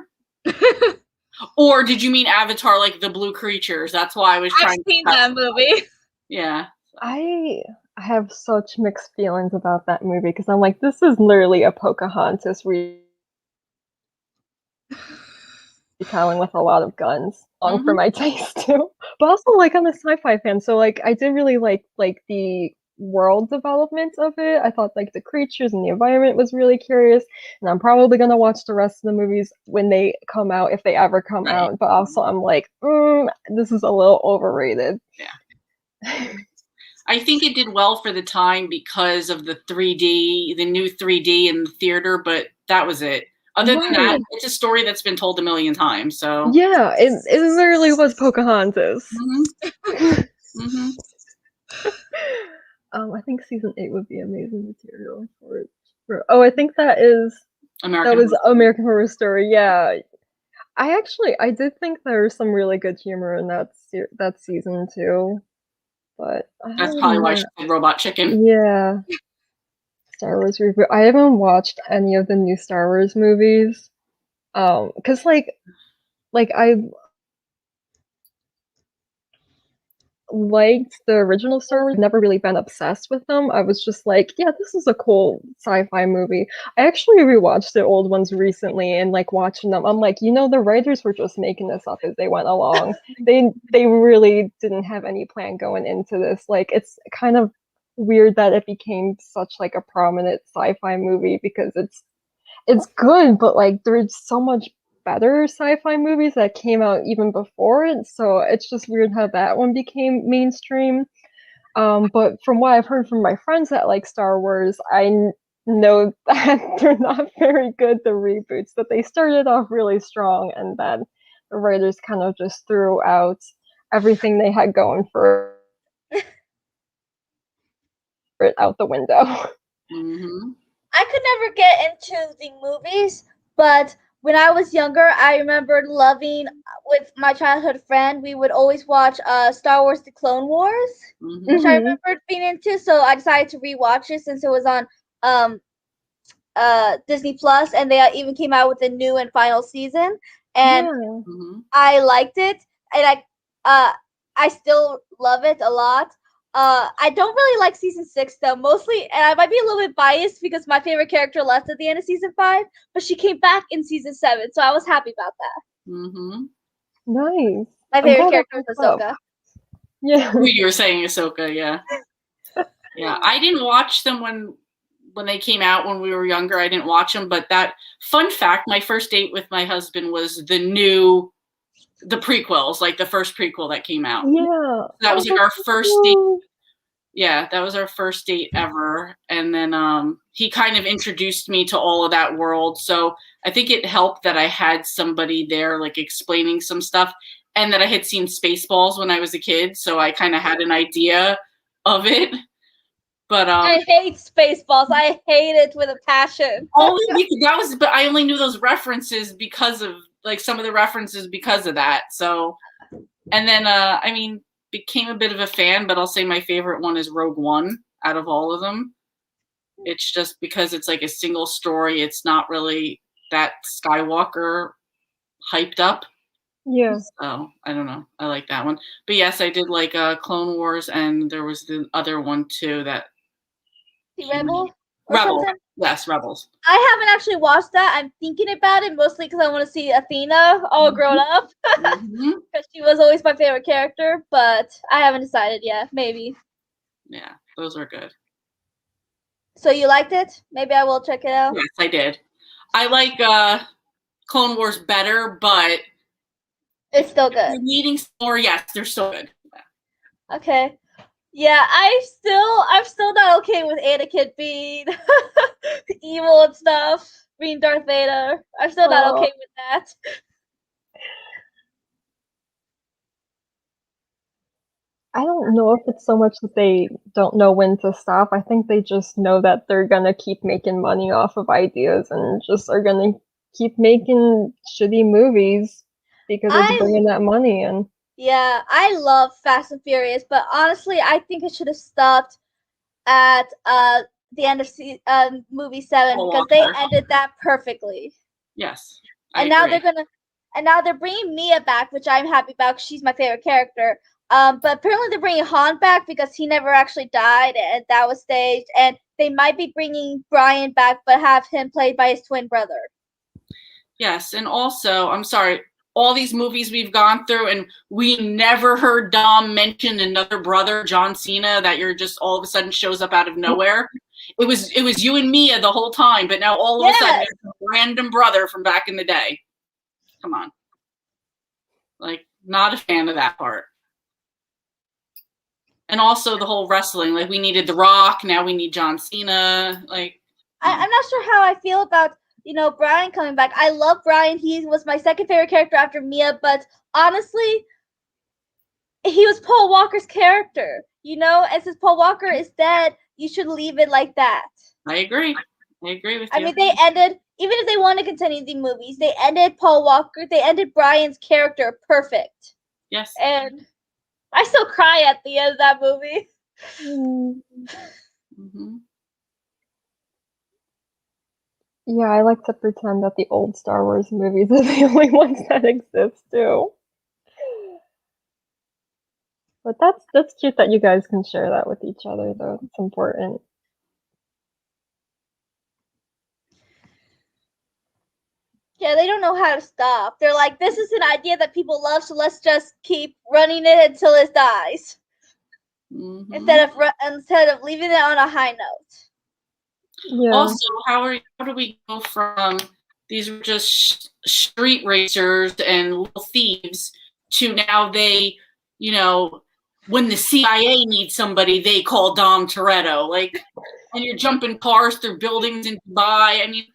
Or did you mean Avatar, like the blue creatures? That's why I was I've trying. seen that movie. Yeah. I have such mixed feelings about that movie because I'm like, this is literally a Pocahontas retelling with a lot of guns. Long for my taste too. But also like I'm a sci-fi fan, so like I did really like the world development of it. I thought like the creatures and the environment was really curious, and I'm probably gonna watch the rest of the movies when they come out, if they ever come out. But also I'm like, this is a little overrated. Yeah. I think it did well for the time because of the 3D, the new 3D in the theater, but that was it. Other than that, Right. it's a story that's been told a million times. So Yeah, it literally was Pocahontas. Mhm. Mhm. I think season 8 would be amazing material for it. Oh, I think that was American. American Horror Story. Yeah, I did think there was some really good humor in that season too. But That's other probably than why that, she said Robot Chicken. yeah, Star Wars reboot. I haven't watched any of the new Star Wars movies. 'Cause like I liked the original Star Wars, never really been obsessed with them. I was just like, yeah, this is a cool sci-fi movie. I actually rewatched the old ones recently and like watching them, I'm like, the writers were just making this up as they went along. They really didn't have any plan going into this. Like it's kind of weird that it became such like a prominent sci-fi movie because it's good, but like there's so much better sci-fi movies that came out even before it, so it's just weird how that one became mainstream. But from what I've heard from my friends that like Star Wars, know that they're not very good, the reboots, that they started off really strong and then the writers kind of just threw out everything they had going for it out the window. Mm-hmm. I could never get into the movies, but when I was younger, I remembered loving with my childhood friend. We would always watch Star Wars: The Clone Wars, Mm-hmm. which I remembered being into. So I decided to rewatch it since it was on um Disney Plus, and they even came out with a new and final season. And Yeah. Mm-hmm. I liked it, and I still love it a lot. I don't really like season 6 though, mostly, and I might be a little bit biased because my favorite character left at the end of season 5, but she came back in season 7, so I was happy about that. Mm-hmm. Nice. My I'm favorite glad that character was popped Ahsoka. up. Yeah. You were saying Ahsoka, yeah. Yeah, I didn't watch them when they came out when we were younger. I didn't watch them, but that fun fact, my first date with my husband was the prequels, like the first prequel that came out. Yeah. That was like our that's first so date. cool. Yeah, that was our first date ever. And then he kind of introduced me to all of that world. So I think it helped that I had somebody there like explaining some stuff and that I had seen Spaceballs when I was a kid. So I kind of had an idea of it. But I hate Spaceballs. I hate it with a passion. but I only knew those references because of like some of the references because of that. So, and then I mean, became a bit of a fan, but I'll say my favorite one is Rogue One out of all of them. It's just because it's like a single story. It's not really that Skywalker hyped up. Yeah. So I don't know. I like that one. But yes, I did like Clone Wars, and there was the other one too that The Rebel or Rebels. something? Yes, Rebels. I haven't actually watched that. I'm thinking about it mostly because I want to see Athena all grown up. Mm-hmm. Because she was always my favorite character, but I haven't decided yet. Maybe. Yeah, those are good. So you liked it? Maybe I will check it out. Yes, I did. I like Clone Wars better, but It's still you're good. needing more. Yes, they're so good. Okay. Yeah, I'm still not okay with Anakin being evil and stuff, being Darth Vader. I'm still not Aw. okay with that. I don't know if it's so much that they don't know when to stop. I think they just know that they're gonna keep making money off of ideas and just are gonna keep making shitty movies because it's I bringing that money in. Yeah, I love Fast and Furious, but honestly, I think it should have stopped at the end of movie 7 Paul because they Walker. ended that perfectly. Yes, I And now agree. they're bringing Mia back, which I'm happy about because she's my favorite character. But apparently they're bringing Han back because he never actually died, and that was staged. And they might be bringing Brian back, but have him played by his twin brother. Yes, and also, I'm sorry, all these movies we've gone through, and we never heard Dom mention another brother, John Cena, that you're just all of a sudden shows up out of nowhere. It was you and Mia the whole time, but now all of a sudden, there's a random brother from back in the day. Come on, like not a fan of that part. And also the whole wrestling, like we needed The Rock, now we need John Cena. Like I'm not sure how I feel about Brian coming back. I love Brian. He was my second favorite character after Mia, but honestly, he was Paul Walker's character. And since Paul Walker is dead, you should leave it like that. I agree. I agree with you. I mean, they ended, even if they want to continue the movies, they ended they ended Brian's character perfect. Yes. And I still cry at the end of that movie. Mm-hmm. Yeah, I like to pretend that the old Star Wars movies are the only ones that exist too. But that's cute that you guys can share that with each other, though. It's important. Yeah, they don't know how to stop. They're like, this is an idea that people love, so let's just keep running it until it dies. Mm-hmm. Instead of leaving it on a high note. Yeah. Also, how do we go from these were just street racers and little thieves to now they, when the CIA needs somebody, they call Dom Toretto. Like, and you're jumping cars through buildings in Dubai. I mean,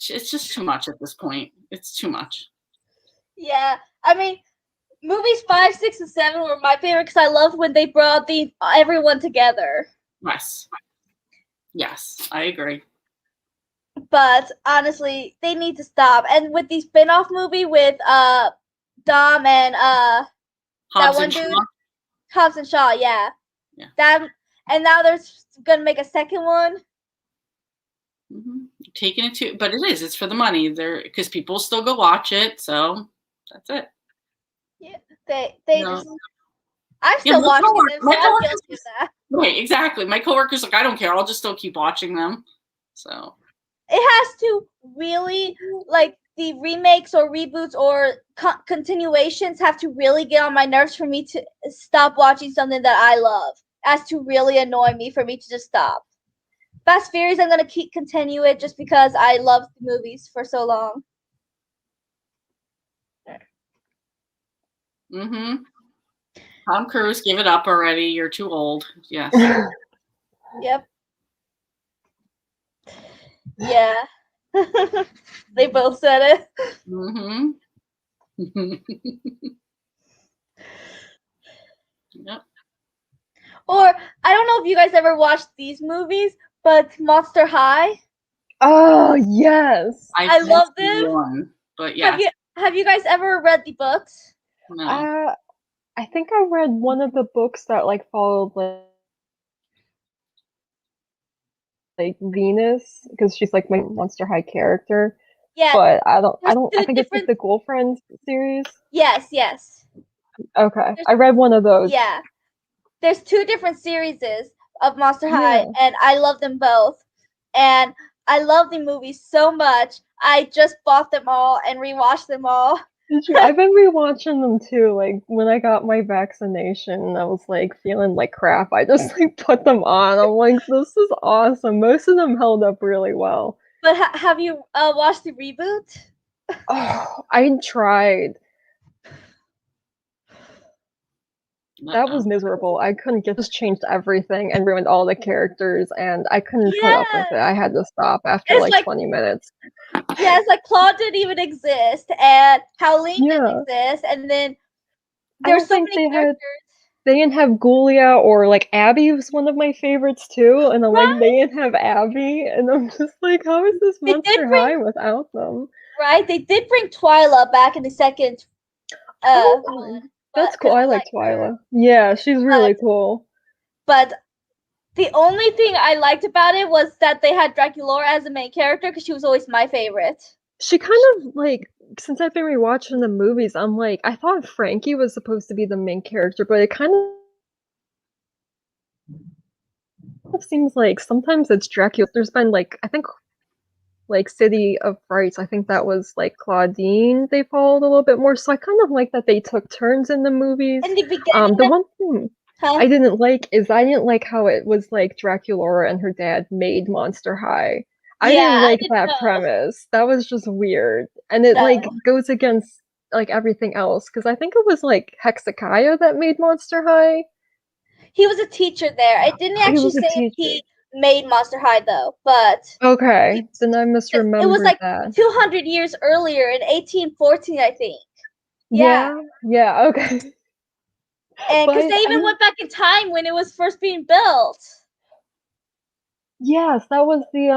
it's just too much at this point. It's too much. Yeah, I mean, movies 5, 6, and 7 were my favorite because I loved when they brought everyone together. Yes, I agree. But honestly, they need to stop. And with the spin-off movie with Dom and that one dude, Hobbs and Shaw, yeah. And now they're gonna make a second one. Mm-hmm. Taking it to, but it's for the money. Because people still go watch it, so that's it. Yeah, they just. I'm still watching them, so I'm guilty of that. Right, exactly. My coworker's like, I don't care. I'll just still keep watching them. So it has to really, like, the remakes or reboots or continuations have to really get on my nerves for me to stop watching something that I love. It has to really annoy me for me to just stop. Fast Furious, I'm gonna continue it just because I loved the movies for so long. Mm-hmm. Tom Cruise, give it up already. You're too old. Yes. Yep. Yeah. They both said it. Mm-hmm. Yep. Or, I don't know if you guys ever watched these movies, but Monster High. Oh, yes. I love them. One, but yes. Have you guys ever read the books? No. I think I read one of the books that followed like Venus, because she's like my Monster High character. Yeah. But I think it's like the Girlfriend series. Yes. Okay. I read one of those. Yeah. There's 2 different series of Monster High, and I love them both. And I love the movies so much. I just bought them all and rewatched them all. I've been rewatching them too. Like when I got my vaccination, I was like feeling like crap. I just put them on. I'm like, this is awesome. Most of them held up really well. But have you watched the reboot? Oh, I tried. That was miserable. I couldn't just changed everything and ruined all the characters, and I couldn't put up with it. I had to stop after like 20 minutes. Yeah, it's like Claude didn't even exist, and Howleen didn't exist, and then there's so many characters. They didn't have Ghoulia, or like Abby was one of my favorites too, and I'm like, they didn't have Abby, and I'm just like, how is this Monster High without them? Right, they did bring Twyla back in the second one. That's cool. I like Twyla. Yeah, she's really cool. But the only thing I liked about it was that they had Draculaura as the main character because she was always my favorite. She kind of since I've been rewatching the movies, I'm like, I thought Frankie was supposed to be the main character, but it kind of seems like sometimes it's Dracula. There's been I think City of Frights, I think that was Claudine they followed a little bit more, so I kind of like that they took turns in the movies. In the beginning, the one thing I didn't like is I didn't like how it was Draculaura and her dad made Monster High. I didn't like that premise. That was just weird, and it goes against everything else, because I think it was Hezekiah that made Monster High. He was a teacher there. It didn't actually say made Monster High though, but Okay, then I misremembered it was like that. 200 years earlier in 1814, I think. Yeah, okay. And because But they even went back in time when it was first being built. yes, that was the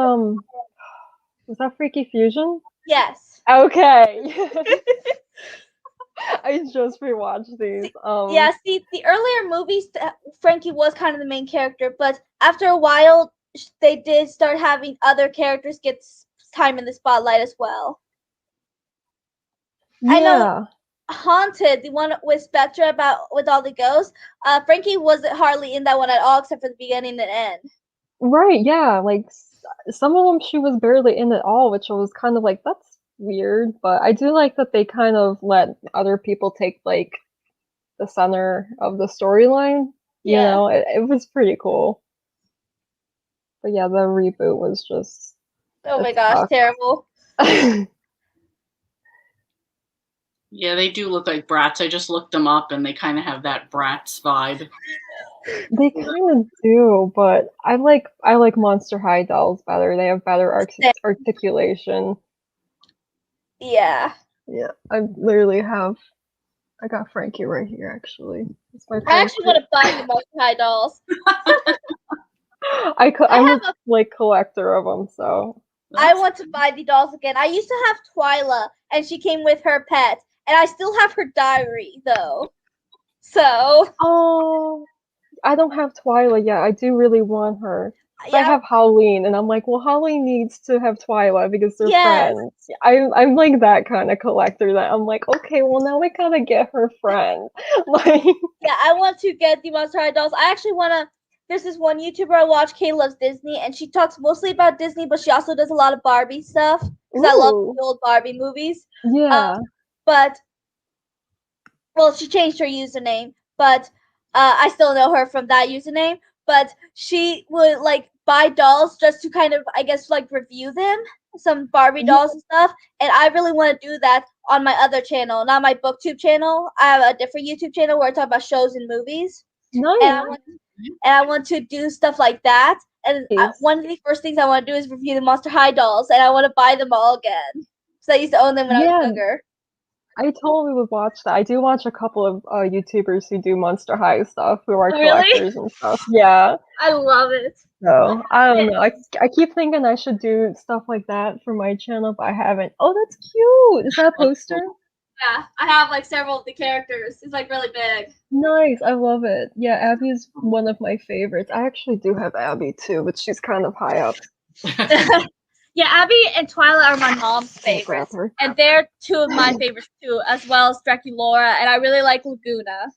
was that Freaky Fusion? Yes. Okay. I just rewatched these. Yeah, see, the earlier movies, Frankie was kind of the main character, but after a while, they did start having other characters get time in the spotlight as well. Yeah. I know Haunted, the one with Spectra with all the ghosts, Frankie wasn't hardly in that one at all except for the beginning and end. Right, yeah, like some of them she was barely in at all, which was kind of like that's weird, but I do like that they kind of let other people take like the center of the storyline. You Yeah. know, it was pretty cool. But yeah, the reboot was just Oh my it gosh, sucked. terrible. Yeah, they do look like brats. I just looked them up, and they kind of have that brats vibe. They kind of do, but I like Monster High dolls better. They have better articulation. Yeah. Yeah, I literally have. I got Frankie right here, actually. It's my I actually want to buy the Monster High dolls. I'm a like collector of them, so. I want to buy the dolls again. I used to have Twyla, and she came with her pet, and I still have her diary though. So. Oh, I don't have Twyla yet. I do really want her. Yeah. I have Halloween, and I'm like, well, Halloween needs to have Twyla because they're Yes. friends. I'm like that kind of collector that I'm like, okay, well now we gotta get her friend. Like, yeah, I want to get the Monster High dolls. I actually wanna. There's this one YouTuber I watch, Kay Loves Disney, and she talks mostly about Disney, but she also does a lot of Barbie stuff because I love ooh, the old Barbie movies. yeah. But well, she changed her username, but I still know her from that username. But she would like buy dolls just to kind of, I guess, like review them, some Barbie dolls and stuff. And I really want to do that on my other channel, not my BookTube channel. I have a different YouTube channel where I talk about shows and movies. Nice. And I want to do stuff like that. And one of the first things I want to do is review the Monster High dolls, and I want to buy them all again. Because I used to own them when I was younger. I totally would watch that. I do watch a couple of YouTubers who do Monster High stuff, who are collectors and stuff. Yeah. I love it. So, I don't know. I keep thinking I should do stuff like that for my channel, but I haven't. Oh, that's cute! Is that a poster? Yeah, I have like several of the characters. It's like really big. Nice, I love it. Yeah, Abby's one of my favorites. I actually do have Abby too, but she's kind of high up. Yeah, Abby and Twyla are my mom's favorites, and they're two of my favorites too, as well as Draculaura, and I really like Laguna.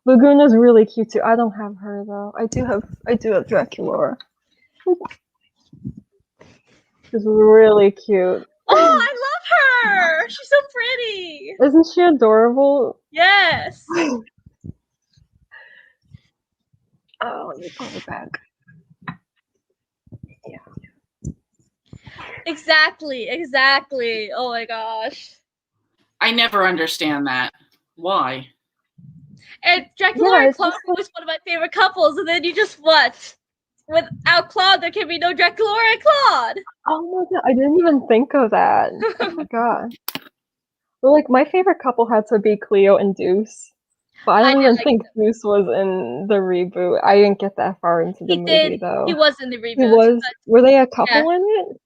Laguna's really cute too. I don't have her though. I do have Draculaura. She's really cute. Oh, I love her! She's so pretty. Isn't she adorable? Yes. Oh, let me put it back. Yeah. Exactly. Oh my gosh. I never understand that. Why? And Draculaura and Claude was one of my favorite couples, and then you just what? Without Claude, there can be no Draculaura and Claude. Oh my god, I didn't even think of that. Oh my god. Well, like my favorite couple had to be Cleo and Deuce, but I don't even think Deuce was in the reboot. I didn't get that far into the movie though. He was in the reboot. He was. Were they a couple in it?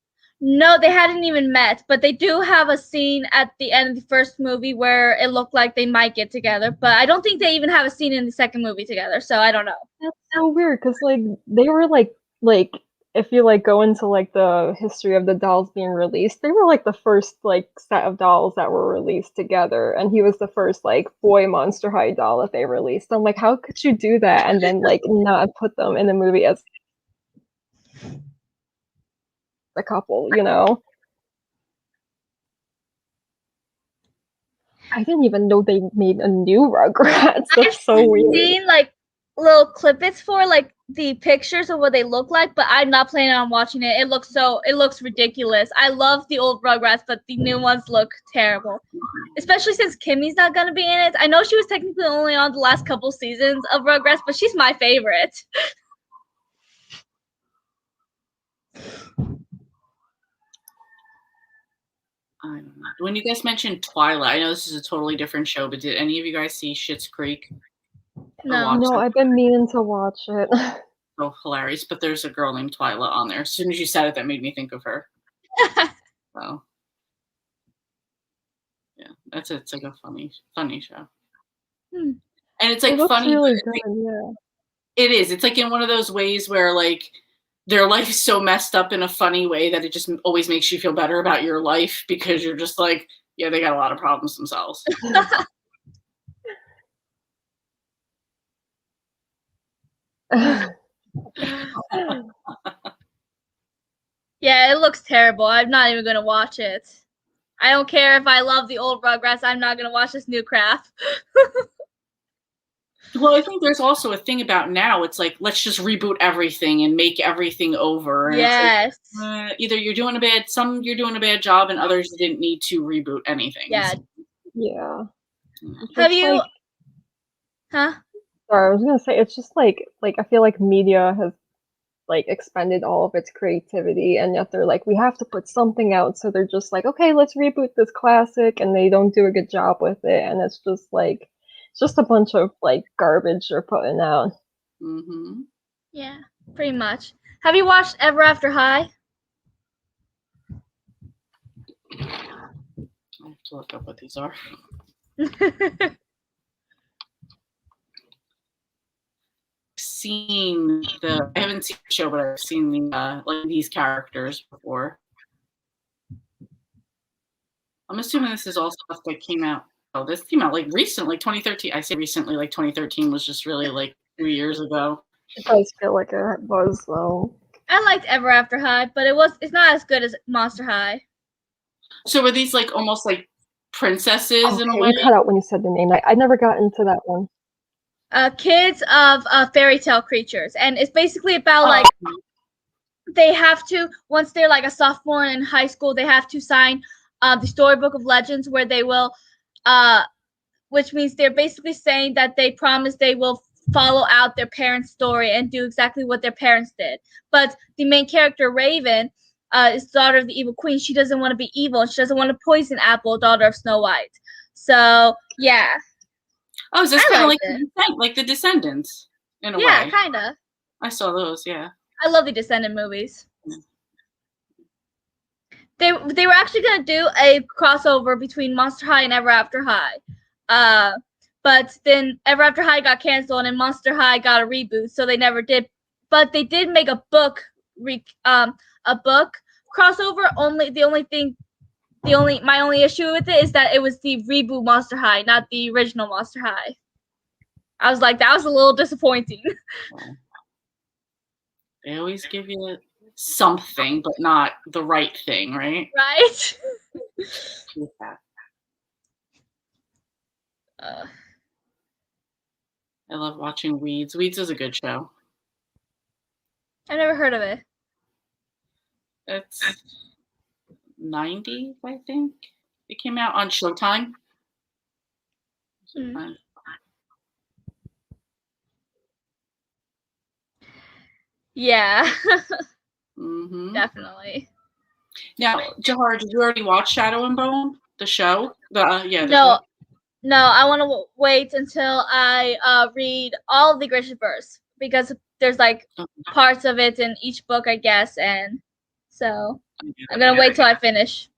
No, they hadn't even met, but they do have a scene at the end of the first movie where it looked like they might get together, but I don't think they even have a scene in the second movie together, so I don't know. That's so weird, because like they were like if you like go into like the history of the dolls being released, they were like the first like set of dolls that were released together, and he was the first like boy Monster High doll that they released. I'm like, how could you do that and then like not put them in the movie as a couple, you know? I didn't even know they made a new Rugrats. That's so weird. I've seen like little clippets for like the pictures of what they look like, but I'm not planning on watching it. It looks ridiculous. I love the old Rugrats, but the new ones look terrible. Especially since Kimmy's not gonna be in it. I know she was technically only on the last couple seasons of Rugrats, but she's my favorite. I don't know. When you guys mentioned Twilight, I know this is a totally different show, but did any of you guys see Schitt's Creek? No. watch No, it? I've been meaning to watch it. So hilarious, but there's a girl named Twyla on there. As soon as you said it, that made me think of her. So yeah, it's like a funny show. Hmm. And it's It like looks funny. really good, yeah. It is. It's like in one of those ways where like their life is so messed up in a funny way that it just always makes you feel better about your life because you're just like, yeah, they got a lot of problems themselves. Yeah, it looks terrible. I'm not even gonna watch it. I don't care if I love the old Rugrats. I'm not gonna watch this new crap. Well, I think there's also a thing about now. It's like, let's just reboot everything and make everything over. And Yes. It's like, either you're doing a bad job and others didn't need to reboot anything. Yeah. Yeah. It's Have just you? like- Huh? Sorry, I was gonna say it's just like I feel like media has like expended all of its creativity, and yet they're like, we have to put something out, so they're just like, okay, let's reboot this classic, and they don't do a good job with it, and it's just like, it's just a bunch of like garbage they're putting out. Mm-hmm. Yeah, pretty much. Have you watched Ever After High? I have to look up what these are. I haven't seen the show, but I've seen the like these characters before. I'm assuming this is all stuff that came out. Oh, this came out like recently, 2013. I say recently, like 2013 was just really like 2 years ago. It does feel like it was though. I liked Ever After High, but it's not as good as Monster High. So were these like almost like princesses in a Okay, way? you cut out when you said the name. I never got into that one. Kids of fairy tale creatures, and it's basically about like they have to, once they're like a sophomore in high school, they have to sign the Storybook of Legends, where they will, which means they're basically saying that they promise they will follow out their parents' story and do exactly what their parents did. But the main character, Raven, is the daughter of the evil queen. She doesn't want to be evil. She doesn't want to poison Apple, daughter of Snow White. So yeah. Oh, is this I kind of liked like the Descendants in a way? Yeah, kind of. I saw those. Yeah. I love the Descendant movies. They were actually gonna do a crossover between Monster High and Ever After High, but then Ever After High got canceled and Monster High got a reboot, so they never did. But they did make a book crossover. My only issue with it is that it was the reboot Monster High, not the original Monster High. I was like, that was a little disappointing. They always give you something, but not the right thing, right? Right? Yeah. Uh, I love watching Weeds. Weeds is a good show. I've never heard of it. It's 90s, I think. It came out on Showtime. Hmm. Yeah, Mm-hmm. definitely. Now, Jahar, did you already watch Shadow and Bone, the show? The No, show? no, I want to wait until I read all of the Grishaverse, because there's like parts of it in each book, I guess, and so I'm gonna wait till I finish.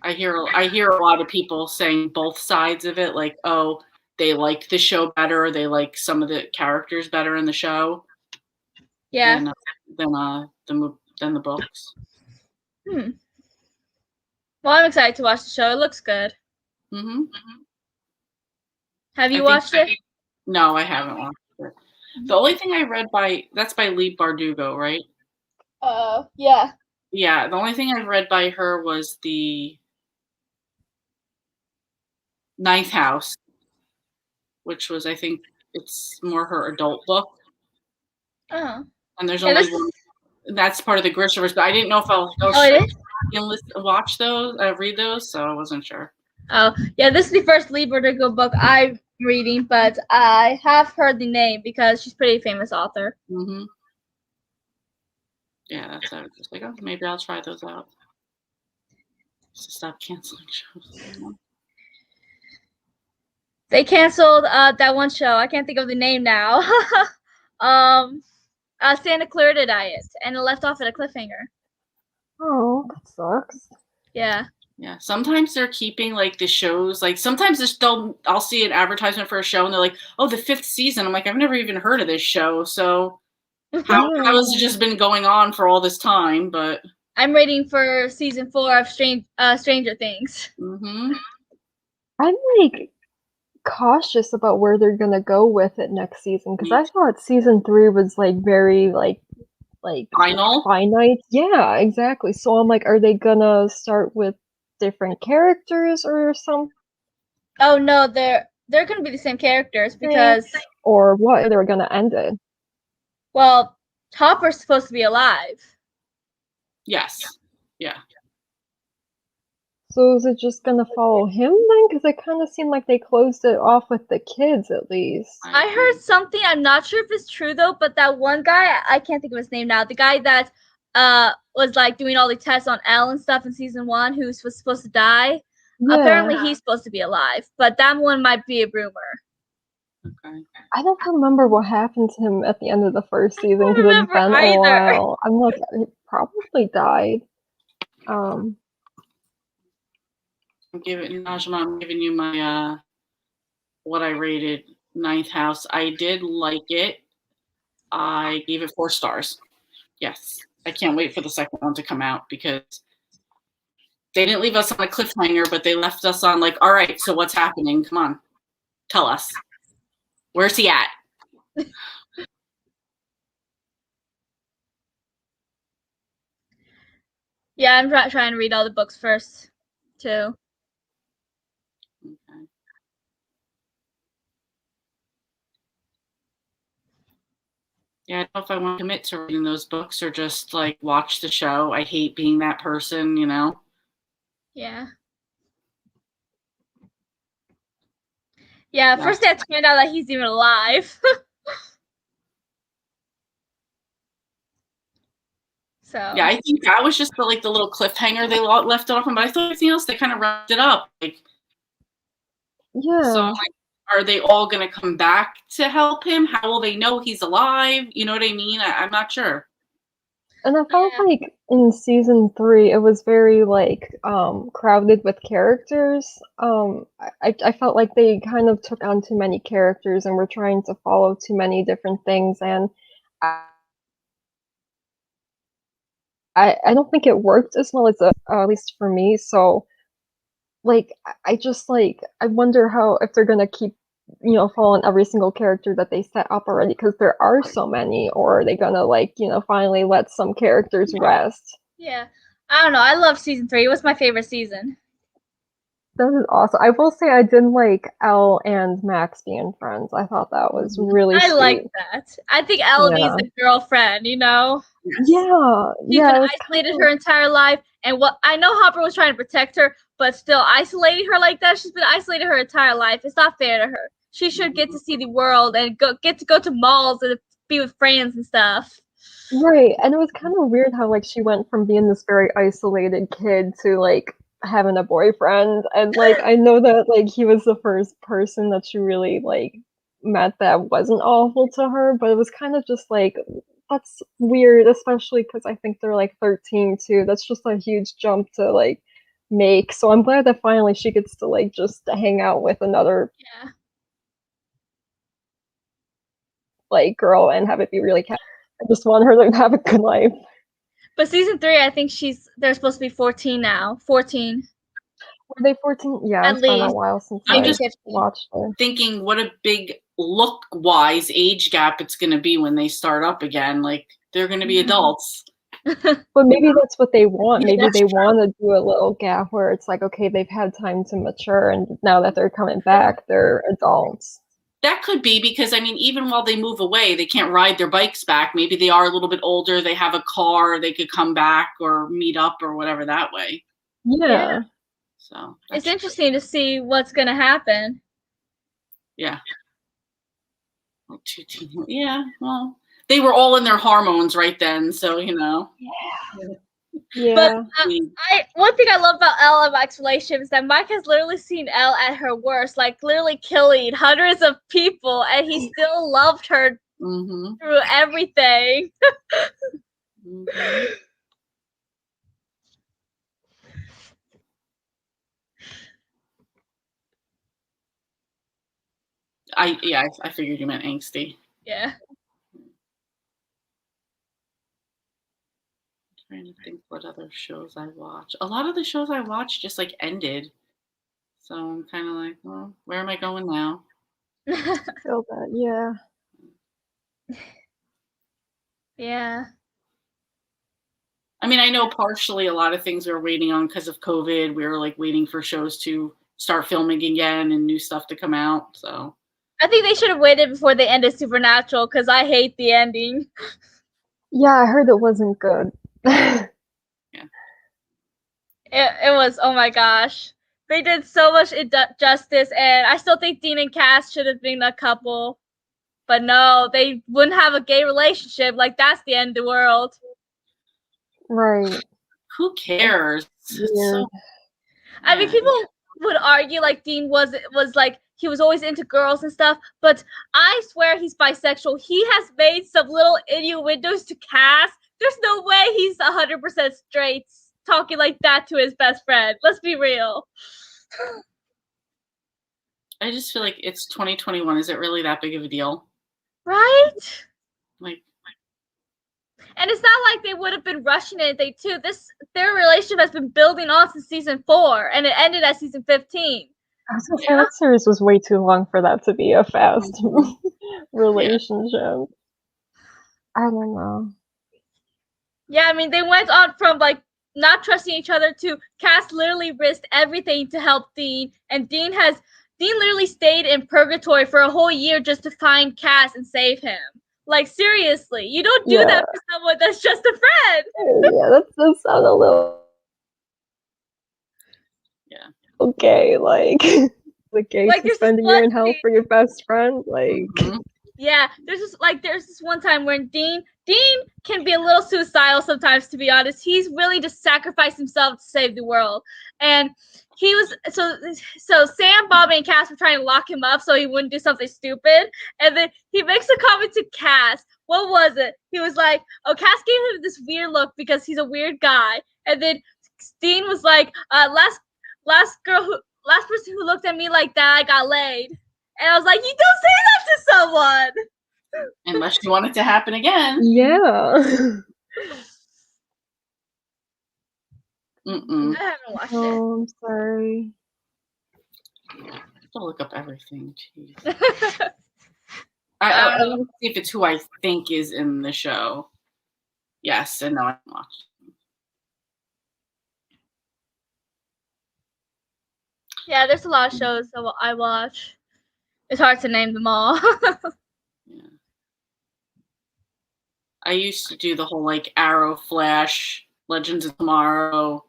I hear a lot of people saying both sides of it, like, oh, they like the show better, or they like some of the characters better in the show. Yeah. Than the books. Well, I'm excited to watch the show. It looks good. Mm-hmm. Have you watched it? No, I haven't watched it. The only thing I read that's by Leigh Bardugo, right? Yeah. Yeah, the only thing I've read by her was the Ninth House, which was, I think, it's more her adult book. Oh. And there's only one. That's part of the Grishaverse, but I didn't know if I'll watch those, read those, so I wasn't sure. Oh, yeah, this is the first Leigh Bardugo book I've reading, but I have heard the name because she's a pretty famous author. Mm-hmm. Yeah, that's how I was just like, oh, maybe I'll try those out. Just to stop canceling shows. They canceled that one show. I can't think of the name now. Santa Clarita Diet, and it left off at a cliffhanger. Oh, that sucks. Yeah. Yeah, sometimes they're keeping like the shows. Like sometimes I'll see an advertisement for a show and they're like, "Oh, the 5th season." I'm like, I've never even heard of this show. So how has it just been going on for all this time? But I'm waiting for season 4 of Stranger Things. mm-hmm. I'm like cautious about where they're gonna go with it next season because I thought season 3 was like very like Final? finite. Yeah, exactly. So I'm like, are they gonna start with different characters or something? Oh no, they're gonna be the same characters because or what? They were gonna end it. Well, Hopper's supposed to be alive. Yes. Yeah. So is it just gonna follow him then? Because it kind of seemed like they closed it off with the kids at least. I heard something. I'm not sure if it's true though, but that one guy, I can't think of his name now. The guy that was like doing all the tests on Elle and stuff in season 1, who was supposed to die. Yeah. Apparently, he's supposed to be alive, but that one might be a rumor. Okay. I don't remember what happened to him at the end of the first season because it's been a while. I'm like, he probably died. I'm giving you my what I rated Ninth House. I did like it. I gave it 4 stars. Yes. I can't wait for the second one to come out because they didn't leave us on a cliffhanger, but they left us on like, all right, so what's happening? Come on. Tell us. Where's he at? Yeah, I'm trying to read all the books first, too. Okay. Yeah, I don't know if I want to commit to reading those books or just like watch the show. I hate being that person, you know? Yeah. Yeah, first they had to find out that he's even alive. So yeah, I think that was just the little cliffhanger they left off, but I thought everything else they kind of wrapped it up. Like, yeah. So, like, are they all going to come back to help him? How will they know he's alive? You know what I mean? I'm not sure. And I felt like in season 3, it was very like crowded with characters. I felt like they kind of took on too many characters and were trying to follow too many different things, and I don't think it worked as well as at least for me. So like I just like I wonder how if they're gonna keep following every single character that they set up already because there are so many, or are they gonna like finally let some characters rest? Yeah, I don't know. I love season 3. It was my favorite season. That is awesome. I will say I didn't like Elle and Max being friends. I thought that was really sweet. I like that. I think Elle needs a girlfriend, Yeah. She's been isolated her entire life, and what I know Hopper was trying to protect her, but still isolating her like that. She's been isolated her entire life. It's not fair to her. She should get to see the world and get to go to malls and be with friends and stuff. Right, and it was kind of weird how like she went from being this very isolated kid to like having a boyfriend, and like I know that like he was the first person that she really like met that wasn't awful to her, but it was kind of just like that's weird, especially because I think they're like 13 too. That's just a huge jump to like make. So I'm glad that finally she gets to like just hang out with another like girl and have it be really I just want her to have a good life. But season 3, I think they're supposed to be 14 now. 14. Were they 14? Yeah, it's been a while since I'm just watched her. Thinking what a big look-wise age gap it's going to be when they start up again. Like, they're going to be adults. But maybe that's what they want. Maybe they want to do a little gap where it's like, okay, they've had time to mature, and now that they're coming back, they're adults. That could be because, I mean, even while they move away, they can't ride their bikes back. Maybe they are a little bit older. They have a car. They could come back or meet up or whatever that way. Yeah. So it's interesting to see what's going to happen. Yeah. Like yeah, well, they were all in their hormones right then, so Yeah. But one thing I love about Elle and Mike's relationship is that Mike has literally seen Elle at her worst, like literally killing hundreds of people, and he still loved her through everything. I figured you meant angsty. Yeah. Trying to think what other shows I watch. A lot of the shows I watched just like ended. So I'm kind of like, well, where am I going now? Feel that, yeah. Yeah. I mean, I know partially a lot of things we were waiting on because of COVID. We were like waiting for shows to start filming again and new stuff to come out. So I think they should have waited before they ended Supernatural because I hate the ending. Yeah, I heard it wasn't good. It was, oh my gosh. They did so much injustice, and I still think Dean and Cass should have been a couple. But no, they wouldn't have a gay relationship. Like, that's the end of the world. Right. who cares? Yeah. I mean, people would argue like Dean was like he was always into girls and stuff, but I swear he's bisexual. He has made some little innuendos to Cass. There's no way he's 100% straight talking like that to his best friend. Let's be real. I just feel like it's 2021. Is it really that big of a deal? Right? Like, and it's not like they would have been rushing anything too. Their relationship has been building on since season 4, and it ended at season 15. I was gonna say that series was way too long for that to be a fast relationship. I don't know. Yeah, I mean, they went on from like not trusting each other to Cass literally risked everything to help Dean, and Dean literally stayed in purgatory for a whole year just to find Cass and save him. Like, seriously, you don't do that for someone that's just a friend. Yeah, that does sound a little. Yeah. Okay, like the gay to spend a year in hell for your best friend, like. Yeah, there's this one time when Dean can be a little suicidal sometimes, to be honest. He's willing to sacrifice himself to save the world. And he was so Sam, Bob, and Cass were trying to lock him up so he wouldn't do something stupid. And then he makes a comment to Cass. What was it? He was like, oh, Cass gave him this weird look because he's a weird guy. And then Dean was like, last person who looked at me like that, I got laid. And I was like, you don't say that to someone! Unless you want it to happen again. Yeah. I haven't watched it. I'm sorry. I have to look up everything. Jeez. I want to see if it's who I think is in the show. Yes, and no, I haven't watched it. Yeah, there's a lot of shows that I watch. It's hard to name them all. Yeah. I used to do the whole like Arrow, Flash, Legends of Tomorrow.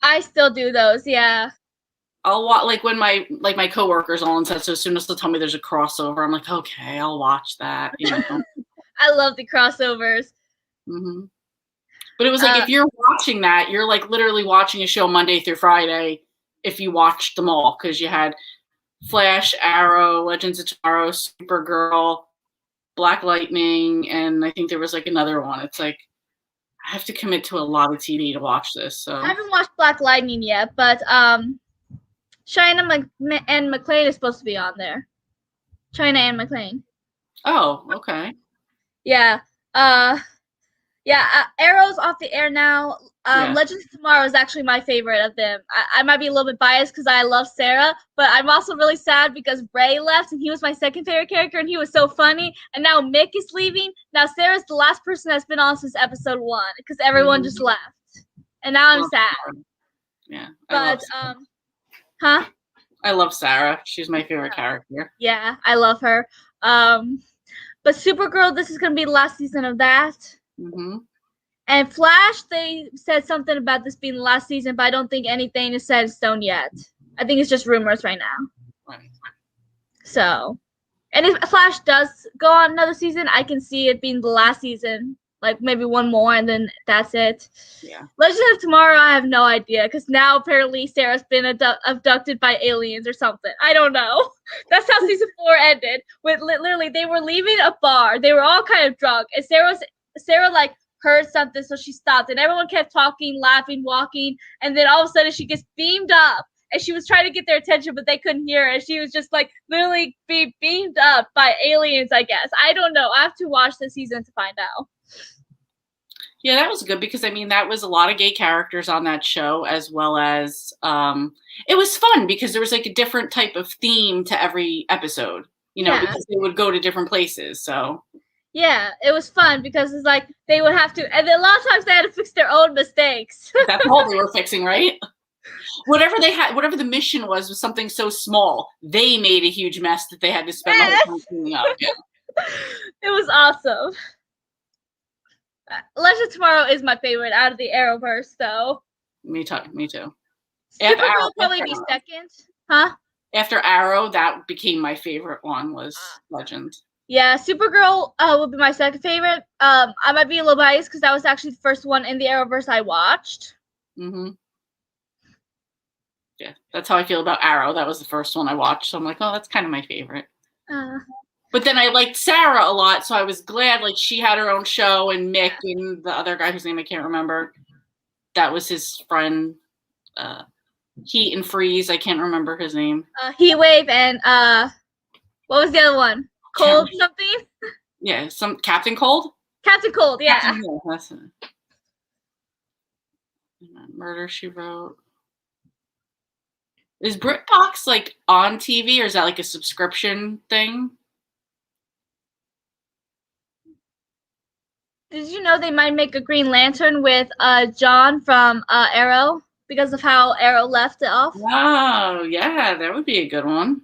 I still do those, yeah. I'll watch like when my coworkers all and said, so as soon as they tell me there's a crossover, I'm like, okay, I'll watch that. You know. I love the crossovers. But it was like if you're watching that, you're like literally watching a show Monday through Friday. If you watched them all, because you had Flash, Arrow, Legends of Tomorrow, Supergirl, Black Lightning, and I think there was like another one. It's like I have to commit to a lot of TV to watch this. So I haven't watched Black Lightning yet, but China and McClane is supposed to be on there. China and McClane. Oh, okay. Yeah. Arrow's off the air now. Legends of Tomorrow is actually my favorite of them. I might be a little bit biased because I love Sarah, but I'm also really sad because Ray left and he was my second favorite character and he was so funny. And now Mick is leaving. Now Sarah's the last person that's been on since episode 1 because everyone just left. And now I'm sad. Yeah. But I love Sarah. She's my favorite character. Yeah, I love her. But Supergirl, this is gonna be the last season of that. And Flash, they said something about this being the last season, but I don't think anything is set in stone yet. I think it's just rumors right now. Right. So, and if Flash does go on another season, I can see it being the last season, like maybe one more, and then that's it. Yeah. Legends of Tomorrow, I have no idea, because now apparently Sarah's been abducted by aliens or something. I don't know. That's how season 4 ended. With literally, they were leaving a bar. They were all kind of drunk, and Sarah like heard something, so she stopped, and everyone kept talking, laughing, walking, and then all of a sudden she gets beamed up. And she was trying to get their attention, but they couldn't hear her. And she was just like literally beamed up by aliens, I guess. I don't know. I have to watch the season to find out. Yeah, that was good because I mean that was a lot of gay characters on that show, as well as it was fun because there was like a different type of theme to every episode, you know, because they would go to different places. So yeah, it was fun because it's like they would have to, and then a lot of times they had to fix their own mistakes. That's all they were fixing, right? Whatever they had, whatever the mission was something so small. They made a huge mess that they had to spend the whole time cleaning up. Yeah. It was awesome. Legend of Tomorrow is my favorite out of the Arrowverse, though. Me too. Supergirl will probably be second. Huh? After Arrow, that became my favorite one, was Legend. Yeah, Supergirl will be my second favorite. I might be a little biased because that was actually the first one in the Arrowverse I watched. Mm-hmm. Yeah, that's how I feel about Arrow. That was the first one I watched, so I'm like, oh, that's kind of my favorite. But then I liked Sarah a lot, so I was glad like she had her own show, and Mick and the other guy whose name I can't remember, that was his friend, Heat and Freeze. I can't remember his name. Heatwave and what was the other one? Cold something? Yeah, some Captain Cold. Captain Cold, yeah. Captain Cold, that's it. Murder, She Wrote. Is BritBox like on TV, or is that like a subscription thing? Did you know they might make a Green Lantern with John from Arrow because of how Arrow left it off? Oh, yeah, that would be a good one.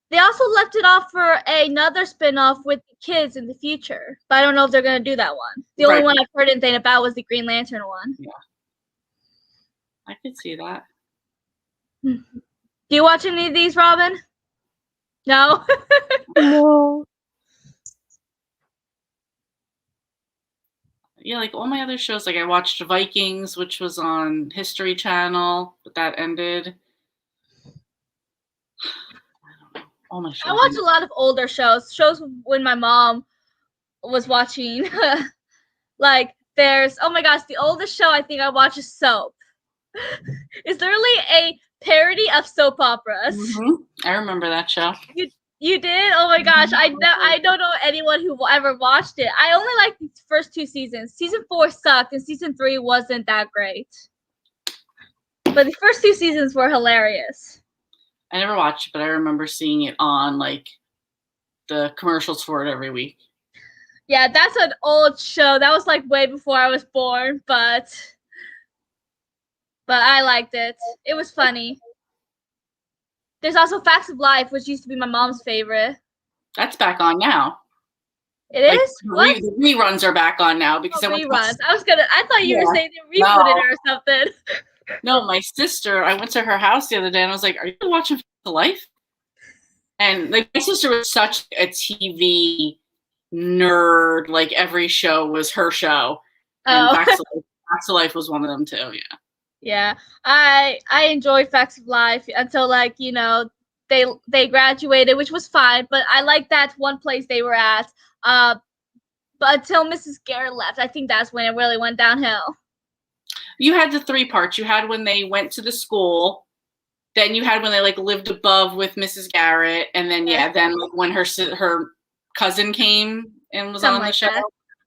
They also left it off for another spinoff with the kids in the future, but I don't know if they're going to do that one. The only one I've heard anything about was the Green Lantern one. Yeah. I could see that. Do you watch any of these, Robin? No? No. Yeah, like all my other shows, like I watched Vikings, which was on History Channel, but that ended. I don't know. All my shows. I watch a lot of older shows when my mom was watching. Like there's, oh my gosh, the oldest show I think I watch is Soap. It's literally a parody of soap operas. Mm-hmm. I remember that show. You did? Oh my gosh, I don't know anyone who ever watched it. I only liked the first 2 seasons. Season 4 sucked, and season 3 wasn't that great. But the first 2 seasons were hilarious. I never watched it, but I remember seeing it on like the commercials for it every week. Yeah, that's an old show. That was like way before I was born, but I liked it. It was funny. There's also Facts of Life, which used to be my mom's favorite. That's back on now. It is? What? The reruns are back on now because reruns. I thought you were saying they rebooted it or something. No, my sister, I went to her house the other day and I was like, are you watching Facts of Life? And like my sister was such a TV nerd. Like every show was her show. And Facts of Life was one of them too, yeah. Yeah, I enjoyed Facts of Life until like, you know, they graduated, which was fine, but I liked that one place they were at. But until Mrs. Garrett left, I think that's when it really went downhill. You had the 3 parts. You had when they went to the school, then you had when they like lived above with Mrs. Garrett, and then then like, when her cousin came and was on the show. That.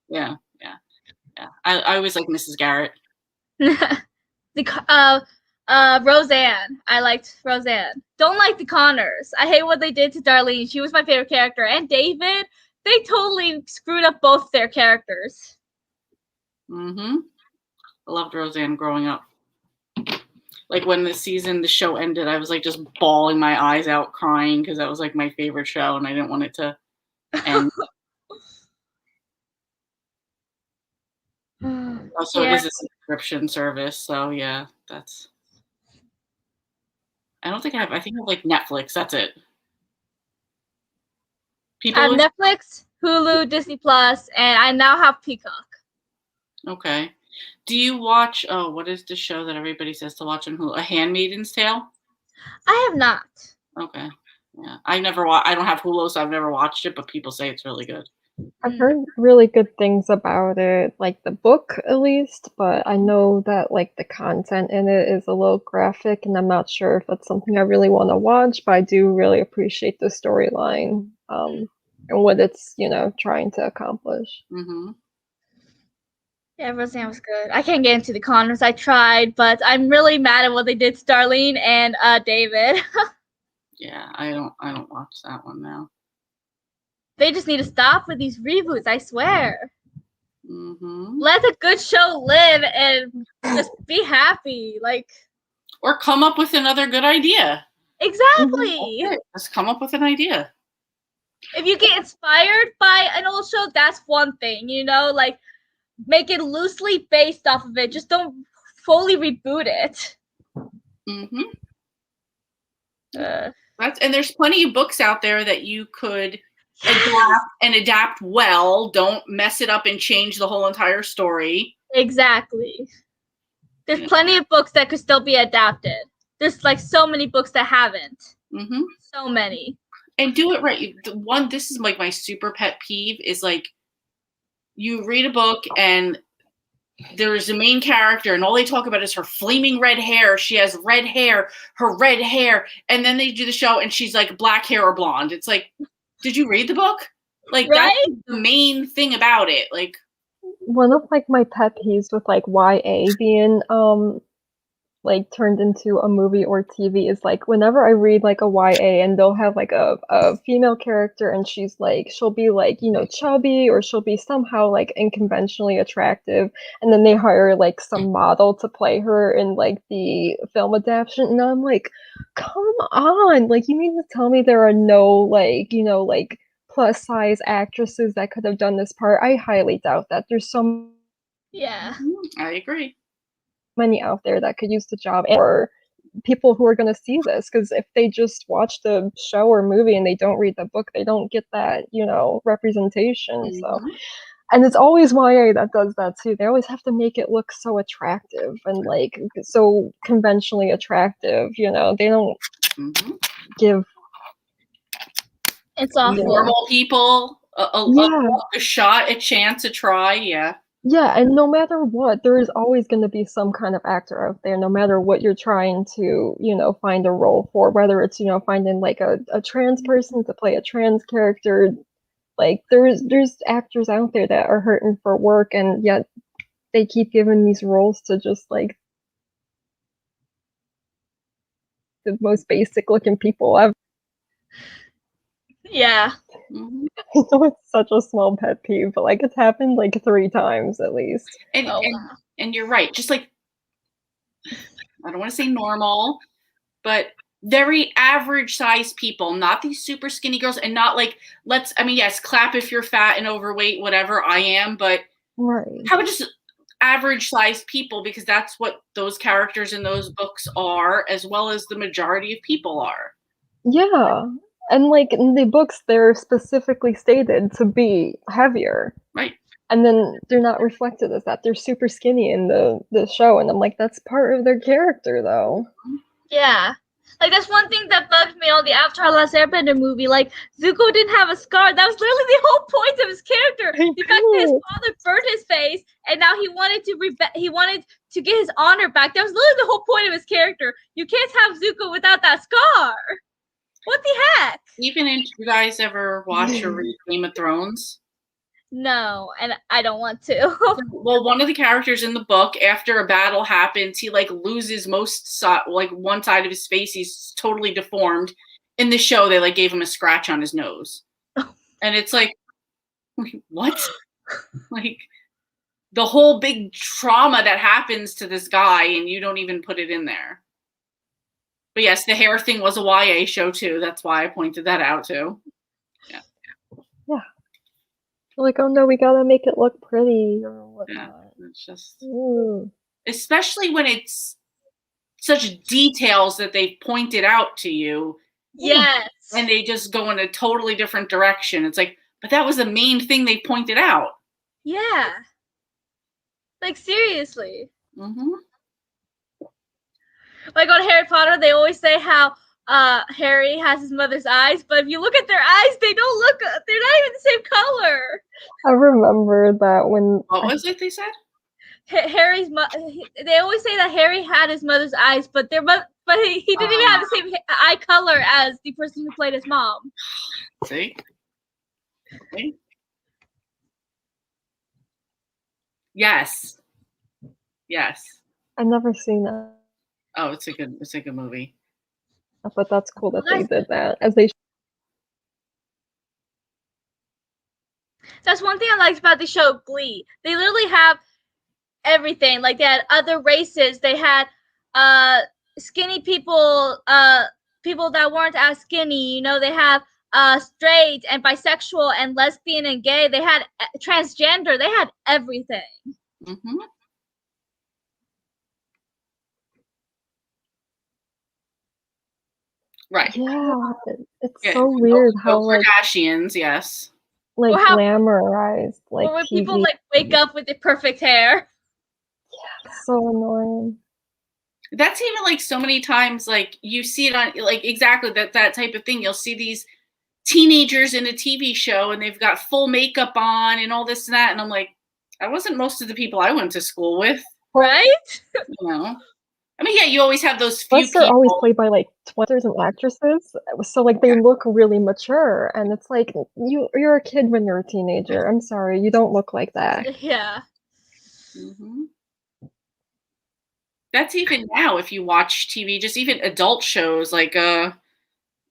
Yeah. I always like Mrs. Garrett. Roseanne. I liked Roseanne. Don't like the Connors. I hate what they did to Darlene. She was my favorite character. And David, they totally screwed up both their characters. Mm-hmm. I loved Roseanne growing up. Like when the show ended, I was like just bawling my eyes out crying because that was like my favorite show and I didn't want it to end. Also, it is a subscription service, so yeah, that's. I don't think I have. I think I have like Netflix. That's it. I have People. Netflix, Hulu, Disney Plus, and I now have Peacock. Okay. Do you watch? Oh, what is the show that everybody says to watch on Hulu? A Handmaid's Tale. I have not. Okay. Yeah, I never watch. I don't have Hulu, so I've never watched it. But people say it's really good. I've heard really good things about it, like the book at least, but I know that like the content in it is a little graphic, and I'm not sure if that's something I really want to watch, but I do really appreciate the storyline, and what it's, trying to accomplish. Mm-hmm. Yeah, Roseanne was good. I can't get into the Connors. I tried, but I'm really mad at what they did to Darlene and David. Yeah, I don't watch that one now. They just need to stop with these reboots, I swear. Mm-hmm. Let a good show live and just be happy. Like, Or come up with another good idea. exactly. That's it. Just come up with an idea. If you get inspired by an old show, that's one thing, like make it loosely based off of it. Just don't fully reboot it. Mm-hmm. Uh, And there's plenty of books out there that you could adapt well. Don't mess it up and change the whole entire story. Exactly. There's plenty of books that could still be adapted. There's like so many books that haven't. Mm-hmm. So many. And do it right. This is like my super pet peeve is like you read a book and there's a main character and all they talk about is her flaming red hair. She has red hair, her red hair. And then they do the show and she's like black hair or blonde. It's like, did you read the book? Like, right? That's the main thing about it. Like, one of like my pet peeves with like YA being like turned into a movie or TV is like whenever I read like a YA and they'll have like a female character and she'll be like, chubby, or she'll be somehow like unconventionally attractive, and then they hire like some model to play her in like the film adaptation, and I'm like, come on, like you mean to tell me there are no like, like plus size actresses that could have done this part? I highly doubt that. There's so Yeah. I agree. many out there that could use the job, or people who are going to see this, because if they just watch the show or movie and they don't read the book, they don't get that representation. Mm-hmm. So, and it's always YA that does that too. They always have to make it look so attractive and like so conventionally attractive. They don't give It's awful. normal people a shot, a chance, a try. Yeah, and no matter what, there is always going to be some kind of actor out there, no matter what you're trying to, find a role for, whether it's, finding like a trans person to play a trans character. Like there's actors out there that are hurting for work, and yet they keep giving these roles to just like the most basic looking people ever. Yeah. Mm-hmm. I know it's such a small pet peeve, but like it's happened like 3 times at least. And you're right. Just like, I don't want to say normal, but very average sized people, not these super skinny girls, and not like, yes, clap if you're fat and overweight, whatever. I am, but right. How about just average sized people, because that's what those characters in those books are, as well as the majority of people are. Yeah. And like in the books, they're specifically stated to be heavier. Right. And then they're not reflected as that. They're super skinny in the show. And I'm like, that's part of their character, though. Yeah. Like, that's one thing that bugs me on the Avatar Last Airbender movie. Like, Zuko didn't have a scar. That was literally the whole point of his character. The fact that his father burned his face, and now he wanted to get his honor back. That was literally the whole point of his character. You can't have Zuko without that scar. What the heck? Even if you guys ever watch or read Game of Thrones? No, and I don't want to. Well, one of the characters in the book, after a battle happens, he like loses one side of his face. He's totally deformed. In the show, they like gave him a scratch on his nose, and it's like, what? Like the whole big trauma that happens to this guy, and you don't even put it in there. But yes, the hair thing was a YA show too. That's why I pointed that out too. Yeah. Like, oh no, we gotta make it look pretty or whatnot. Yeah, it's just, especially when it's such details that they've pointed out to you, Yes. And they just go in a totally different direction. It's like, but that was the main thing they pointed out. Yeah. Like, seriously. Mm-hmm. Like on Harry Potter, they always say how Harry has his mother's eyes, but if you look at their eyes, they don't look, they're not even the same color. I remember that when What was it they said? Harry's they always say that Harry had his mother's eyes, but he didn't even have the same eye color as the person who played his mom. See? Yes. I've never seen that, Oh, it's a good movie. but that's cool that they did that. As they That's one thing I liked about the show Glee. They literally have everything. Like they had other races. They had skinny people, people that weren't as skinny. You know, they have straight and bisexual and lesbian and gay. They had transgender. They had everything. Mm-hmm. Right. Yeah, it's Yeah. so weird how No like Kardashians, yes. like Or how- glamorized like Or when TV. people like wake up with the perfect hair. So annoying. That's even like so many times, like you see it on like exactly that type of thing. You'll see these teenagers in a TV show and they've got full makeup on and all this and that. And I'm like, that wasn't most of the people I went to school with. Right? You know? I mean, yeah, you always have those few Plus, they're people. always played by like actors and actresses, so like they look really mature, and it's like you're a kid when you're a teenager. I'm sorry, you don't look like that. Yeah. Mm-hmm. That's even now if you watch TV, just even adult shows like I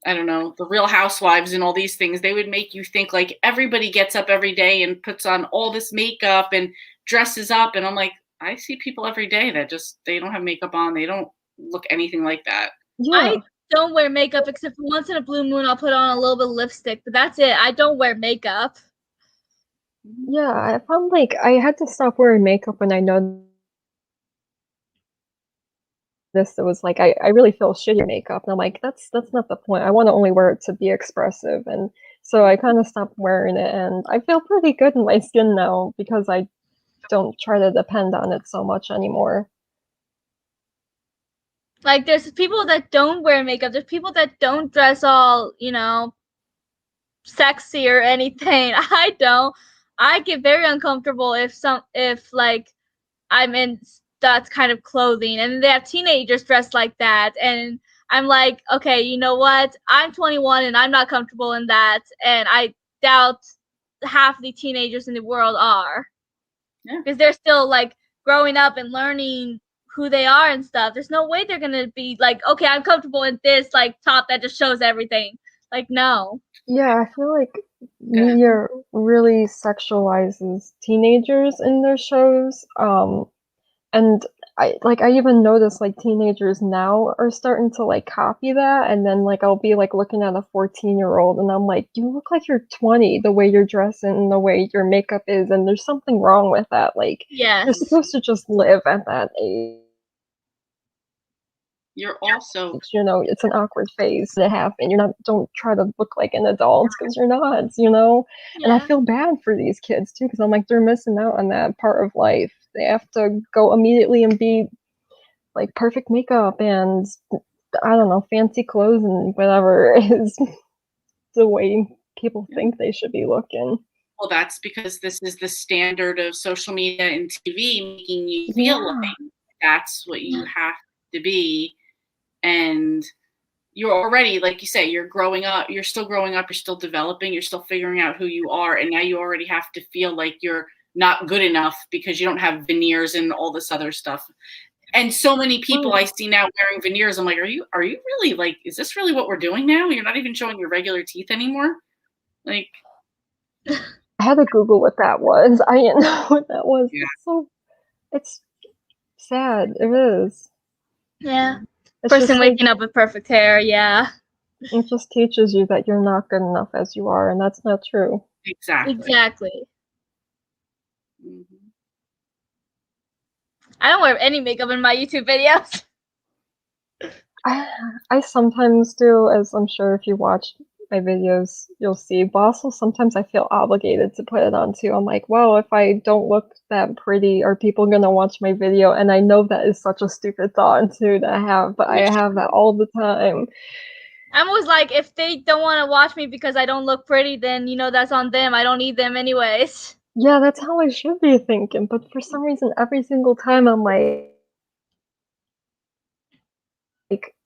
don't know, The Real Housewives and all these things, they would make you think like everybody gets up every day and puts on all this makeup and dresses up, and I'm like, I see people every day that just they don't have makeup on, they don't look anything like that. Yeah. I don't wear makeup except for once in a blue moon I'll put on a little bit of lipstick, but that's it. I don't wear makeup. Yeah, I found like I had to stop wearing makeup when I know this. It was like I really feel shitty in makeup, and I'm like, that's not the point. I want to only wear it to be expressive, and so I kind of stopped wearing it, and I feel pretty good in my skin now because I don't try to depend on it so much anymore. Like there's people that don't wear makeup. There's people that don't dress all, you know, sexy or anything. I don't. I get very uncomfortable if like I'm in that kind of clothing and they have teenagers dressed like that, and I'm like, okay, you know what? I'm 21 and I'm not comfortable in that, and I doubt half the teenagers in the world are. Yeah. Because they're still like growing up and learning who they are and stuff. There's no way they're gonna be like, okay, I'm comfortable in this like top that just shows everything. Like, no. Yeah, I feel like media really sexualizes teenagers in their shows. And I even noticed like teenagers now are starting to like copy that, and then like I'll be like looking at a 14-year-old and I'm like, you look like you're 20 the way you're dressing and the way your makeup is, and there's something wrong with that. Like Yes. you're supposed to just live at that age. You're also, You know, it's an awkward phase to happen. Don't try to look like an adult because you're not, you know? And I Yeah. feel bad for these kids too because I'm like, they're missing out on that part of life. They have to go immediately and be like perfect makeup and I don't know, fancy clothes and whatever is the way people think they should be looking. well, that's because this is the standard of social media and TV making you feel Yeah. like that's what you have to be. And you're already, like you say, you're growing up, you're still growing up, you're still developing, you're still figuring out who you are. And now you already have to feel like you're not good enough because you don't have veneers and all this other stuff. And so many people I see now wearing veneers. I'm like, are you really like, is this really what we're doing now? You're not even showing your regular teeth anymore. Like, I had to Google what that was. I didn't know what that was. Yeah. It's sad. It is. Yeah. It's Person just like, waking up with perfect hair, yeah. it just teaches you that you're not good enough as you are, and that's not true. exactly. Exactly. Mhm. I don't wear any makeup in my YouTube videos. I sometimes do, as I'm sure if you watch my videos, you'll see. But also sometimes I feel obligated to put it on too. I'm like, well, if I don't look that pretty, are people gonna watch my video? And I know that is such a stupid thought too to have, but I have that all the time. I'm always like, if they don't want to watch me because I don't look pretty, then that's on them. I don't need them anyways. Yeah, that's how I should be thinking. But for some reason, every single time I'm like,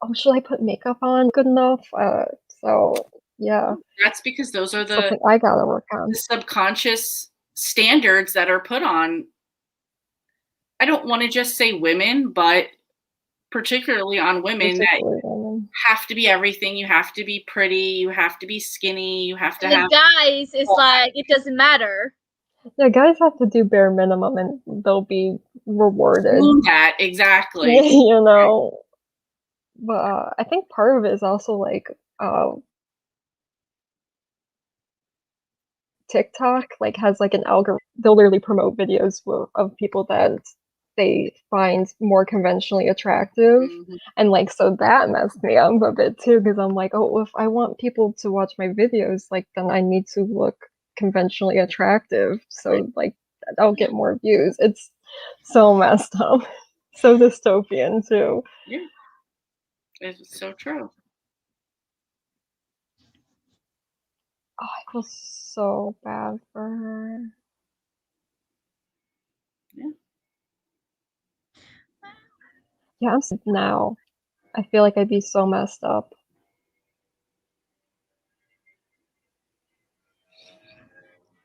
oh, should I put makeup on? Good enough. So yeah, That's because those are something I gotta work on. the subconscious standards that are put on. I don't want to just say women, but particularly on women that Women. have to be everything. You have to be pretty. You have to be skinny. You have to And have. the guys, it's like it doesn't matter. Yeah, guys have to do bare minimum and they'll be rewarded. That exactly. You know. But I think part of it is also like TikTok like has like an algorithm. They'll literally promote videos of people that they find more conventionally attractive. Mhm. And like so that messed me up a bit too, because I'm like, oh, if I want people to watch my videos, like then I need to look conventionally attractive. So like I'll get more views. It's so messed up. So dystopian too. Yeah. It's so true. Oh, I feel so bad for her. Yeah. Yeah, I'm sad now. I feel like I'd be so messed up.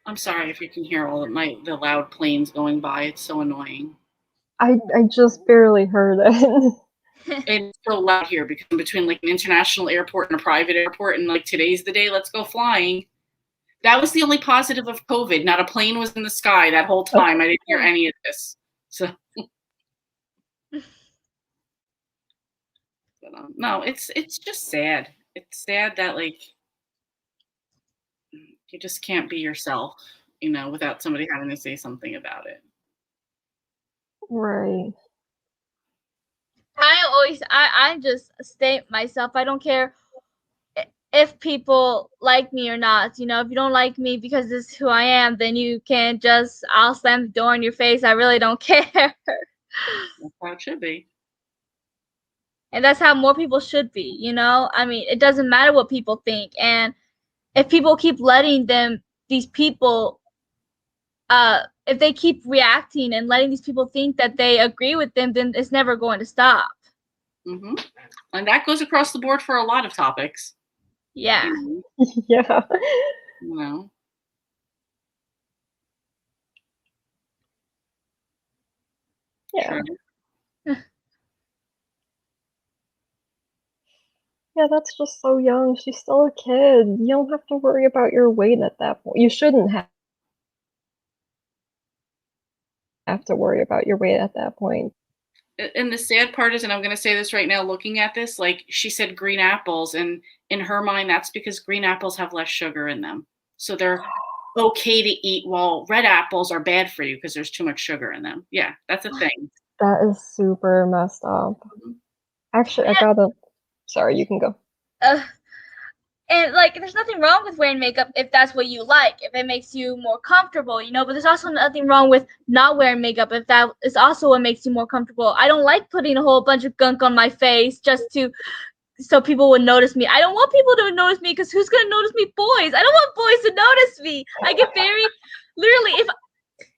I'm sorry if you can hear all of the loud planes going by. It's so annoying. I just barely heard it. It's so loud here because I'm between like an international airport and a private airport, and like today's the day, let's go flying. That was the only positive of COVID. Not a plane was in the sky that whole time. I didn't hear any of this. So, but, no, it's just sad. It's sad that like you just can't be yourself, without somebody having to say something about it. Right. I just state myself. I don't care if people like me or not. If you don't like me because this is who I am, then I'll slam the door in your face. I really don't care. That's how it should be. And that's how more people should be, I mean, it doesn't matter what people think. And if people keep letting these people, if they keep reacting and letting these people think that they agree with them, then it's never going to stop. Mm-hmm. And that goes across the board for a lot of topics. Yeah. Yeah. Yeah. Yeah, that's just so young. She's still a kid. You don't have to worry about your weight at that point. You shouldn't have to worry about your weight at that point. And the sad part is, and I'm going to say this right now, looking at this, like she said, green apples, and in her mind, that's because green apples have less sugar in them. So they're okay to eat, while red apples are bad for you because there's too much sugar in them. Yeah, that's a thing. That is super messed up. Mm-hmm. Actually, sorry, you can go. And like, there's nothing wrong with wearing makeup if that's what you like, if it makes you more comfortable, but there's also nothing wrong with not wearing makeup if that is also what makes you more comfortable. I don't like putting a whole bunch of gunk on my face just so people would notice me. I don't want people to notice me because who's going to notice me? Boys. I don't want boys to notice me. I get literally,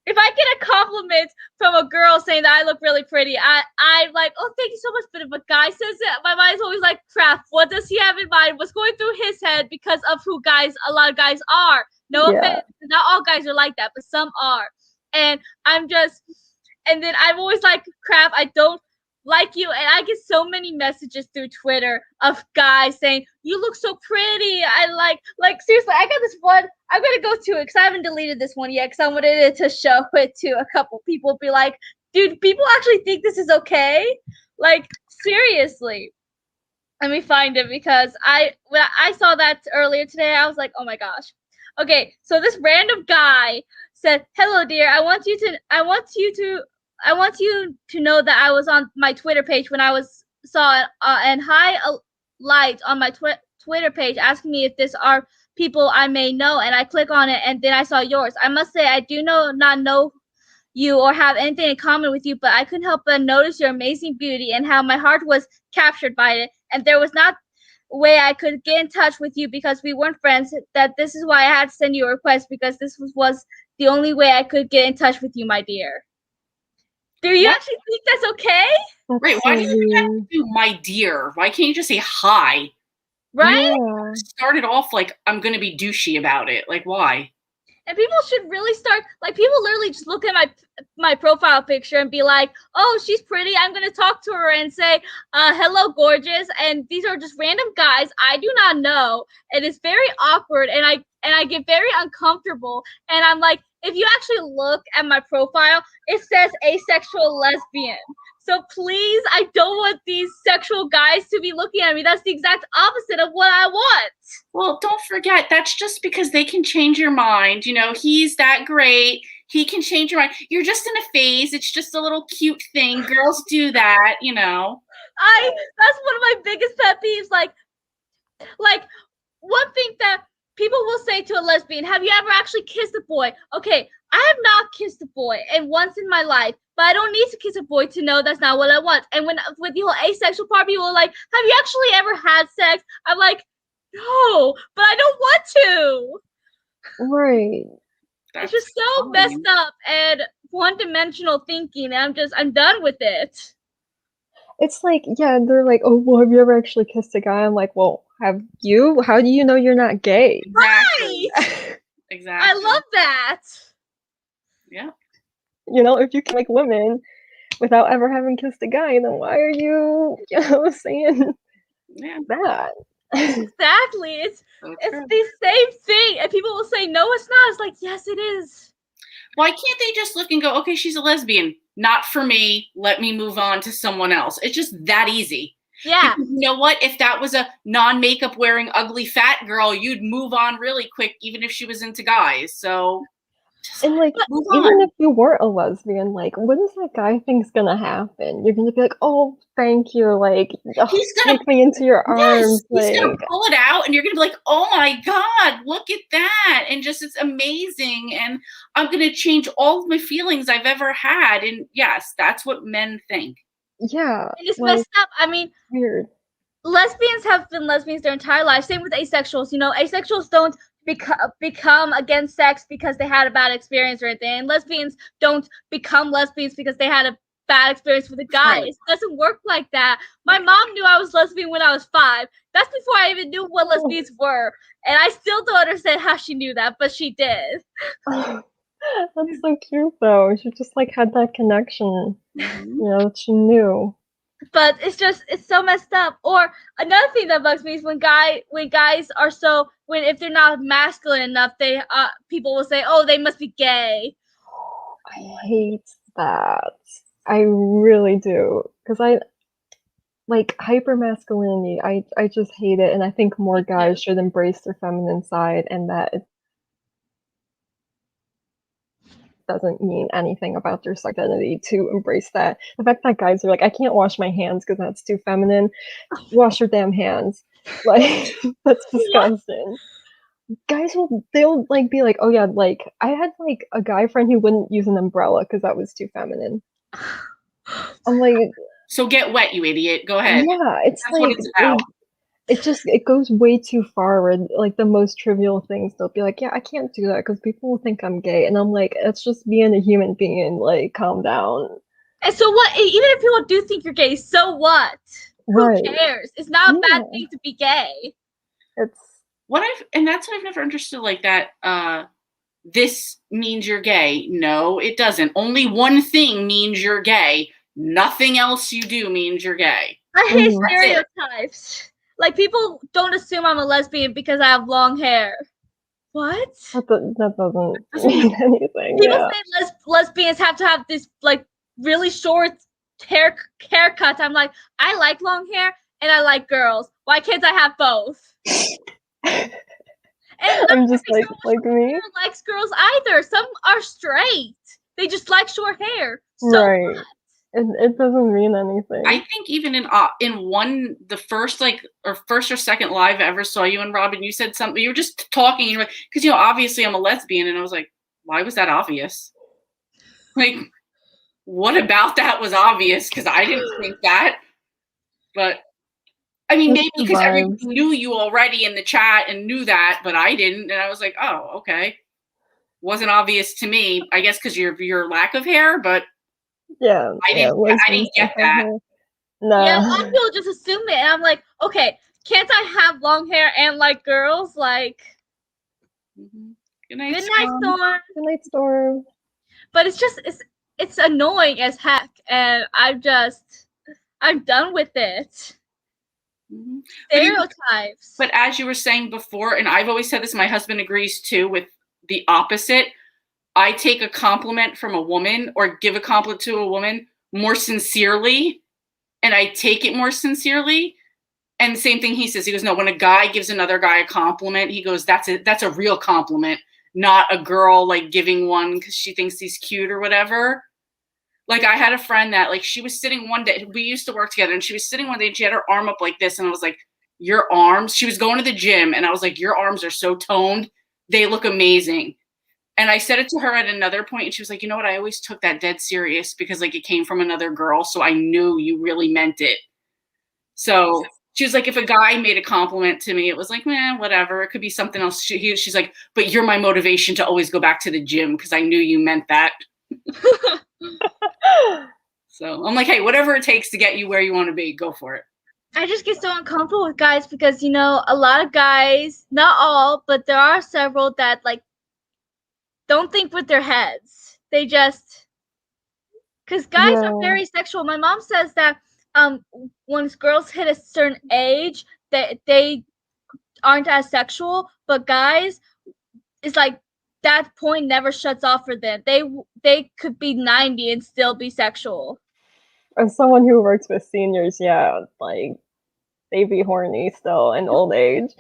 if I get a compliment from a girl saying that I look really pretty, I'm like, oh, thank you so much. But if a guy says it, my mind's always like, crap, what does he have in mind? What's going through his head because of who a lot of guys are? No offense. Not all guys are like that, but some are. And then I'm always like, crap, I don't like you. And I get so many messages through Twitter of guys saying, you look so pretty. I like seriously, I got this one. I'm going to go to it because I haven't deleted this one yet because I wanted it to show it to a couple people. Be like, dude, people actually think this is okay? Like, seriously. Let me find it because when I saw that earlier today, I was like, oh my gosh. Okay, so this random guy said, hello, dear. I want you to know that I was on my Twitter page when I was saw an highlight on my Twitter page asking me if this are people I may know, and I click on it, and then I saw yours. I must say I do not know you or have anything in common with you, but I couldn't help but notice your amazing beauty and how my heart was captured by it. And there was not a way I could get in touch with you because we weren't friends. That this is why I had to send you a request, because this was the only way I could get in touch with you, my dear. Do you What? actually think that's okay? That's Right, so why do you have weird. to do my dear? Why can't you just say hi? Right? Yeah. Started off like I'm gonna be douchey about it. Like why? And people should really start, like, people literally just look at my profile picture and be like, oh, she's pretty, I'm gonna talk to her and say, hello, gorgeous. And these are just random guys I do not know, and it's very awkward, and I get very uncomfortable. And I'm like, if you actually look at my profile, it says asexual lesbian. So please, I don't want these sexual guys to be looking at me. That's the exact opposite of what I want. Well, don't forget, that's just because they can change your mind. You know, he's that great. He can change your mind. You're just in a phase. It's just a little cute thing. Girls do that, you know. That's one of my biggest pet peeves. Like one thing that people will say to a lesbian, have you ever actually kissed a boy? Okay, I have not kissed a boy, and once in my life, but I don't need to kiss a boy to know that's not what I want. And when with the whole asexual part, people are like, have you actually ever had sex? I'm like, no, but I don't want to. Right. That's It's just so fine. messed up and one-dimensional thinking, and I'm done with it. It's like, yeah, they're like, oh, well, have you ever actually kissed a guy? I'm like, well, have you? How do you know you're not gay? Exactly. Right. Exactly. I love that. Yeah. You know, if you can like women without ever having kissed a guy, then why are you, saying Yeah. that? Exactly. It's So it's true. the same thing, and people will say, no, it's not. It's like, yes, it is. Why can't they just look and go, okay, she's a lesbian. Not for me. Let me move on to someone else. It's just that easy. Yeah. Because you know what? If that was a non-makeup wearing ugly fat girl, you'd move on really quick, even if she was into guys. So just And like, move even on. if you weren't a lesbian, like, what does that guy think's gonna happen? You're gonna be like, oh, thank you, like, He's gonna take me into your arms, Yes, he's gonna like, pull it out, and you're gonna be like, "Oh my god, look at that!" And just it's amazing, and I'm gonna change all of my feelings I've ever had. And yes, that's what men think. yeah, And it's like, messed up. I mean, weird. lesbians have been lesbians their entire life. Same with asexuals. You know, asexuals don't become against sex because they had a bad experience or anything. And lesbians don't become lesbians because they had a bad experience with a guy. Right. It doesn't work like that. My mom knew I was lesbian when I was 5. That's before I even knew what lesbians were. And I still don't understand how she knew that, but she did. That's so cute, though. She just like had that connection, Mhm. that she knew. But it's so messed up. Or another thing that bugs me is when guys are if they're not masculine enough, they people will say, oh, they must be gay. I hate that. I really do. Because I like hypermasculinity. I just hate it, and I think more guys should embrace their feminine side, and that it doesn't mean anything about their sex identity to embrace that. The fact that guys are like, I can't wash my hands because that's too feminine. Wash your damn hands. Like, that's disgusting. Guys they'll like be like, oh yeah, like I had like a guy friend who wouldn't use an umbrella because that was too feminine. I'm like, So get wet, you idiot. Go ahead. yeah, it's That's what like it's about. it goes way too far where like the most trivial things they'll be like, yeah, I can't do that because people will think I'm gay, and I'm like, it's just being a human being, like, calm down. And so what? Even if people do think you're gay, so what? Right. Who cares? It's not a bad Yeah. thing to be gay. It's And that's what I've never understood, like that, this means you're gay. No, it doesn't. Only one thing means you're gay. Nothing else you do means you're gay. I hate Mhm. That's it. stereotypes. Like, people don't assume I'm a lesbian because I have long hair. What? that doesn't Doesn't mean anything. People Yeah. say lesbians have to have this like really short haircuts. I'm like, I like long hair and I like girls. Why can't I have both? And I'm not just every like girl with short me. hair likes girls either. Some are straight. They just like short hair. So Right. It doesn't mean anything. I think even in the first or second live I ever saw you and Robin, you said something. You were just talking, and you're like, because obviously I'm a lesbian, and I was like, why was that obvious? Like, what about that was obvious? Because I didn't think that. But I mean, maybe because everybody knew you already in the chat and knew that, but I didn't, and I was like, oh, okay, wasn't obvious to me. I guess because your lack of hair, but yeah, I didn't get that. No. Yeah, a lot of people just assume it, and I'm like, okay, can't I have long hair and like girls? Like, Good night, Storm. Good night, Storm. But it's annoying as heck, and I'm done with it. Stereotypes. But as you were saying before, and I've always said this, my husband agrees too, with the opposite. I take a compliment from a woman or give a compliment to a woman more sincerely, and I take it more sincerely. And the same thing he says. He goes, no, when a guy gives another guy a compliment, he goes, that's a real compliment, not a girl like giving one because she thinks he's cute or whatever. Like, I had a friend that, like, she was sitting one day, we used to work together, and she was sitting one day and she had her arm up like this, and I was like, your arms, she was going to the gym, and I was like, your arms are so toned, they look amazing. And I said it to her at another point, and she was like, you know what, I always took that dead serious because, like, it came from another girl, so I knew you really meant it. So she was like, if a guy made a compliment to me, it was like, man, whatever, it could be something else. She's like, but you're my motivation to always go back to the gym because I knew you meant that. So I'm like, hey, whatever it takes to get you where you want to be, go for it. I just get so uncomfortable with guys because, a lot of guys, not all, but there are several that, like, don't think with their heads. They just, because guys are very sexual. My mom says that once girls hit a certain age, that they aren't as sexual, but guys, it's like that point never shuts off for them. They could be 90 and still be sexual. As someone who works with seniors, yeah, like, they be horny still in old age.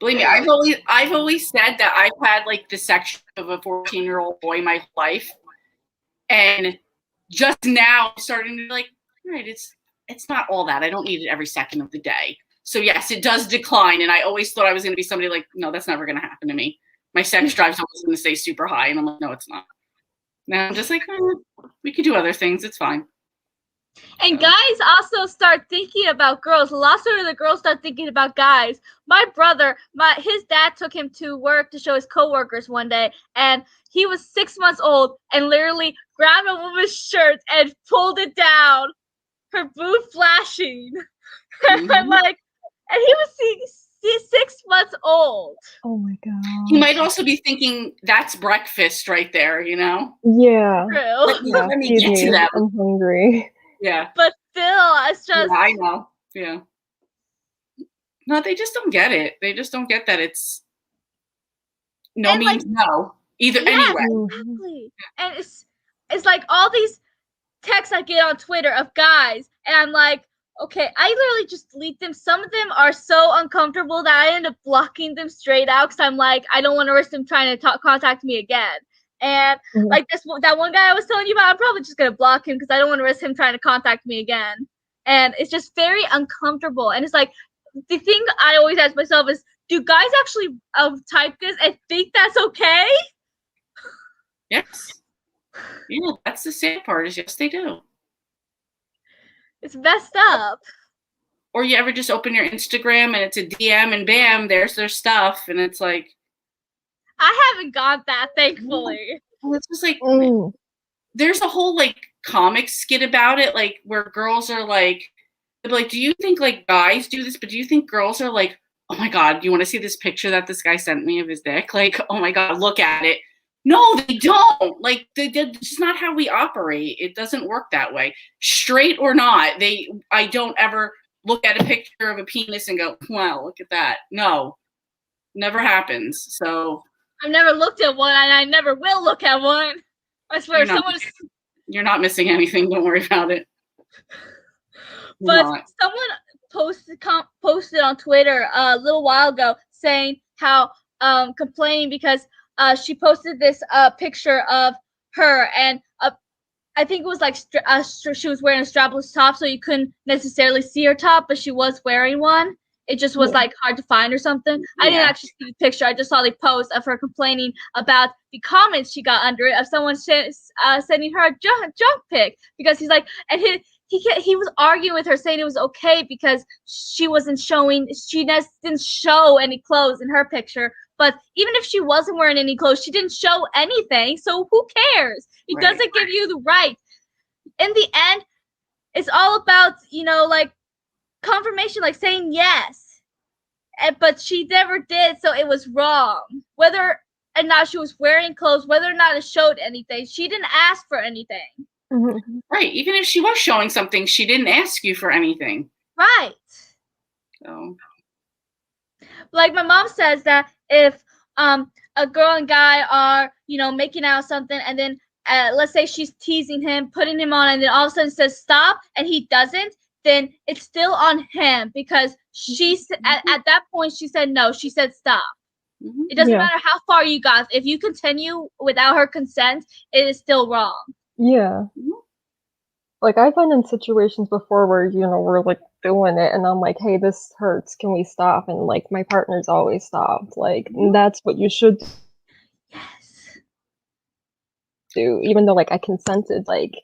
Believe me, I've always said that I've had like the sex of a 14-year-old boy my life, and just now starting to be like, all right, it's not all that. I don't need it every second of the day. So yes, it does decline, and I always thought I was going to be somebody like, no, that's never going to happen to me. My sex drive's always going to stay super high, and I'm like, no, it's not. Now I'm just like, we could do other things. It's fine. And guys also start thinking about girls. A lot of the girls start thinking about guys. My brother, his dad took him to work to show his coworkers one day, and he was 6 months old and literally grabbed a woman's shirt and pulled it down, her boob flashing. I'm like, and he was 6 months old. Oh my god. He might also be thinking that's breakfast right there, Yeah. True. Yeah, let me get to that. I'm hungry. Yeah. But still, it's just. Yeah, I know. Yeah. No, they just don't get it. They just don't get that it's no and means no. Either anyway. Exactly. And it's like all these texts I get on Twitter of guys, and I'm like, okay, I literally just delete them. Some of them are so uncomfortable that I end up blocking them straight out because I'm like, I don't want to risk them trying to contact me again. And like that one guy I was telling you about, I'm probably just gonna block him because I don't want to risk him trying to contact me again. And it's just very uncomfortable. And it's like, the thing I always ask myself is, do guys actually type this and think that's okay? Yes. Yeah, that's the sad part is yes, they do. It's messed up. Or you ever just open your Instagram and it's a DM and bam, there's their stuff. And it's like, I haven't got that, thankfully. Well, it's just like, there's a whole like comic skit about it, like where girls are like, do you think like guys do this? But do you think girls are like, oh my God, do you want to see this picture that this guy sent me of his dick? Like, oh my God, look at it. No, they don't. Like, it's not how we operate. It doesn't work that way. Straight or not, I don't ever look at a picture of a penis and go, wow, look at that. No, never happens. So I've never looked at one, and I never will look at one. I swear, you're not missing anything. Don't worry about it. But someone posted on Twitter a little while ago saying how complaining because she posted this picture of her, and I think it was like she was wearing a strapless top, so you couldn't necessarily see her top, but she was wearing one. It just was like hard to find or something. I didn't actually see the picture. I just saw the post of her complaining about the comments she got under it of someone sending her a junk pic because he's like, and he was arguing with her saying it was okay because she didn't show any clothes in her picture. But even if she wasn't wearing any clothes, she didn't show anything. So who cares? It doesn't give you the right. In the end, it's all about, like confirmation, like saying yes. But she never did, so it was wrong. Whether or not she was wearing clothes, whether or not it showed anything, she didn't ask for anything. Mm-hmm. Right. Even if she was showing something, she didn't ask you for anything. Right. So. Like my mom says that if a girl and guy are, making out something and then let's say she's teasing him, putting him on, and then all of a sudden says stop and he doesn't, then it's still on him because at that point she said no, she said stop. Mm-hmm. It doesn't matter how far you got. If you continue without her consent, it is still wrong. Yeah. Like I've been in situations before where, we're like doing it and I'm like, hey, this hurts. Can we stop? And like my partner's always stopped. Like that's what you should do. Even though like I consented, like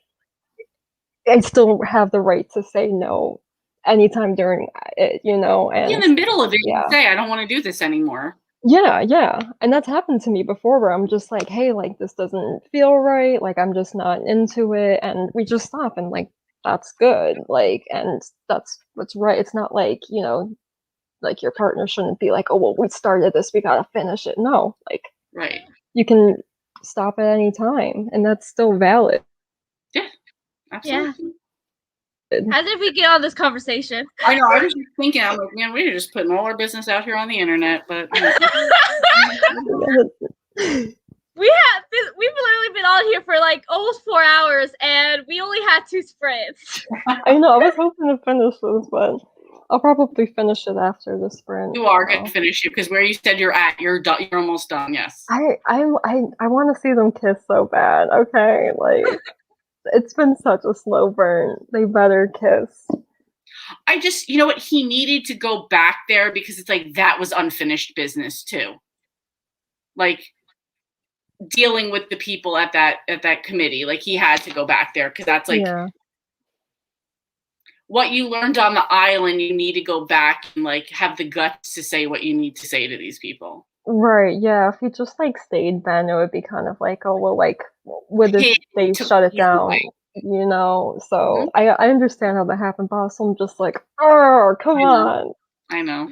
I still have the right to say no anytime during it, and in the middle of it, you say, I don't want to do this anymore. Yeah. And that's happened to me before where I'm just like, hey, like this doesn't feel right. Like I'm just not into it. And we just stop and like, that's good. Like, and that's what's right. It's not like, like your partner shouldn't be like, oh, well, we started this, we got to finish it. No, like, right. You can stop at any time and that's still valid. Yeah, absolutely. Yeah. How did we get on this conversation? I know. I was just thinking, I'm like, man, we're just putting all our business out here on the internet, but we've literally been on here for like almost 4 hours, and we only had 2 sprints. I know. I was hoping to finish this, but I'll probably finish it after the sprint. You are going to finish it because where you said you're at, you're done. You're almost done. Yes. I want to see them kiss so bad. Okay, like. It's been such a slow burn. They better kiss. I just, you know what? He needed to go back there because it's like that was unfinished business too. Like dealing with the people at that committee. Like he had to go back there because that's like what you learned on the island. You need to go back and like have the guts to say what you need to say to these people. Right, yeah. If he just like stayed, then it would be kind of like, oh well, like would they shut it down? So I understand how that happened, but also I'm just like, oh, come on. I know.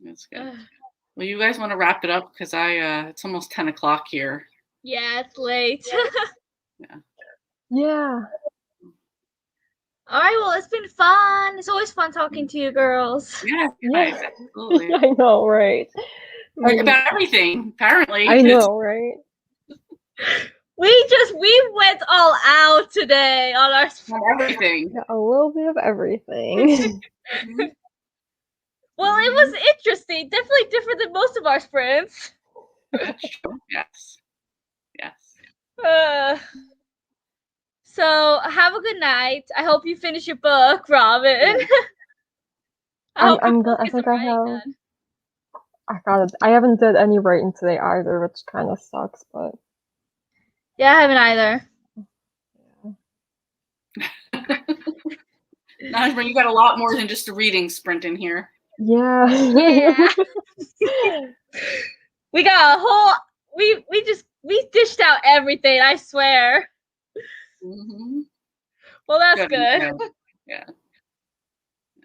That's good. Well, you guys want to wrap it up because it's almost 10 o'clock here. Yeah, it's late. Yeah. All right, well, it's been fun. It's always fun talking to you girls. Yeah. Absolutely. I know, right? About everything, apparently. I know, right? We went all out today on our everything. A little bit of everything. Well, it was interesting. Definitely different than most of our sprints. Yes. So have a good night. I hope you finish your book, Robin. I haven't did any writing today either, which kind of sucks, but yeah, I haven't either. Najma, you got a lot more than just a reading sprint in here. Yeah. We got a whole. We dished out everything. I swear. Mm-hmm. Well, that's good. Yeah.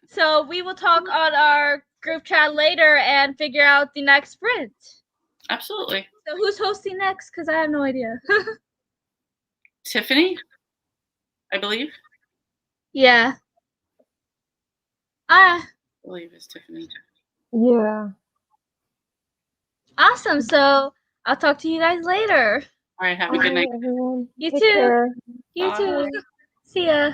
So we will talk on our group chat later and figure out the next sprint. Absolutely. So who's hosting next? Because I have no idea. Tiffany, I believe. Yeah. I believe it's Tiffany. Yeah. Awesome. So I'll talk to you guys later. All right. Have a good night. Everyone. You Take too. care. You Bye. too. See ya.